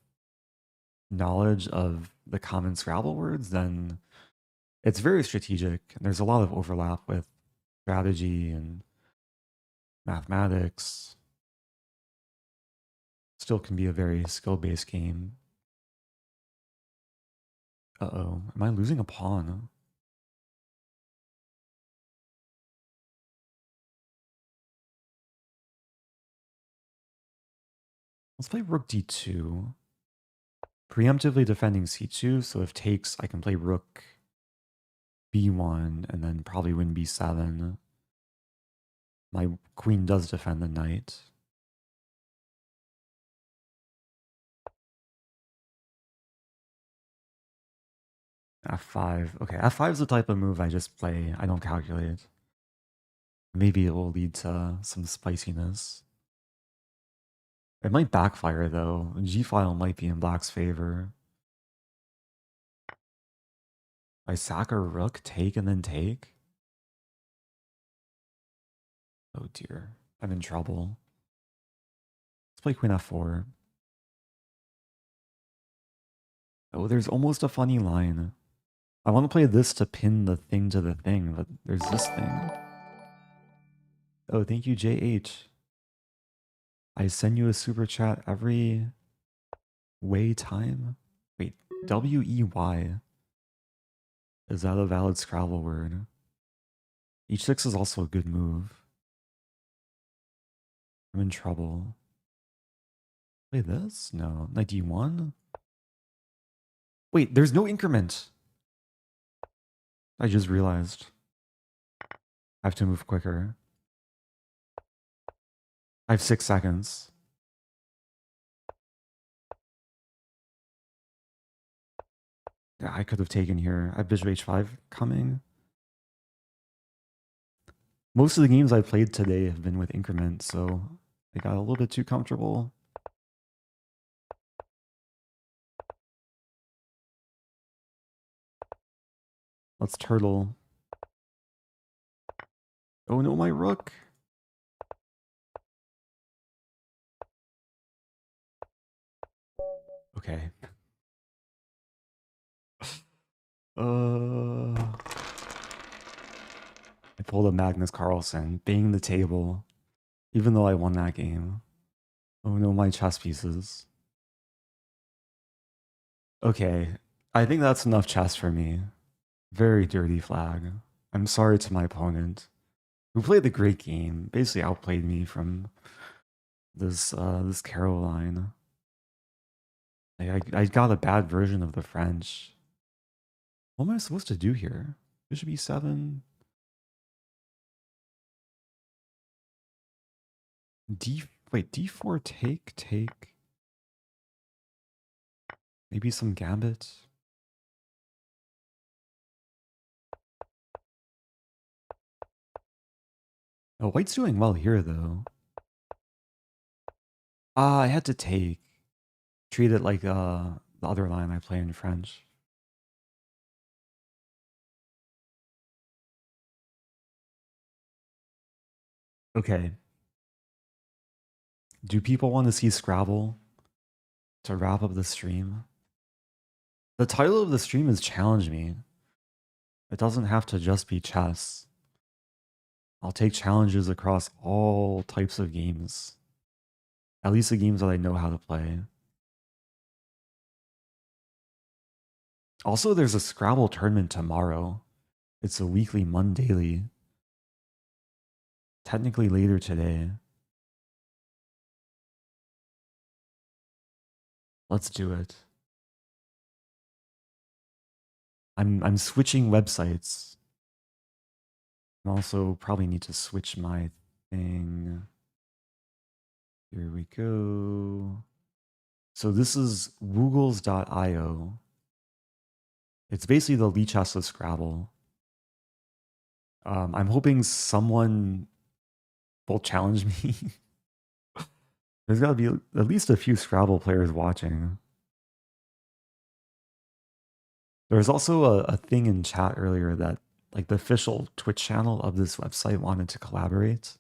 knowledge of the common Scrabble words, then it's very strategic. And there's a lot of overlap with strategy and mathematics. Still can be a very skill-based game. Uh-oh, am I losing a pawn? Let's play rook d2. Preemptively defending c2, so if takes, I can play rook b1 and then probably win b7. My queen does defend the knight. f5. Okay, f5 is the type of move I just play. I don't calculate. Maybe it will lead to some spiciness. It might backfire though. G-file might be in black's favor. I sack a rook, take, and then take? Oh dear. I'm in trouble. Let's play queen f4. Oh, there's almost a funny line. I want to play this to pin the thing to the thing, but there's this thing. Oh, thank you, JH. I send you a super chat every way time. Wait, W-E-Y. Is that a valid Scrabble word? H6 is also a good move. I'm in trouble. Play this? No. Knight D1? Wait, there's no increment. I just realized. I have to move quicker. I have 6 seconds. Yeah, I could have taken here. I have bishop h5 coming. Most of the games I played today have been with increment, so I got a little bit too comfortable. Let's turtle. Oh no, my rook. Okay. I pulled a Magnus Carlsen, banged the table, even though I won that game. Oh no, my chess pieces. Okay, I think that's enough chess for me. Very dirty flag. I'm sorry to my opponent, who played the great game, basically outplayed me from this Caroline. I got a bad version of the French. What am I supposed to do here? Bishop e7. Wait, d4 take. Maybe some gambit. Oh, white's doing well here though. Ah, I had to take. Treat it like the other line I play in French. Okay. Do people want to see Scrabble to wrap up the stream? The title of the stream is Challenge Me. It doesn't have to just be chess. I'll take challenges across all types of games. At least the games that I know how to play. Also, there's a Scrabble tournament tomorrow. It's a weekly Mondaily. Technically later today. Let's do it. I'm switching websites. I also probably need to switch my thing. Here we go. So this is woogles.io. It's basically the lichess of Scrabble. I'm hoping someone will challenge me. There's got to be at least a few Scrabble players watching. There's also a thing in chat earlier that like the official Twitch channel of this website wanted to collaborate,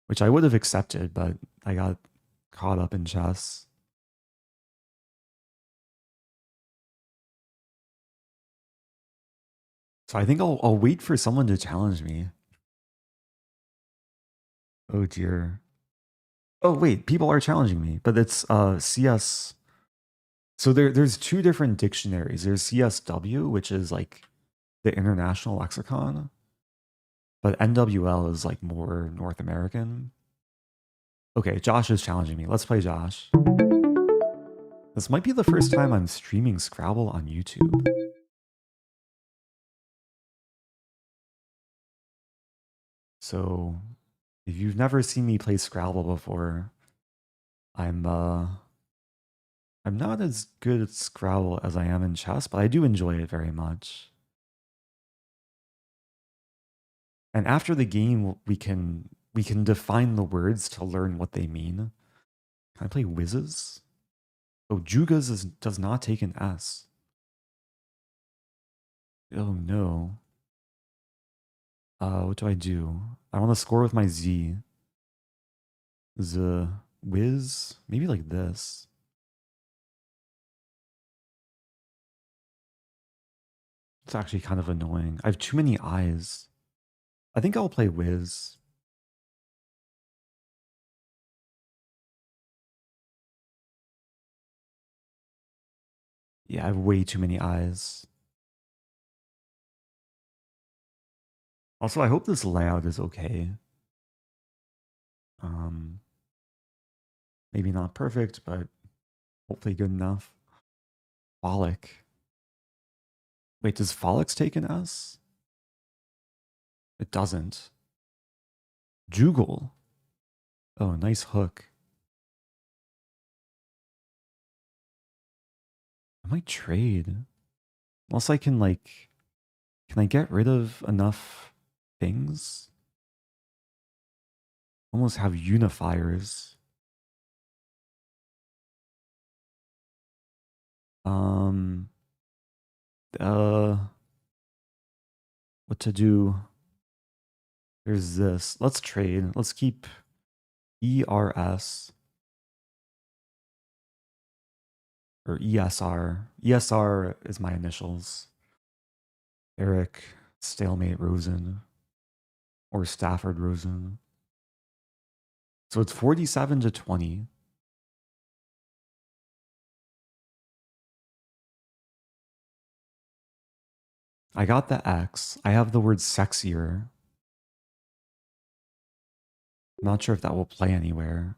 which I would have accepted, but I got caught up in chess. So I think I'll wait for someone to challenge me. Oh dear. Oh wait, people are challenging me, but it's CS. So there's two different dictionaries. There's CSW, which is like the international lexicon, but NWL is like more North American. Okay, Josh is challenging me. Let's play Josh. This might be the first time I'm streaming Scrabble on YouTube. So if you've never seen me play Scrabble before, I'm not as good at Scrabble as I am in chess, but I do enjoy it very much. And after the game, we can define the words to learn what they mean. Can I play whizzes? Oh, Jugas does not take an S. Oh no. What do? I want to score with my Z. Z whiz? Maybe like this. It's actually kind of annoying. I have too many eyes. I think I'll play whiz. Yeah, I have way too many eyes. Also, I hope this layout is okay. Maybe not perfect, but hopefully good enough. Frolic. Wait, does Frolics take an S? It doesn't. Jugal. Oh, nice hook. I might trade. Unless I can like, can I get rid of enough things? Almost have unifiers. What to do? There's this. Let's trade. Let's keep ERS or ESR. ESR is my initials. Eric Stalemate Rosen or Stafford Rosen. So it's 47 to 20. I got the X. I have the word sexier. I'm not sure if that will play anywhere.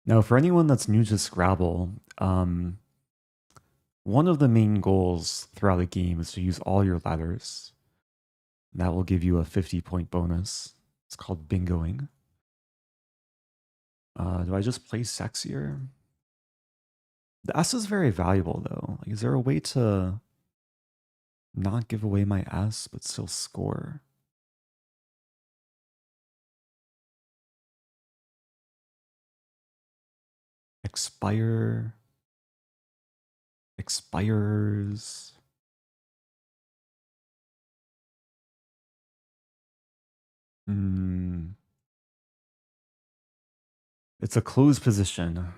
Now, for anyone that's new to Scrabble, one of the main goals throughout the game is to use all your letters. That will give you a 50-point bonus. It's called bingoing. Do I just play sexier? The S is very valuable, though. Like, is there a way to not give away my S, but still score? Expire. Expires. It's a closed position.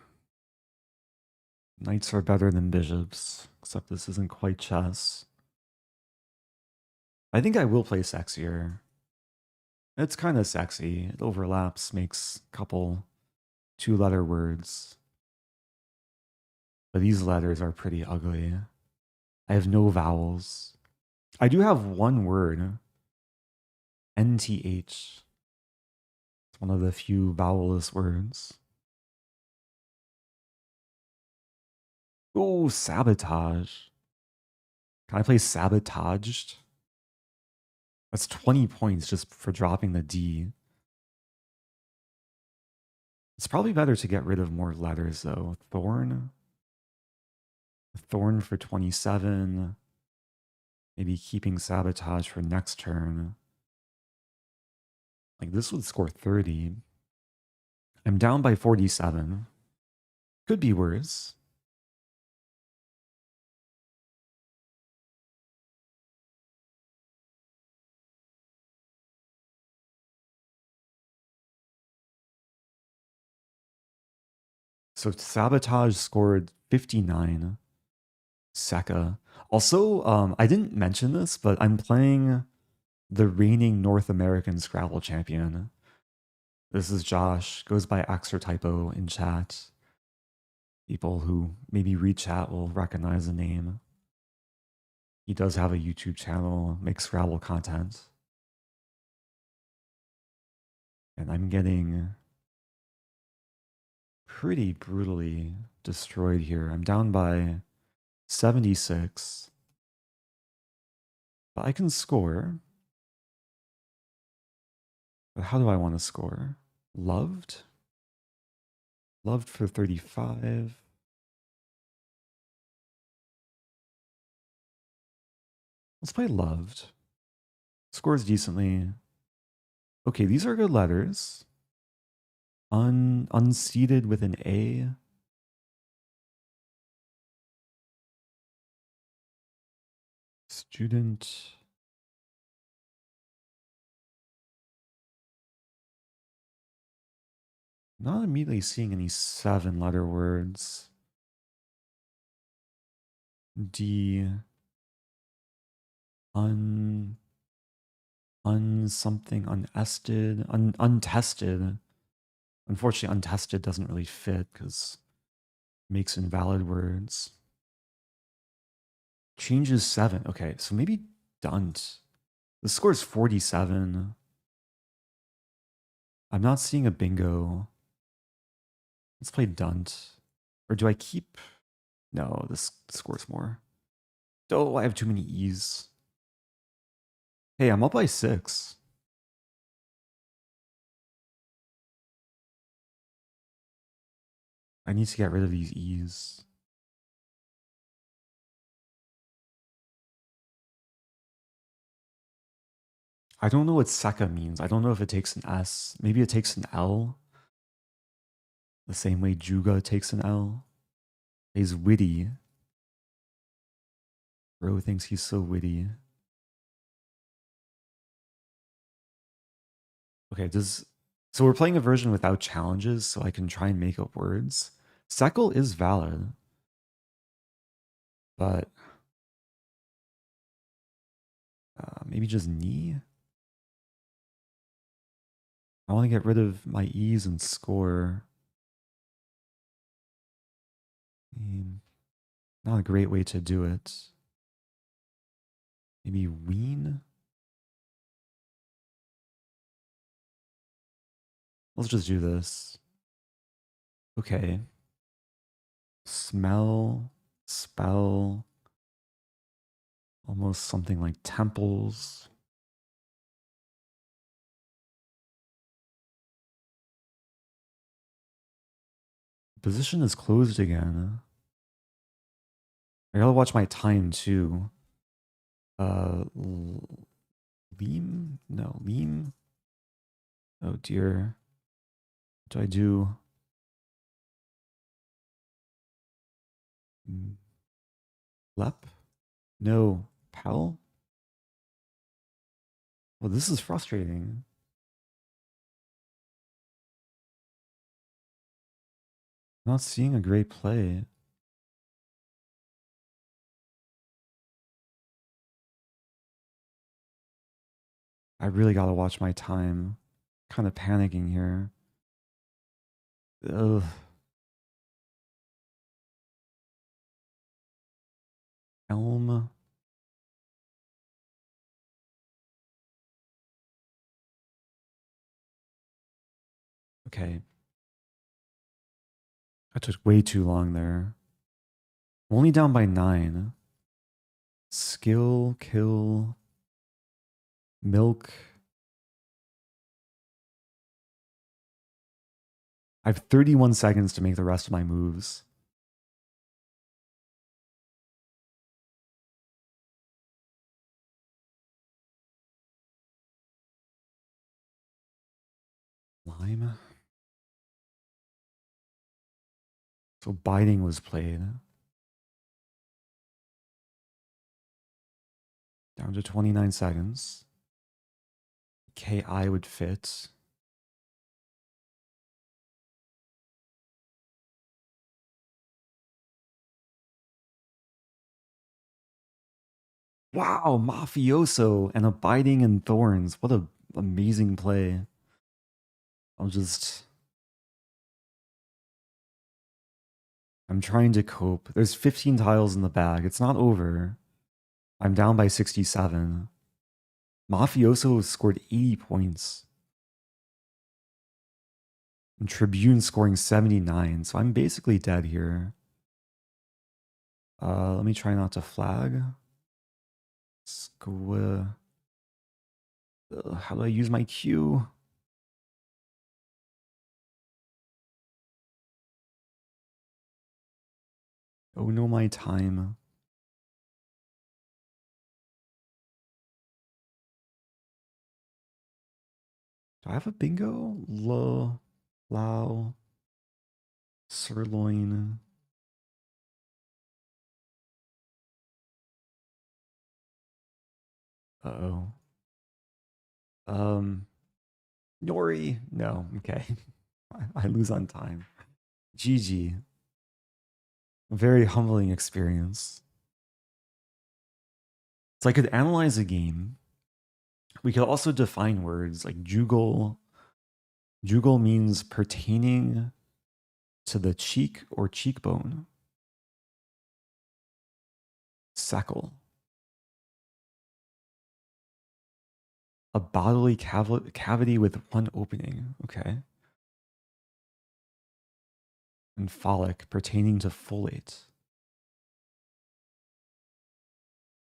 Knights are better than bishops, except this isn't quite chess. I think I will play sexier. It's kind of sexy. It overlaps, makes a couple two-letter words. But these letters are pretty ugly. I have no vowels. I do have one word. NTH. one of the few vowelless words. Oh, sabotage. Can I play sabotaged? That's 20 points just for dropping the D. It's probably better to get rid of more letters though. Thorn. Thorn for 27. Maybe keeping sabotage for next turn. Like this would score 30. I'm down by 47. Could be worse. So sabotage scored 59. Seka. Also, I didn't mention this, but I'm playing the reigning North American Scrabble champion. This is Josh, goes by Axertypo in chat. People who maybe read chat will recognize the name. He does have a YouTube channel, makes Scrabble content. And I'm getting pretty brutally destroyed here. I'm down by 76. But I can score. But how do I want to score? Loved? Loved for 35. Let's play loved. Scores decently. Okay, these are good letters. Unseated with an A. Student. Not immediately seeing any 7-letter words. D. Something unested. Untested. Unfortunately, untested doesn't really fit because it makes invalid words. Changes 7. Okay, so maybe dunt. The score is 47. I'm not seeing a bingo. Let's play dunt. Or do I keep? No, this scores more. Oh, I have too many E's. Hey, I'm up by 6. I need to get rid of these E's. I don't know what Seka means. I don't know if it takes an S. Maybe it takes an L. The same way Juga takes an L. He's witty. Bro thinks he's so witty. Okay, so we're playing a version without challenges, so I can try and make up words. Sekel is valid. But maybe just knee? I want to get rid of my E's and score. Not a great way to do it. Maybe wean? Let's just do this. Okay. Smell, spell, almost something like temples. Position is closed again. I gotta watch my time too. Leam? No, leam? Oh dear. What do I do? Lep? No. Pel? Well, this is frustrating. Not seeing a great play. I really gotta watch my time. Kind of panicking here. Ugh. Elm. Okay. I took way too long there. I'm only down by 9. Skill, kill, milk. I have 31 seconds to make the rest of my moves. Lime. So biting was played. Down to 29 seconds. KI would fit. Wow, mafioso and abiding in thorns. What a amazing play. I'm trying to cope. There's 15 tiles in the bag. It's not over. I'm down by 67. Mafioso scored 80 points. And Tribune scoring 79. So I'm basically dead here. Let me try not to flag. How do I use my Q? Oh no, my time. Do I have a bingo? Lao, sirloin. Uh-oh. Nori. No, okay. I lose on time. GG. A very humbling experience. So I could analyze a game. We could also define words like jugal. Jugal means pertaining to the cheek or cheekbone. Sackle. A bodily cavity with one opening. Okay. And folic, pertaining to folate.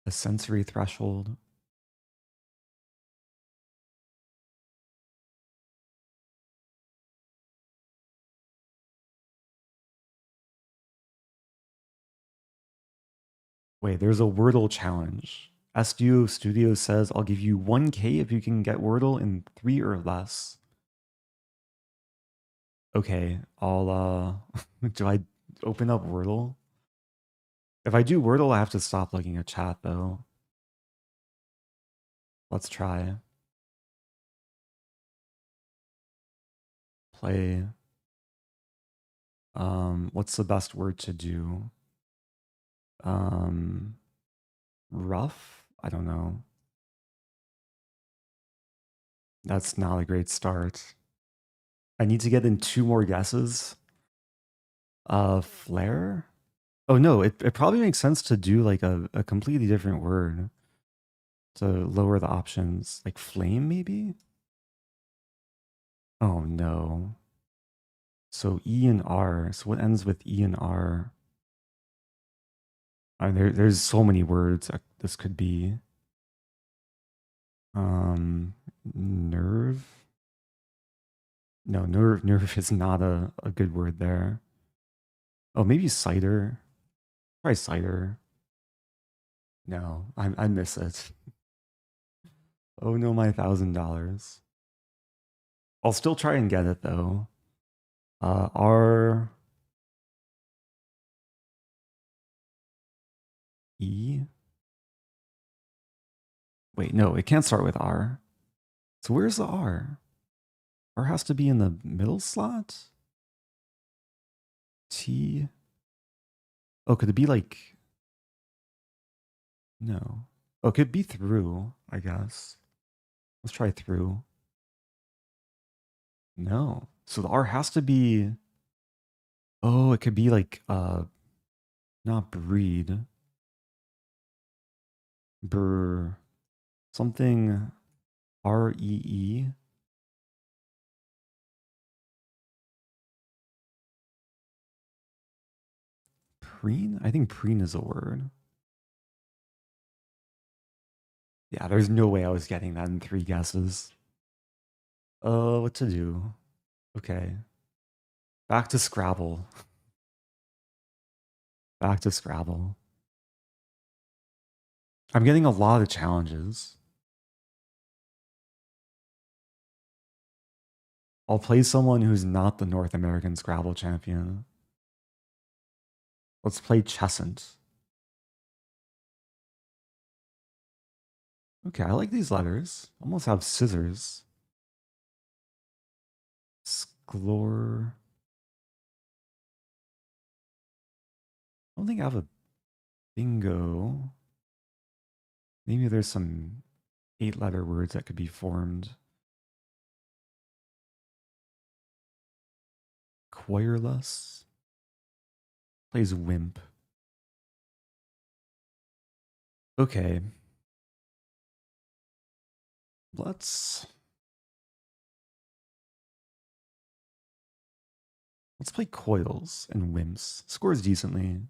A sensory threshold. Wait, there's a Wordle challenge. SDO Studio says, I'll give you 1K if you can get Wordle in 3 or less. Okay, I'll, do I open up Wordle? If I do Wordle, I have to stop looking at chat, though. Let's try. Play. What's the best word to do? Rough? I don't know. That's not a great start. I need to get in 2 more guesses. Flare? Oh no, it probably makes sense to do like a completely different word to lower the options. Like flame, maybe? Oh no. So E and R. So what ends with E and R? I mean, there's so many words that this could be. Nerve? No, nerve is not a good word there. Oh, maybe cider. Try cider. No, I miss it. Oh no, my $1,000. I'll still try and get it though. R E. Wait, no, it can't start with R. So where's the R? R has to be in the middle slot? T. Oh, could it be like... No. Oh, it could be through, I guess. Let's try through. No. So the R has to be... Oh, it could be like, not breed. Something R-E-E. Preen? I think preen is a word. Yeah, there's no way I was getting that in 3 guesses. What to do? Okay. Back to Scrabble. Back to Scrabble. I'm getting a lot of challenges. I'll play someone who's not the North American Scrabble champion. Let's play Chessant. Okay, I like these letters. Almost have scissors. Sklor. I don't think I have a bingo. Maybe there's some 8-letter words that could be formed. Querulous. Plays wimp. Okay. Let's play coils and wimps. Scores decently.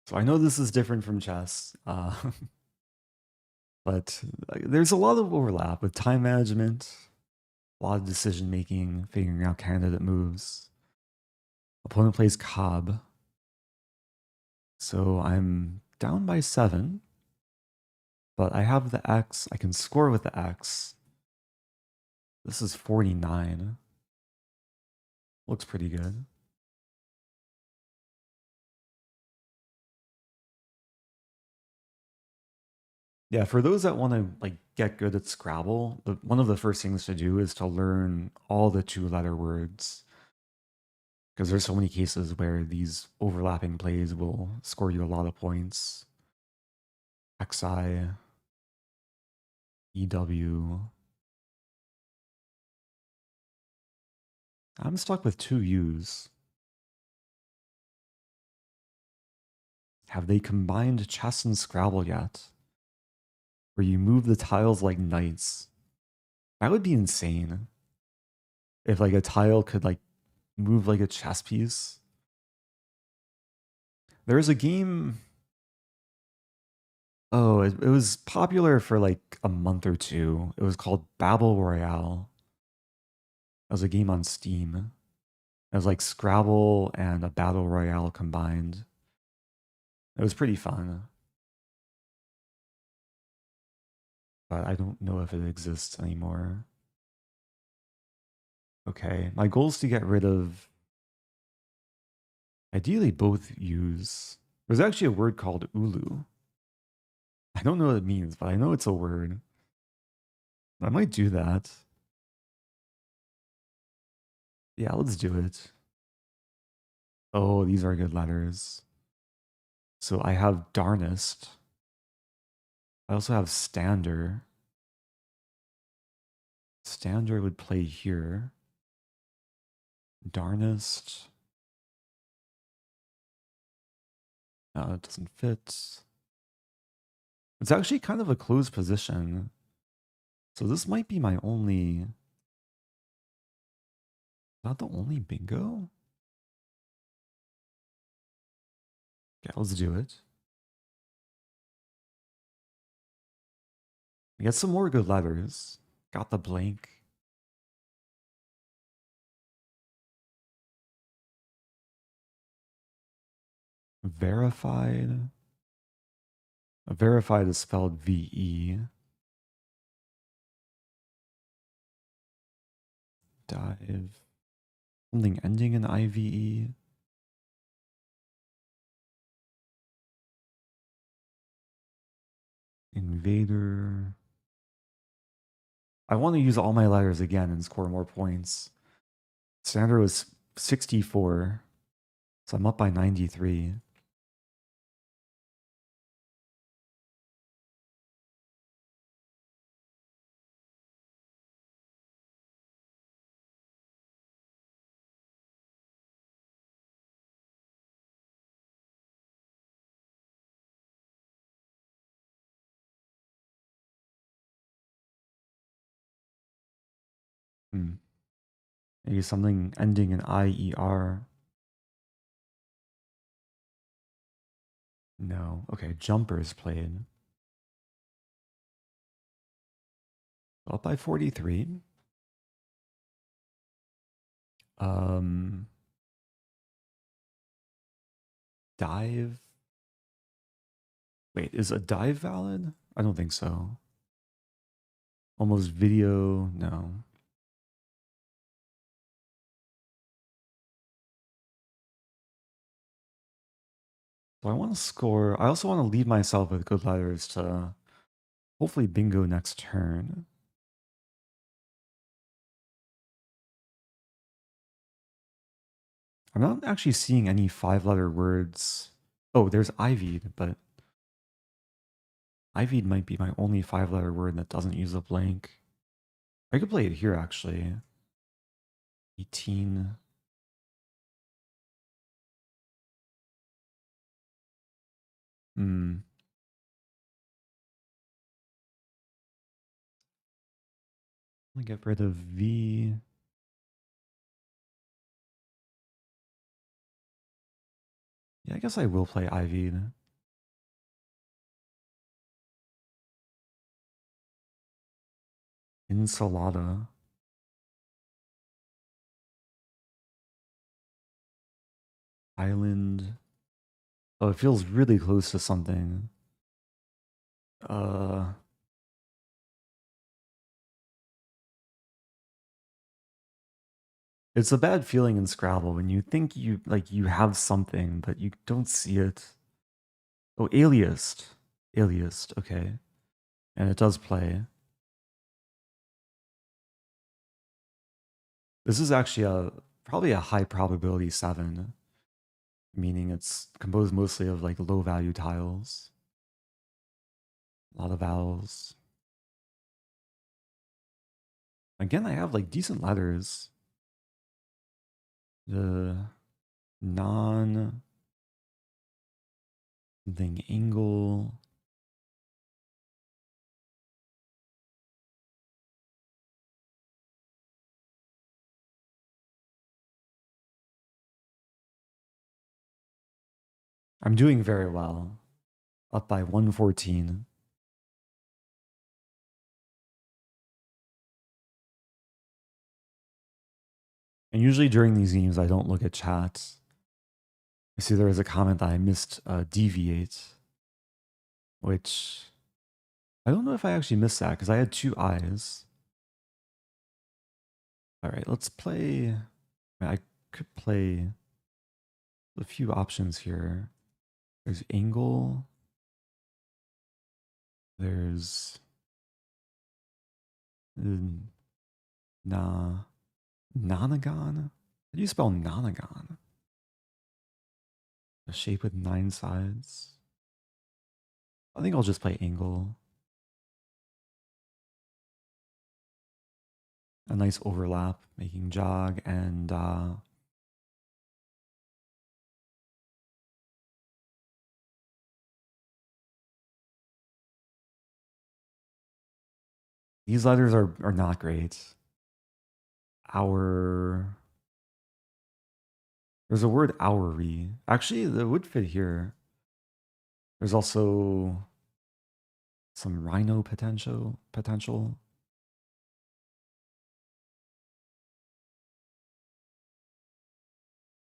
So I know this is different from chess, but there's a lot of overlap with time management, a lot of decision making, figuring out candidate moves. Opponent plays Cobb. So I'm down by 7, but I have the X. I can score with the X. This is 49. Looks pretty good. Yeah, for those that want to like get good at Scrabble, one of the first things to do is to learn all the 2-letter words. Because there's so many cases where these overlapping plays will score you a lot of points. XI, EW. I'm stuck with 2 U's. Have they combined chess and Scrabble yet? Where you move the tiles like knights. That would be insane. If like a tile could like move like a chess piece. There's a game. Oh, it was popular for like a month or 2. It was called Battle Royale. It was a game on Steam. It was like Scrabble and a Battle Royale combined. It was pretty fun. But I don't know if it exists anymore. Okay, my goal is to get rid of ideally both U's. There's actually a word called Ulu. I don't know what it means, but I know it's a word. I might do that. Yeah, let's do it. Oh, these are good letters. So I have Darnest. I also have Stander. Stander would play here. Darnest. No, it doesn't fit. It's actually kind of a closed position. So this might be my only... Not the only bingo? Yeah, let's do it. We got some more good letters. Got the blank. Verified. Verified is spelled V-E. Dive. Something ending in I-V-E. Invader. I want to use all my letters again and score more points. Standard was 64, so I'm up by 93. Hmm. Maybe something ending in IER. No. Okay, jumpers played. Up by 43. Dive. Wait, is a dive valid? I don't think so. Almost video, no. So I want to score. I also want to leave myself with good letters to hopefully bingo next turn. I'm not actually seeing any 5-letter words. Oh, there's ivied, but ivied might be my only 5-letter word that doesn't use a blank. I could play it here actually. 18. Hmm. Let me get rid of V. Yeah, I guess I will play ivied. Ensalada. Island. Oh, it feels really close to something. It's a bad feeling in Scrabble when you think you have something, but you don't see it. Oh, aliased. Aliased, okay. And it does play. This is actually probably a high probability 7, meaning it's composed mostly of like low value tiles. A lot of vowels. Again, I have like decent letters. The non something angle. I'm doing very well. Up by 114. And usually during these games, I don't look at chats. I see there was a comment that I missed deviate, which I don't know if I actually missed that because I had 2 eyes. All right, let's play. I could play a few options here. There's angle. There's nonagon. How do you spell nonagon? A shape with 9 sides. I think I'll just play angle. A nice overlap, making jog and these letters are not great. There's a word hourly. Actually, that would fit here. There's also some rhino potential.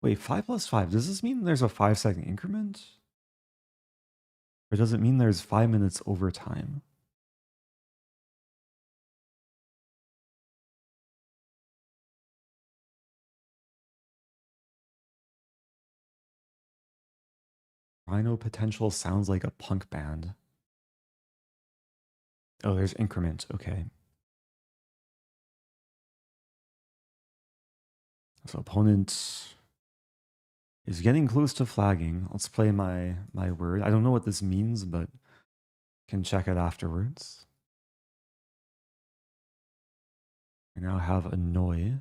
Wait, 5 plus 5. Does this mean there's a 5-second increment? Or does it mean there's 5 minutes overtime? Rhino potential sounds like a punk band. Oh, there's increment. Okay. So opponent is getting close to flagging. Let's play my word. I don't know what this means, but can check it afterwards. I now have annoy.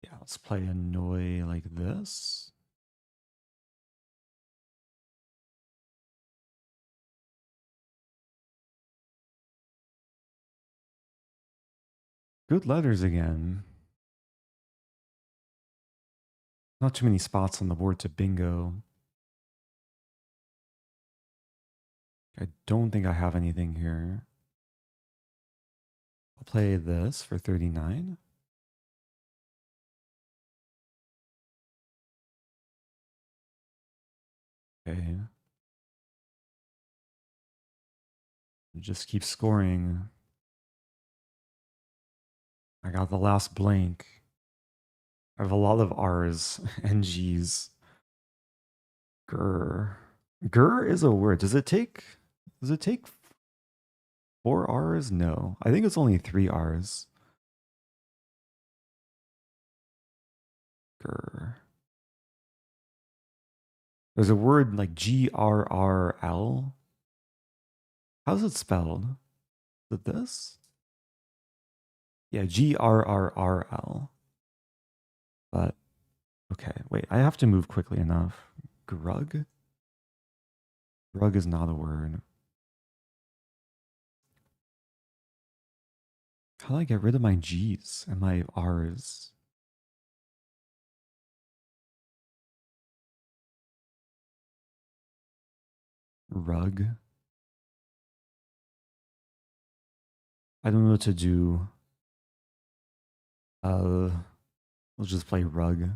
Yeah, let's play annoy like this. Good letters again. Not too many spots on the board to bingo. I don't think I have anything here. I'll play this for 39. Okay. Just keep scoring. I got the last blank. I have a lot of R's and G's. Grr. Grr is a word. Does it take 4 R's? No. I think it's only 3 R's. Grr. There's a word like GRRL. How's it spelled? Is it this? Yeah, GRRRL. But, okay, wait, I have to move quickly enough. Grug? Grug is not a word. How do I get rid of my G's and my R's? Rug? I don't know what to do. Let's just play rug.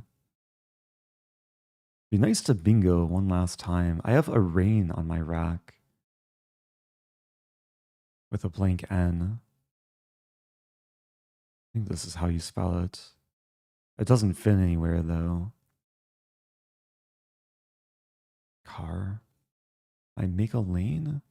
Be nice to bingo one last time. I have a rain on my rack with a blank N. I think this is how you spell it. It doesn't fit anywhere though. Car. I make a lane?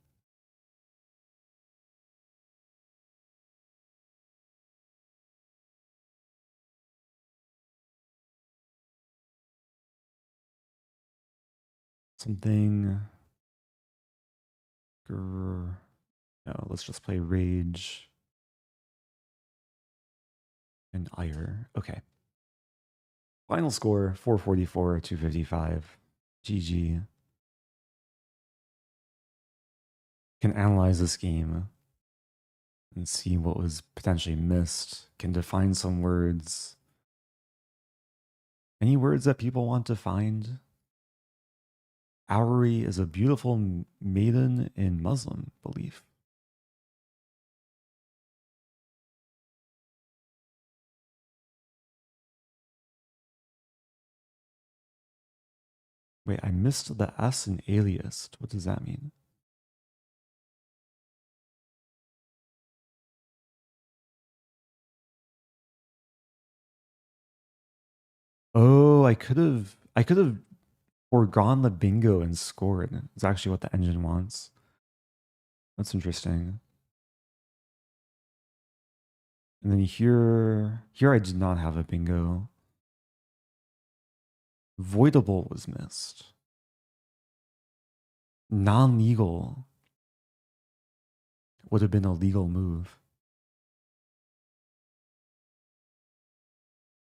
Something. No, let's just play rage and ire. Okay. Final score 444, 255. GG. Can analyze this game and see what was potentially missed. Can define some words. Any words that people want to find? Houri is a beautiful maiden in Muslim belief. Wait, I missed the S in aliased. What does that mean? Oh, I could have foregone the bingo and scored. It's actually what the engine wants. That's interesting. And then here I did not have a bingo. Voidable was missed. Non-legal would have been a legal move.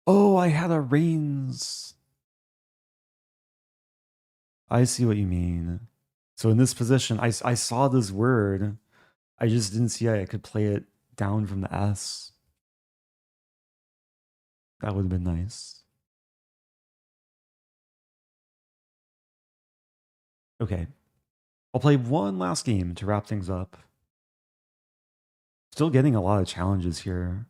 Oh, I had a reigns. I see what you mean. So in this position, I saw this word. I just didn't see I could play it down from the S. That would have been nice. Okay. I'll play one last game to wrap things up. Still getting a lot of challenges here.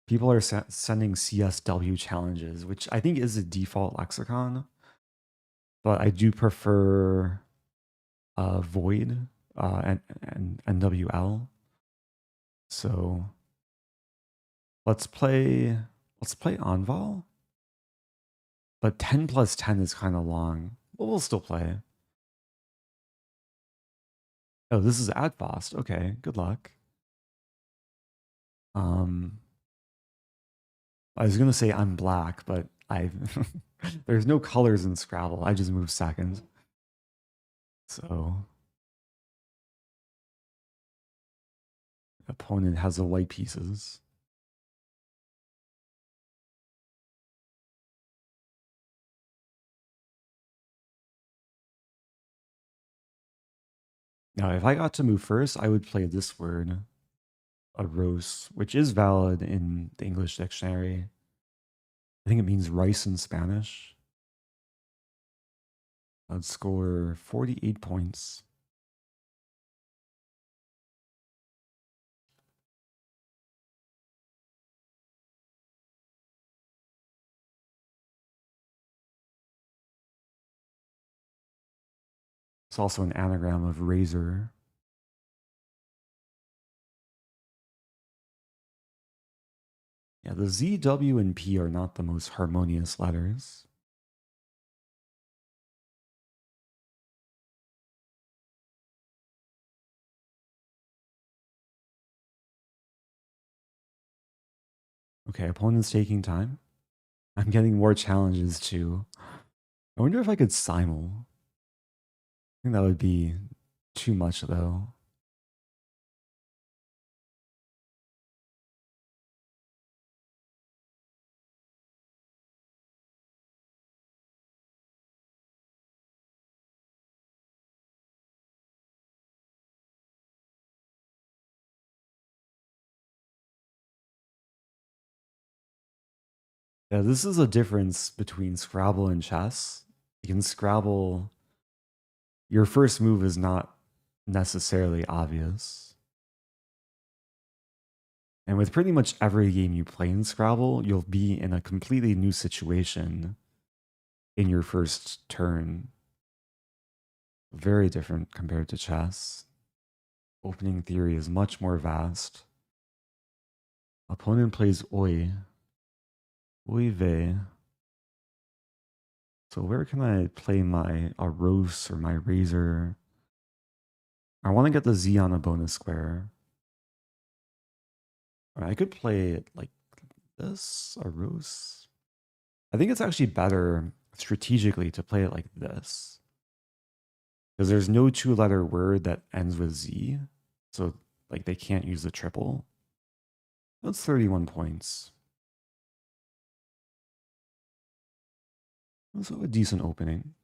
People are sending CSW challenges, which I think is a default lexicon. But I do prefer Void and NWL. So let's play Enval. But 10 plus 10 is kind of long. But we'll still play. Oh, this is Adfast. Okay, good luck. I was gonna say I'm black, but there's no colors in Scrabble. I just move second. So opponent has the white pieces. Now, if I got to move first, I would play this word. arroz, which is valid in the English dictionary. I think it means rice in Spanish. I'd score 48 points. It's also an anagram of razor. Yeah, the Z, W, and P are not the most harmonious letters. Okay, opponent's taking time. I'm getting more challenges too. I wonder if I could simul. I think that would be too much though. Yeah, this is a difference between Scrabble and chess. In Scrabble, your first move is not necessarily obvious. And with pretty much every game you play in Scrabble, you'll be in a completely new situation in your first turn. Very different compared to chess. Opening theory is much more vast. Opponent plays Oi. Oi vey. So where can I play my arroz or my razor? I want to get the Z on a bonus square. Or I could play it like this, arroz. I think it's actually better strategically to play it like this. Because there's no two-letter word that ends with Z. So like they can't use the triple. That's 31 points. Also a decent opening.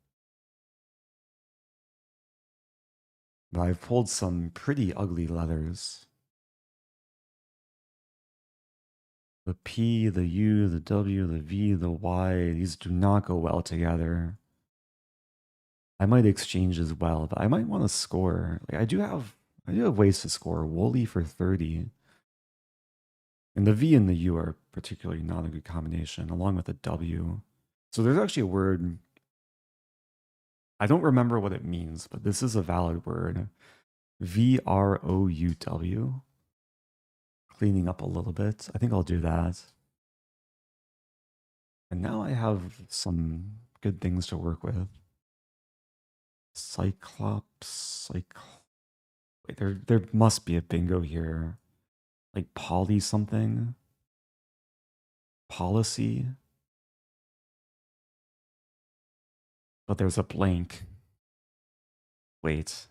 But I've pulled some pretty ugly letters. The P, the U, the W, the V, the Y, these do not go well together. I might exchange as well, but I might want to score. Like I do have ways to score. Wooly for 30. And the V and the U are particularly not a good combination, along with the W. So there's actually a word, I don't remember what it means, but this is a valid word. VROUW. Cleaning up a little bit. I think I'll do that. And now I have some good things to work with. Cyclops, wait, there must be a bingo here. Like poly something. Policy. But there's a blank. Wait.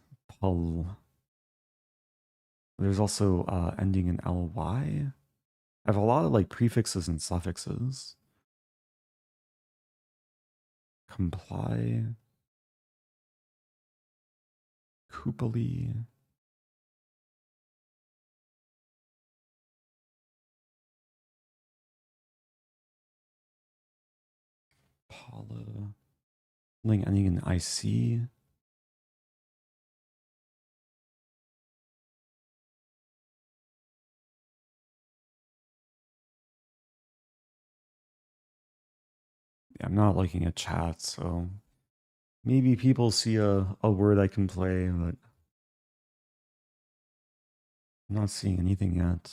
There's also ending in ly. I have a lot of like prefixes and suffixes. Comply. Cooply. Paula. Something ending in IC. Yeah, I'm not looking at chat, so maybe people see a word I can play, but I'm not seeing anything yet.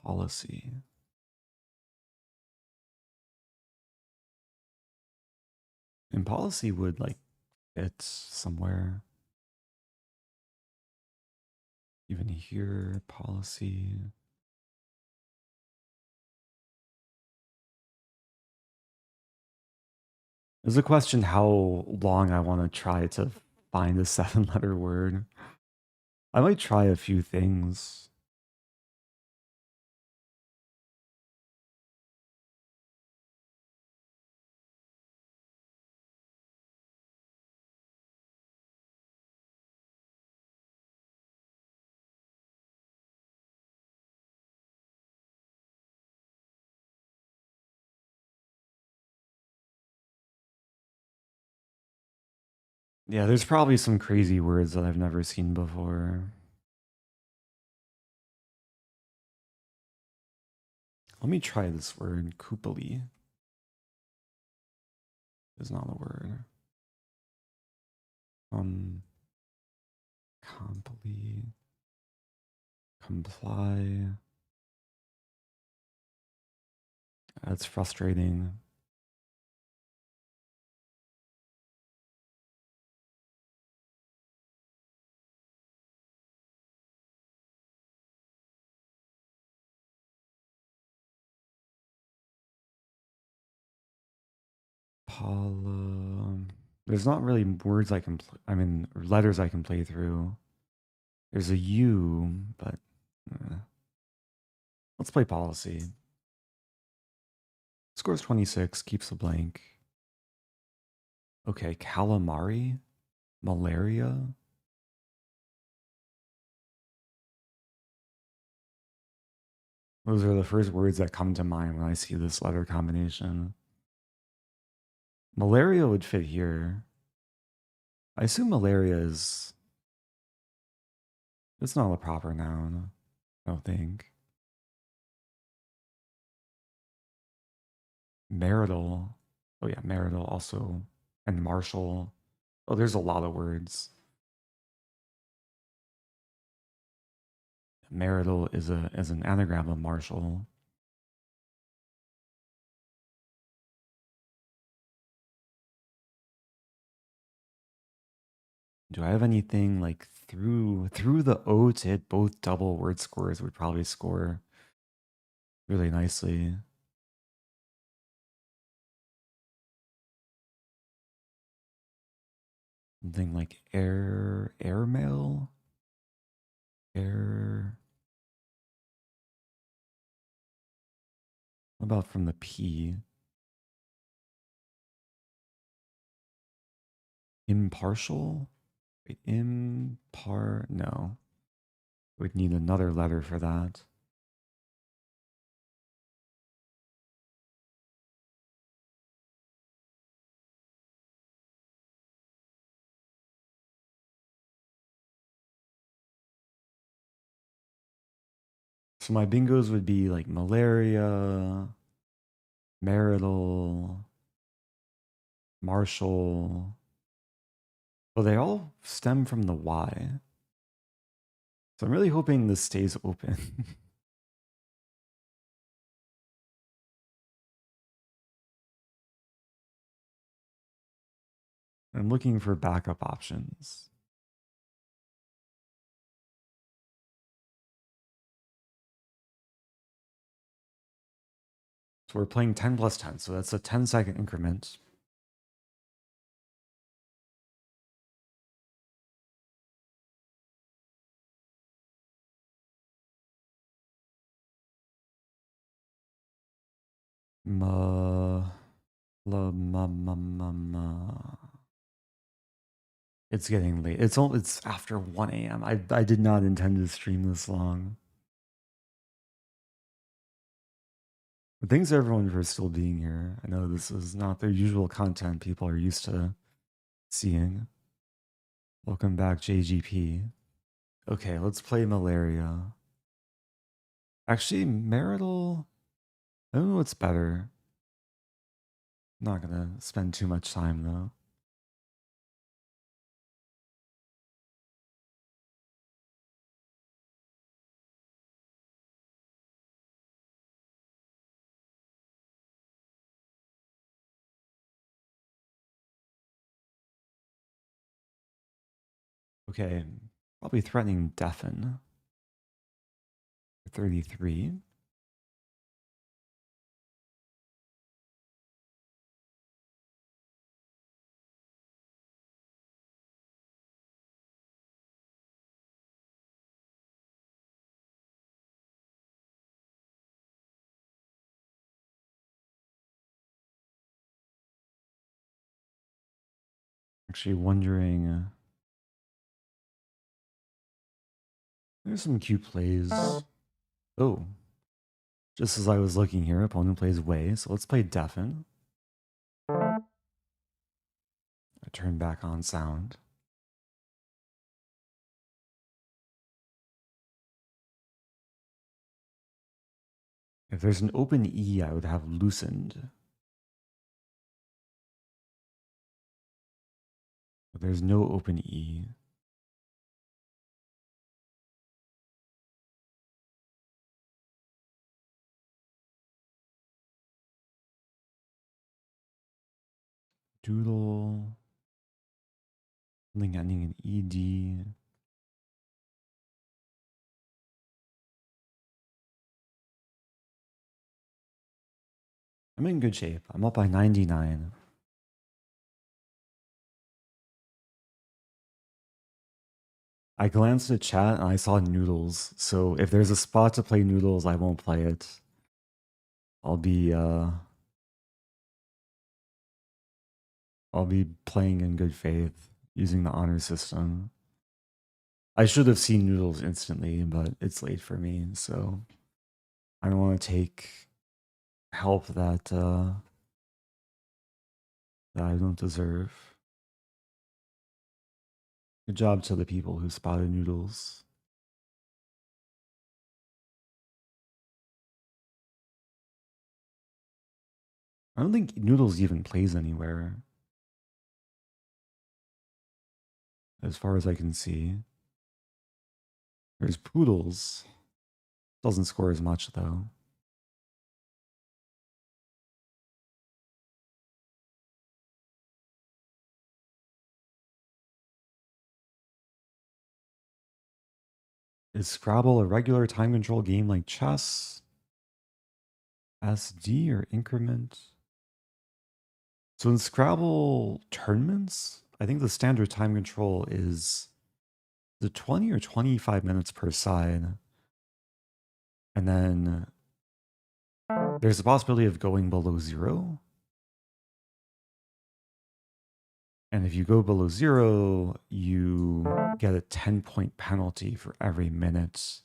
Policy. And policy would like fit somewhere. Even here, policy. There's a question how long I want to try to find a 7-letter word. I might try a few things. Yeah, there's probably some crazy words that I've never seen before. Let me try this word, kupali. Is not a word. Compli, comply. That's frustrating. There's not really words I can, letters I can play through. There's a U, but let's play policy. Scores 26, keeps a blank. Okay, calamari, malaria. Those are the first words that come to mind when I see this letter combination. Malaria would fit here. I assume malaria is... It's not a proper noun, I don't think. Marital. Oh yeah, marital also. And martial. Oh, there's a lot of words. Marital is an anagram of martial. Do I have anything like through the O to hit both double word scores would probably score really nicely. Something like airmail? Air. What about from the P? Impartial? Wait, no. We'd need another letter for that. So my bingos would be like malaria, marital, martial. Well, they all stem from the Y. So I'm really hoping this stays open. I'm looking for backup options. So we're playing 10 plus 10, so that's a 10-second increment. It's getting late. It's after 1 a.m. I did not intend to stream this long. But thanks everyone for still being here. I know this is not their usual content people are used to seeing. Welcome back, JGP. Okay, let's play malaria. Actually, marital... I don't know what's better. I'm not gonna spend too much time though. Okay, probably threatening deafen. 33. Actually wondering... there's some cute plays. Oh. Just as I was looking here, opponent plays way, so let's play deafen. turn back on sound. If there's an open E, I would have loosened. But there's no open E. Doodle. Something ending in ED. I'm in good shape. I'm up by 99. I glanced at chat and I saw noodles. So if there's a spot to play noodles, I won't play it. I'll be playing in good faith using the honor system. I should have seen noodles instantly, but it's late for me, so I don't want to take help that I don't deserve. Good job to the people who spotted noodles. I don't think noodles even plays anywhere, as far as I can see. There's poodles. Doesn't score as much though. Is Scrabble a regular time control game like chess? SD or increment? So in Scrabble tournaments, I think the standard time control is the 20 or 25 minutes per side. And then there's a possibility of going below 0. And if you go below 0, you get a 10-point penalty for every minute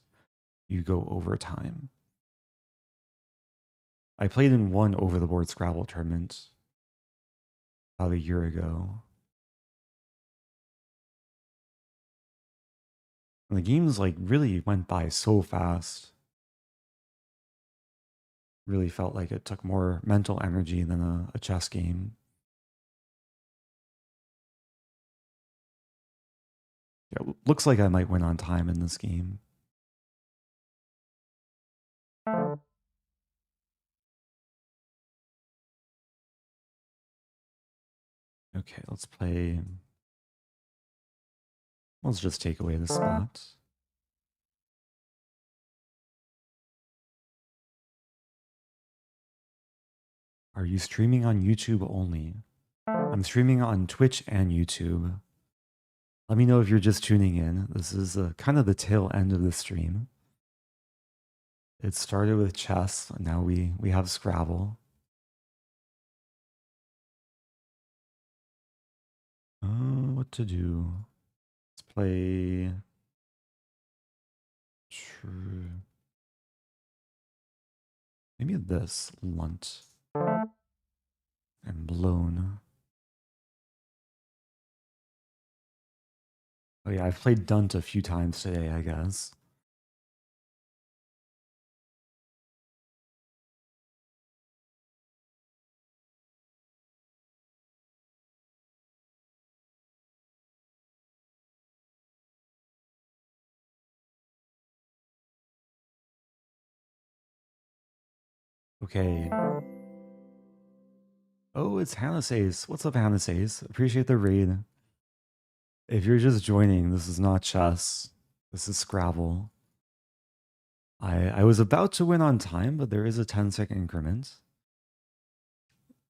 you go overtime. I played in one over-the-board Scrabble tournament about a year ago. And the games like really went by so fast. Really felt like it took more mental energy than a chess game. Yeah, looks like I might win on time in this game. Okay, let's play. Let's just take away the spot. Are you streaming on YouTube only? I'm streaming on Twitch and YouTube. Let me know if you're just tuning in. This is kind of the tail end of the stream. It started with chess, and now we have Scrabble. What to do? Let's play. True. Maybe this lunt and blown. Oh yeah, I've played Dunt a few times today, I guess. Okay. Oh, it's Hannah Says. What's up, Hannah Says? Appreciate the raid. If you're just joining, this is not chess. This is Scrabble. I was about to win on time, but there is a 10-second increment.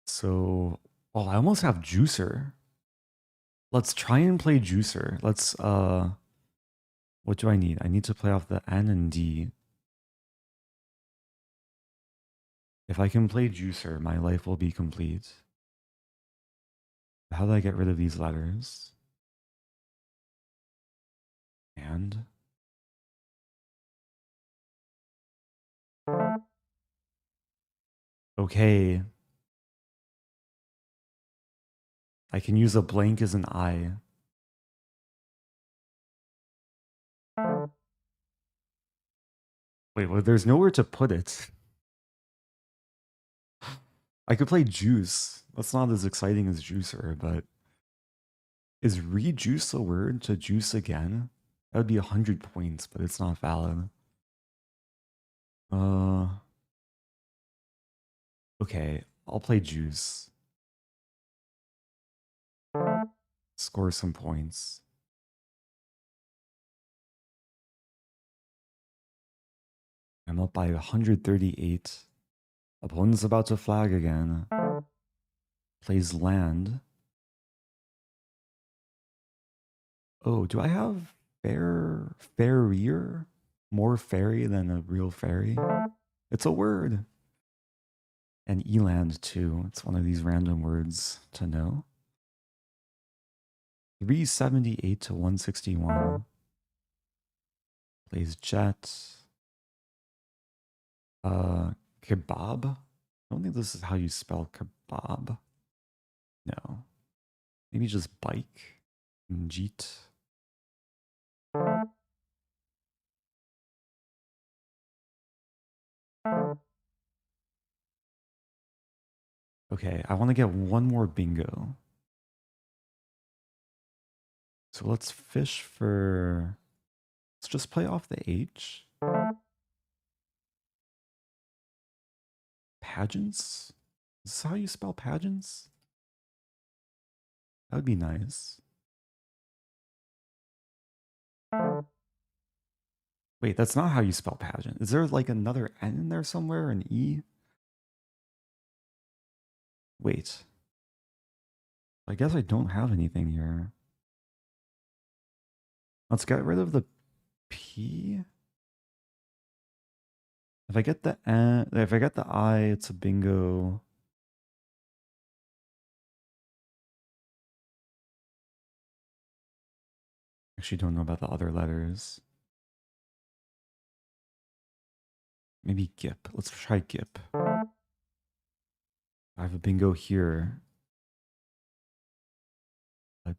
So, oh, I almost have Juicer. Let's try and play Juicer. Let's, what do I need? I need to play off the N and D. If I can play Juicer, my life will be complete. How do I get rid of these letters? And? Okay. I can use a blank as an I. Wait, well, there's nowhere to put it. I could play Juice. That's not as exciting as Juicer, but is rejuice a word to juice again? That would be 100 points, but it's not valid. Okay, I'll play Juice. Score some points. I'm up by 138. Opponent's about to flag again. Plays land. Oh, do I have fairer? More fairy than a real fairy? It's a word. And eland too. It's one of these random words to know. 378 to 161. Plays jet. Kebab? I don't think this is how you spell kebab. No. Maybe just bike. Jeet. Okay, I want to get one more bingo. So let's fish for... Let's just play off the H. Pageants? Is this how you spell pageants? That would be nice. Wait, that's not how you spell pageant. Is there like another N in there somewhere? An E? Wait. I guess I don't have anything here. Let's get rid of the P. If I get the N, if I get the I, it's a bingo. Actually, don't know about the other letters. Maybe Gip. Let's try Gip. I have a bingo here. But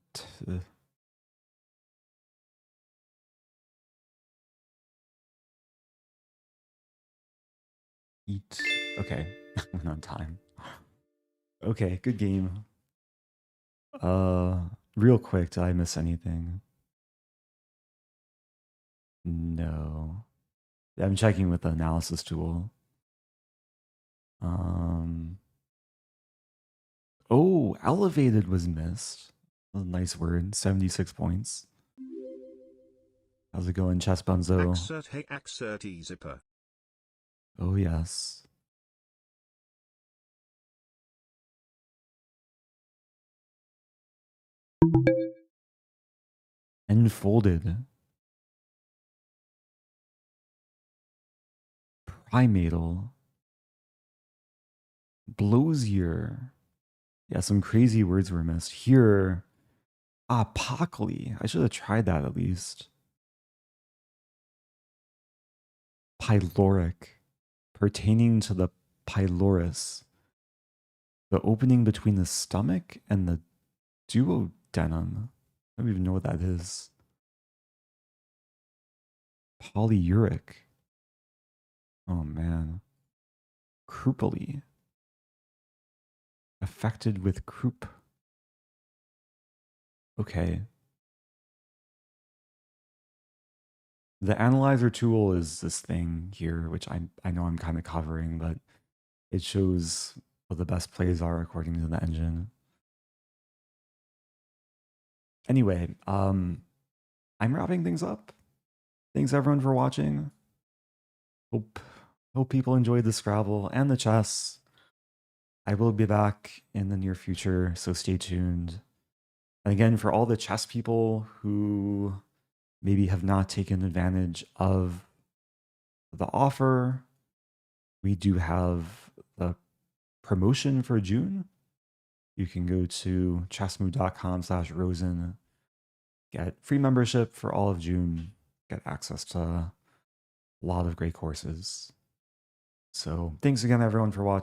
eat. Okay, went on time. Okay, good game. Real quick, did I miss anything? No. I'm checking with the analysis tool. Oh, elevated was missed. A nice word. 76 points. How's it going, Chess Bunzo? Oh, yes. Enfolded. Primatal. Blosier. Yeah, some crazy words were missed. Here. Apocaly. I should have tried that at least. Pyloric. Pertaining to the pylorus. The opening between the stomach and the duodenum. I don't even know what that is. Polyuric. Oh man. Croupily. Affected with croup. Okay. The analyzer tool is this thing here, which I know I'm kind of covering, but it shows what the best plays are according to the engine. Anyway, I'm wrapping things up. Thanks everyone for watching. Hope people enjoyed the Scrabble and the chess. I will be back in the near future, so stay tuned. And again, for all the chess people who maybe have not taken advantage of the offer, we do have the promotion for June. You can go to chessmood.com/Rosen, get free membership for all of June, get access to a lot of great courses. So thanks again, everyone, for watching.